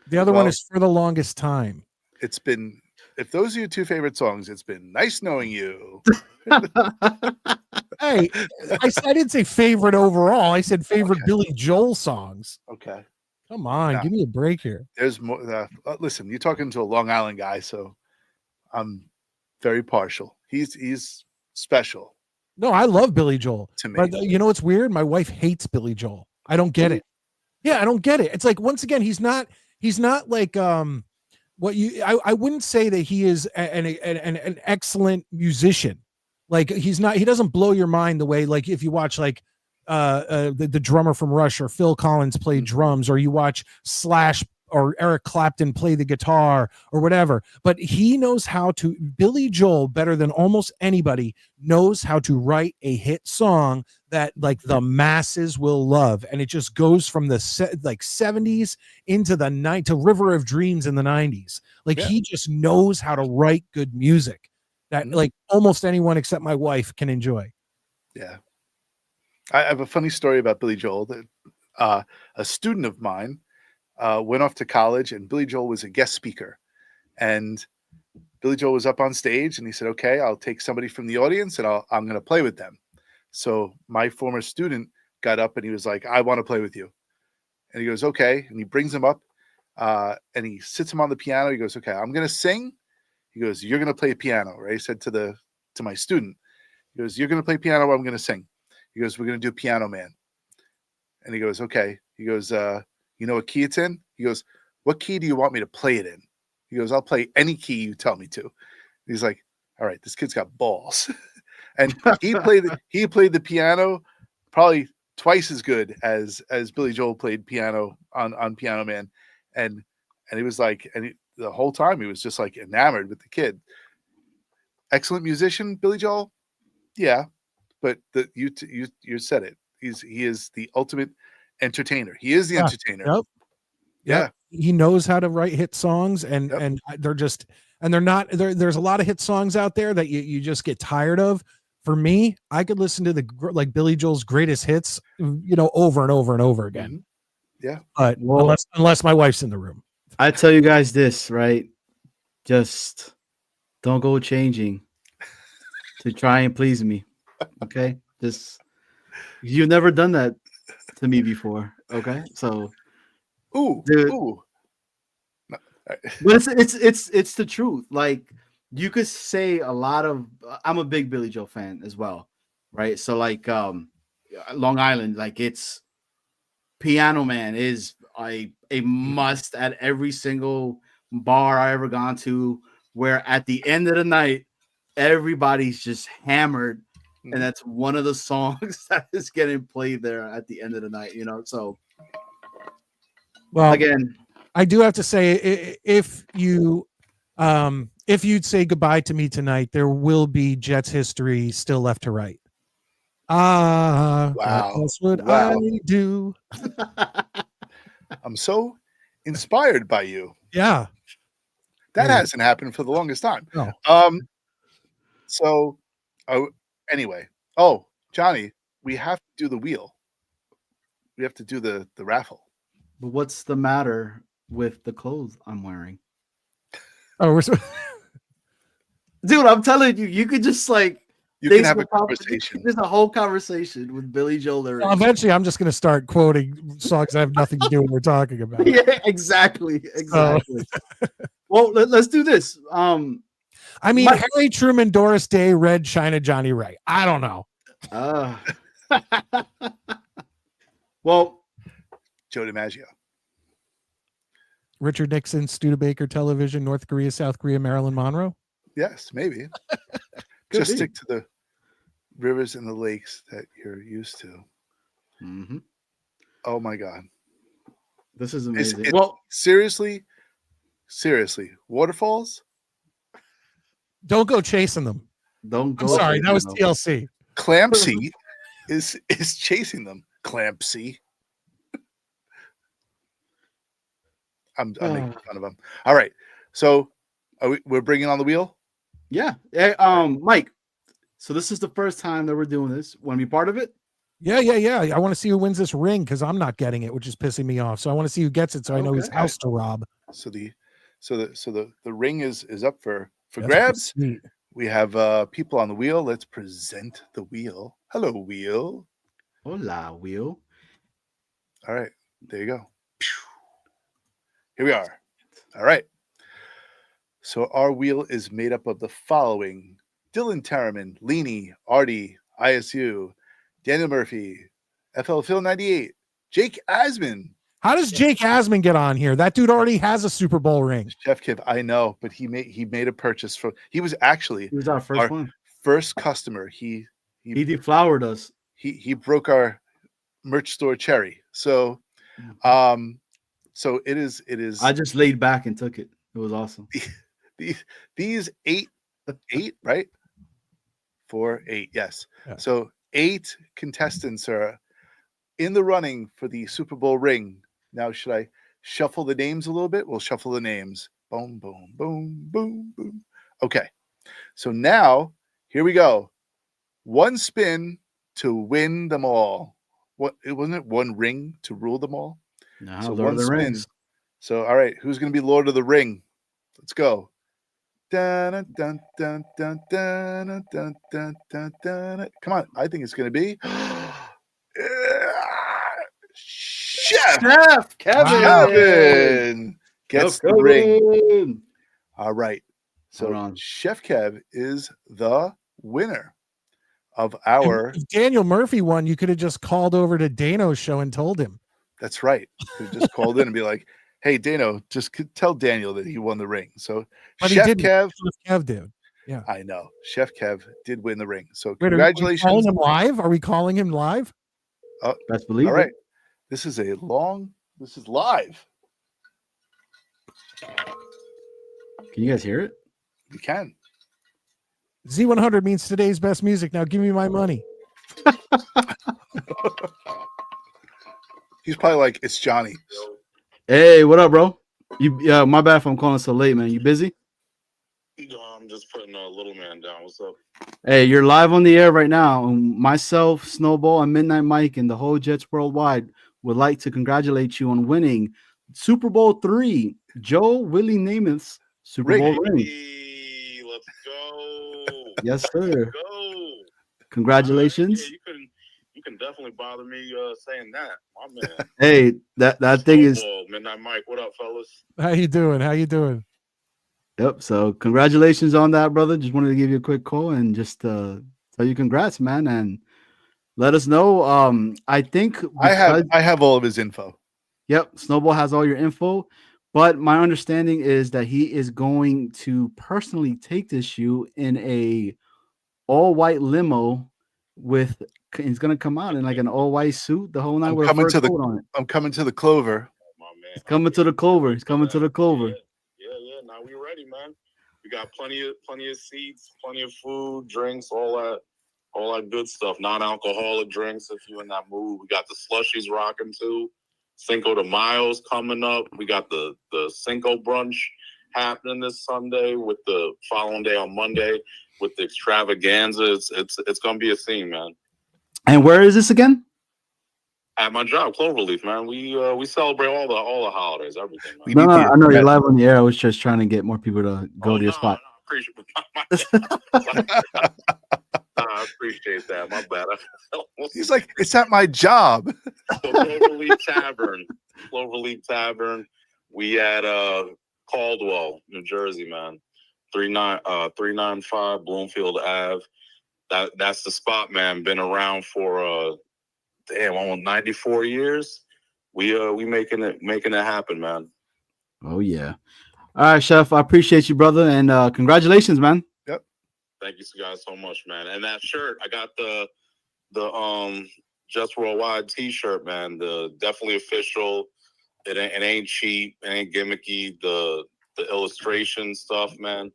The other one Well- is For the Longest Time. it's been. If those are your two favorite songs, it's been nice knowing you. Hey, I didn't say favorite overall. I said favorite Okay. Billy Joel songs. Okay, Come on, Yeah. give me a break here. there's more. Listen, you're talking to a Long Island guy, so I'm very partial. He's special No, I love Billy Joel. to me. But you know what's weird? My wife hates Billy Joel. I don't get it. Yeah, I don't get it. It's like once again, he's not like what you I wouldn't say that he is an excellent musician. Like he doesn't blow your mind the way like if you watch like the drummer from Rush or Phil Collins play drums, or you watch Slash or Eric Clapton play the guitar or whatever. But he knows how to, Billy Joel, better than almost anybody, knows how to write a hit song that like the masses will love. And it just goes from the 70s into the night to River of Dreams in the 90s. Like he just knows how to write good music that like almost anyone except my wife can enjoy. Yeah. I have a funny story about Billy Joel. That a student of mine went off to college, and Billy Joel was a guest speaker. And Billy Joel was up on stage, and he said, "Okay, I'll take somebody from the audience, and I'm going to play with them." So my former student got up, and he was like, "I want to play with you." And he goes, "Okay." And he brings him up, and he sits him on the piano. He goes, "Okay, I'm going to sing." He goes, "You're going to play piano," right? He said to my student, he goes, "You're going to play piano, I'm going to sing." He goes, "We're going to do Piano Man." And he goes, "Okay." He goes, "You know what key it's in?" He goes, "What key do you want me to play it in?" He goes, "I'll play any key you tell me to." He's like, "All right, this kid's got balls." And he played the piano probably twice as good as Billy Joel played piano on Piano Man. And he was like, the whole time he was just like enamored with the kid. Excellent musician, Billy Joel. Yeah. But you said it. He is the ultimate entertainer. He is the entertainer. Yep. Yeah. He knows how to write hit songs, and there's a lot of hit songs out there that you just get tired of. For me, I could listen to like Billy Joel's greatest hits, over and over and over again. Yeah. But unless my wife's in the room. I tell you guys this, right? Just don't go changing to try and please me. Okay? Just you've never done that to me before. Okay? So dude, but it's the truth. Like you could say a lot of I'm a big Billy Joel fan as well, right? So like Long Island, like it's Piano Man is a must at every single bar I ever gone to, where at the end of the night everybody's just hammered, and that's one of the songs that is getting played there at the end of the night, so well again, I do have to say, if you'd say goodbye to me tonight, there will be Jets history still left to write. Wow. What else would Wow. I do? I'm so inspired by you. Yeah. That Yeah. hasn't happened for the longest time. No. So anyway. Johnny, we have to do the wheel. We have to do the raffle. but what's the matter with the clothes I'm wearing? Oh, Dude, I'm telling you, you could just like You can have a conversation. There's a whole conversation with Billy Joel lyrics. eventually I'm just going to start quoting songs that have nothing to do with what we're talking about. Yeah, exactly. Well, let's do this. I mean, Harry Truman, Doris Day, Red China, Johnny Ray. I don't know. Well, Joe DiMaggio. Richard Nixon, Studebaker Television, North Korea, South Korea, Marilyn Monroe. Yes, maybe. could Just be. stick to the rivers and the lakes that you're used to. Mhm. Oh my God. This is It's- amazing. it- Well, seriously, waterfalls? Don't go chasing them. don't go. I'm sorry, chasing that was them. TLC. Clampsy is chasing them. Clampsy. I'm making fun of him. All right. So we're bringing on the wheel? Yeah. Hey, Mike. So this is the first time that we're doing this. Want to be part of it? Yeah. I want to see who wins this ring because I'm not getting it, which is pissing me off. So I want to see who gets it, so I know whose Okay. house to rob. So the ring is up for That's grabs. pretty sweet. We have people on the wheel. Let's present the wheel. Hello, wheel. Hola, Will. All right. There you go. Here we are. All right. So our wheel is made up of the following: Dylan Terraman, Leany, Artie, ISU, Daniel Murphy, FL Phil 98, Jake Asman, How does Jake Asman get on here? That dude already has a Super Bowl ring. Chef Kip. I know, but he made a purchase from. He was actually He was our first one. first customer. He He deflowered us. he broke our merch store cherry. So so it is I just laid back and took it. It was awesome. these eight right 4 8 yes Yeah. So 8 contestants are in the running for the Super Bowl ring. Now should I shuffle the names a little bit? We'll shuffle the names. Boom, boom, boom, boom, boom. Okay, so now here we go. One spin to win them all. What, it wasn't one ring to rule them all? Now, So Lord one of the spin. Rings. So all right, who's going to be Lord of the Ring? Let's go. Dun, dun, dun, dun, dun, dun, dun, dun, dun. Come on, I think it's going to be Chef Kevin gets the ring. All right, so Chef Kev is the winner of our. If Daniel Murphy won, you could have just called over to Dano's show and told him. That's right. Could just called in and be like, "Hey, Dano, just tell Daniel that he won the ring." So But Chef he didn't. Kev, Chef Kev did. Yeah, I know. Chef Kev did win the ring. So wait, congratulations. Are we calling him live? Are we calling him live? Best believe. All right. This is live. Can you guys hear it? You can. Z100 means today's best music. Now give me my money. He's probably like, it's Johnny. Hey, what up, bro? You my bad if I'm calling so late, man. You busy? No, I'm just putting a little man down. What's up? Hey, you're live on the air right now. And myself, Snowball, and MidNite Mike, and the whole Jets worldwide would like to congratulate you on winning Super Bowl III, Joe Willie Namath's Super Bowl ring. Hey, let's go. Yes, sir. Let's go. Congratulations. Yeah, you can definitely bother me saying that, my man. Hey, that thing is. Midnight Mike, what up, fellas? How you doing? Yep. So congratulations on that, brother. Just wanted to give you a quick call and just tell you congrats, man, and let us know. I think I have all of his info. Yep, Snowball has all your info, but my understanding is that he is going to personally take this shoe in a all white limo with. He's going to come out in like an all white suit, the whole night with a fur coat on it. I'm coming to the Clover. My man. He's coming to the Clover. He's coming to the Clover. Yeah. Now we ready, man. We got plenty of seats, plenty of food, drinks, all that good stuff. Non-alcoholic drinks if you're in that mood. We got the slushies rocking too. Cinco de Mayo's coming up. We got the Cinco brunch happening this Sunday with the following day on Monday with the extravaganza. It's gonna be a scene, man. And where is this again? At my job, Cloverleaf, man. We celebrate all the holidays, everything. Man. No, I know you're live on the air. I was just trying to get more people to go to your spot. I appreciate that. My bad. He's like, it's at my job. So Cloverleaf Tavern. We at Caldwell, New Jersey, man. 395 Bloomfield Ave. that's the spot, man. Been around for almost 94 years. We making it happen, man. Oh yeah. All right, Chef. I appreciate you, brother, and congratulations, man. Yep. Thank you guys so much, man. And that shirt, I got the Just Worldwide T-shirt, man. The definitely official. It ain't cheap, it ain't gimmicky. The illustration stuff, man.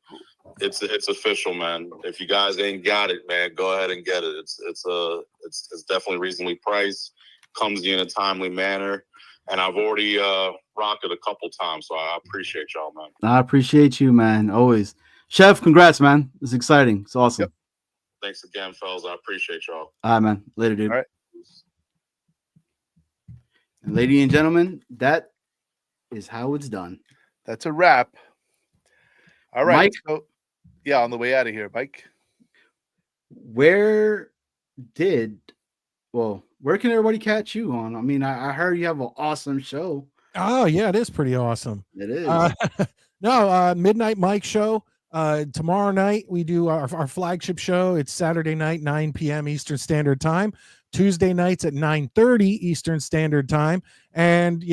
It's official, man. If you guys ain't got it, man, go ahead and get it. It's definitely reasonably priced. Comes in a timely manner, and I've already rocked it a couple times, so I appreciate y'all, man. I appreciate you, man. Always, Chef. Congrats, man. It's exciting. It's awesome. Yep. Thanks again, fellas. I appreciate y'all. All right, man. Later, dude. All right. And ladies and gentlemen, that is how it's done. That's a wrap. All right. Mike? So, yeah, on the way out of here, Mike. Where can everybody catch you on? I mean, I heard you have an awesome show. Oh yeah, it is pretty awesome. It is. MidNite Mike show. Tomorrow night we do our flagship show. It's Saturday night, 9 p.m. Eastern Standard Time. Tuesday nights at 9:30 Eastern Standard Time. And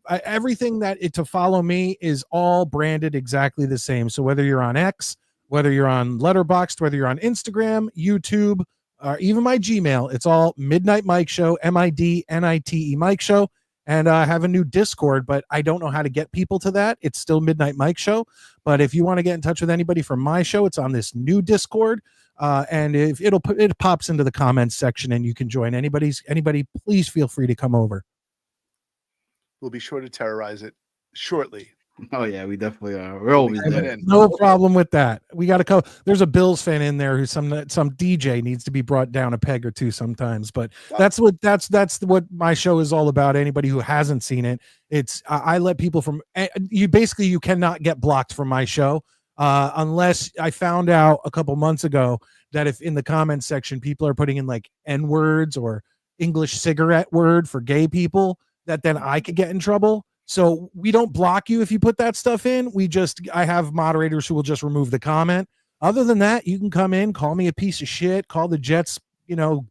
everything to follow me is all branded exactly the same. So whether you're on X, whether you're on Letterboxd, whether you're on Instagram, YouTube, or even my Gmail, it's all MidNite Mike Show, MidNite Mike Show. And I have a new Discord, but I don't know how to get people to that. It's still MidNite Mike Show. But if you want to get in touch with anybody from my show, it's on this new Discord. And if it pops into the comments section and you can join anybody, please feel free to come over. We'll be sure to terrorize it shortly. Oh yeah, we definitely are. We're always there. No problem with that. We got to go. There's a Bills fan in there who some DJ needs to be brought down a peg or two sometimes. But that's what my show is all about. Anybody who hasn't seen it, it's I let people from you cannot get blocked from my show unless I found out a couple months ago that if in the comments section people are putting in like N words or English cigarette word for gay people, that then I could get in trouble. So we don't block you if you put that stuff in. I have moderators who will just remove the comment. Other than that, you can come in, call me a piece of shit, call the Jets,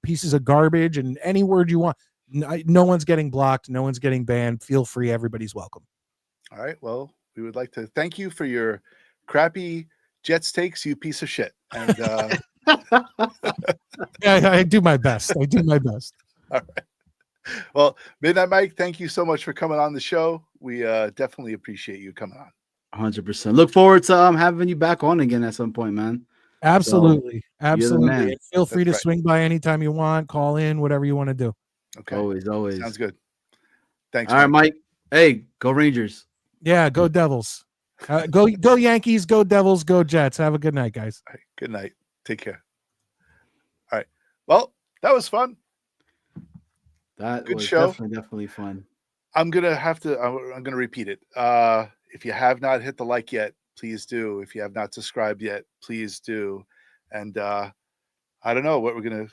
pieces of garbage, and any word you want. No one's getting blocked. No one's getting banned. Feel free. Everybody's welcome. All right. Well, we would like to thank you for your crappy Jets takes, you piece of shit. And yeah, I do my best. All right. Well, MidNite Mike, thank you so much for coming on the show. We definitely appreciate you coming on. 100%. Look forward to having you back on again at some point, man. Absolutely. So, absolutely. Feel free That's to swing by anytime you want, call in, whatever you want to do. Okay. Always. Sounds good. Thanks. All right, Mike. Hey, go Rangers. Yeah, go Devils. Go Yankees, go Devils, go Jets. Have a good night, guys. All right, good night. Take care. All right. Well, that was fun. That Good was show. definitely fun. I'm gonna repeat it. If you have not hit the like yet, please do. If you have not subscribed yet, please do. And I don't know what we're gonna.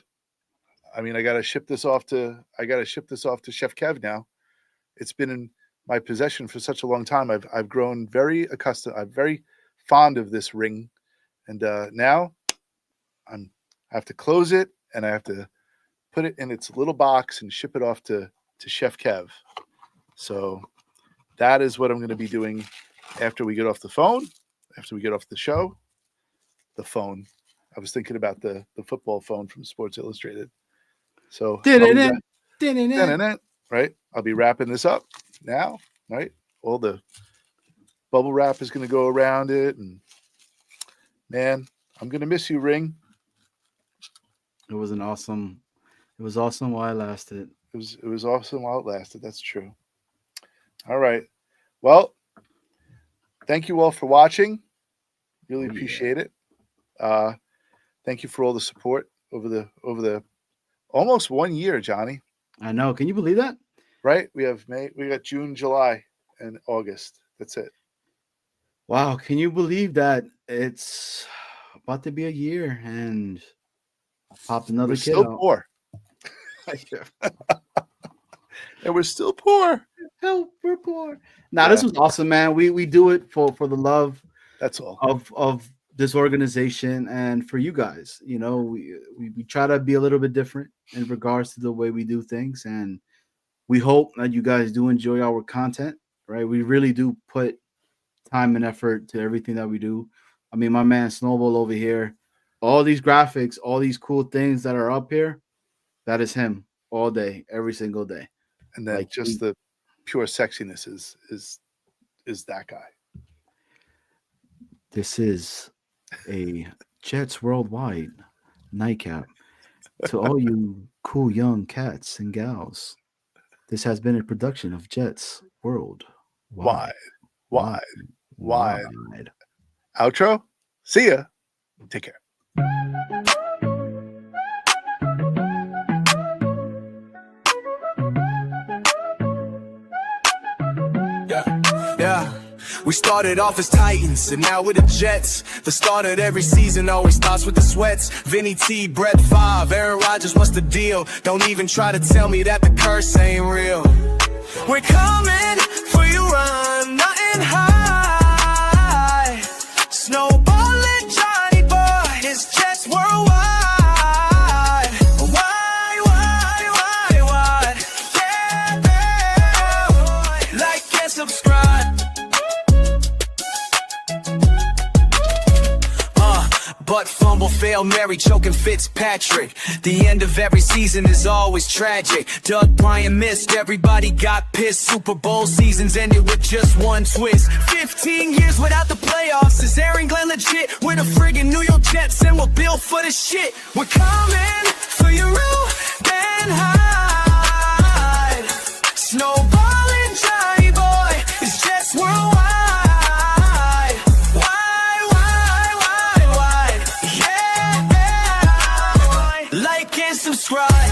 I mean, I gotta ship this off to Chef Kev now. It's been in my possession for such a long time. I've grown very accustomed. I'm very fond of this ring, and now I have to close it and I have to put it in its little box and ship it off to Chef Kev. So that is what I'm going to be doing after we get off the phone, after we get off the show. The phone. I was thinking about the football phone from Sports Illustrated. So right? I'll be wrapping this up now, right? All the bubble wrap is going to go around it. And man, I'm going to miss you, Ring. It was awesome while it lasted. It was awesome while it lasted. That's true. All right. Well, thank you all for watching. Really appreciate it. Thank you for all the support over the almost 1 year, Johnny. I know. Can you believe that? Right? We got June, July, and August. That's it. Wow. Can you believe that it's about to be a year and popped another We're kid still out. poor. And we're still poor. Help, we're poor. This was awesome, man. We do it for the love That's all. of this organization and for you guys. You know, we try to be a little bit different in regards to the way we do things, and we hope that you guys do enjoy our content, right? We really do put time and effort to everything that we do. I mean, my man Snowball over here, all these graphics, all these cool things that are up here, that is him all day, every single day. And then Like, just the pure sexiness is that guy. This is a Jets Worldwide nightcap to all you cool young cats and gals. This has been a production of Jets World Wide. Outro. See ya. Take care. Yeah. We started off as Titans, and now we're the Jets. The start of every season always starts with the sweats. Vinny T, Brett Favre, Aaron Rodgers, what's the deal? Don't even try to tell me that the curse ain't real. We're coming for you, run, nothing high. Snowballing Johnny Boy, it's Jets Worldwide. Why? Yeah, like and subscribe. But fumble, fail, Mary, choking Fitzpatrick. The end of every season is always tragic. Doug Bryant missed, everybody got pissed. Super Bowl seasons ended with just one twist. 15 years without the playoffs. Is Aaron Glenn legit? We're the friggin' New York Jets and we're built for the shit. We're coming for your roof and hide. Snowballing Johnny Boy, it's Jets Worldwide. Like and subscribe.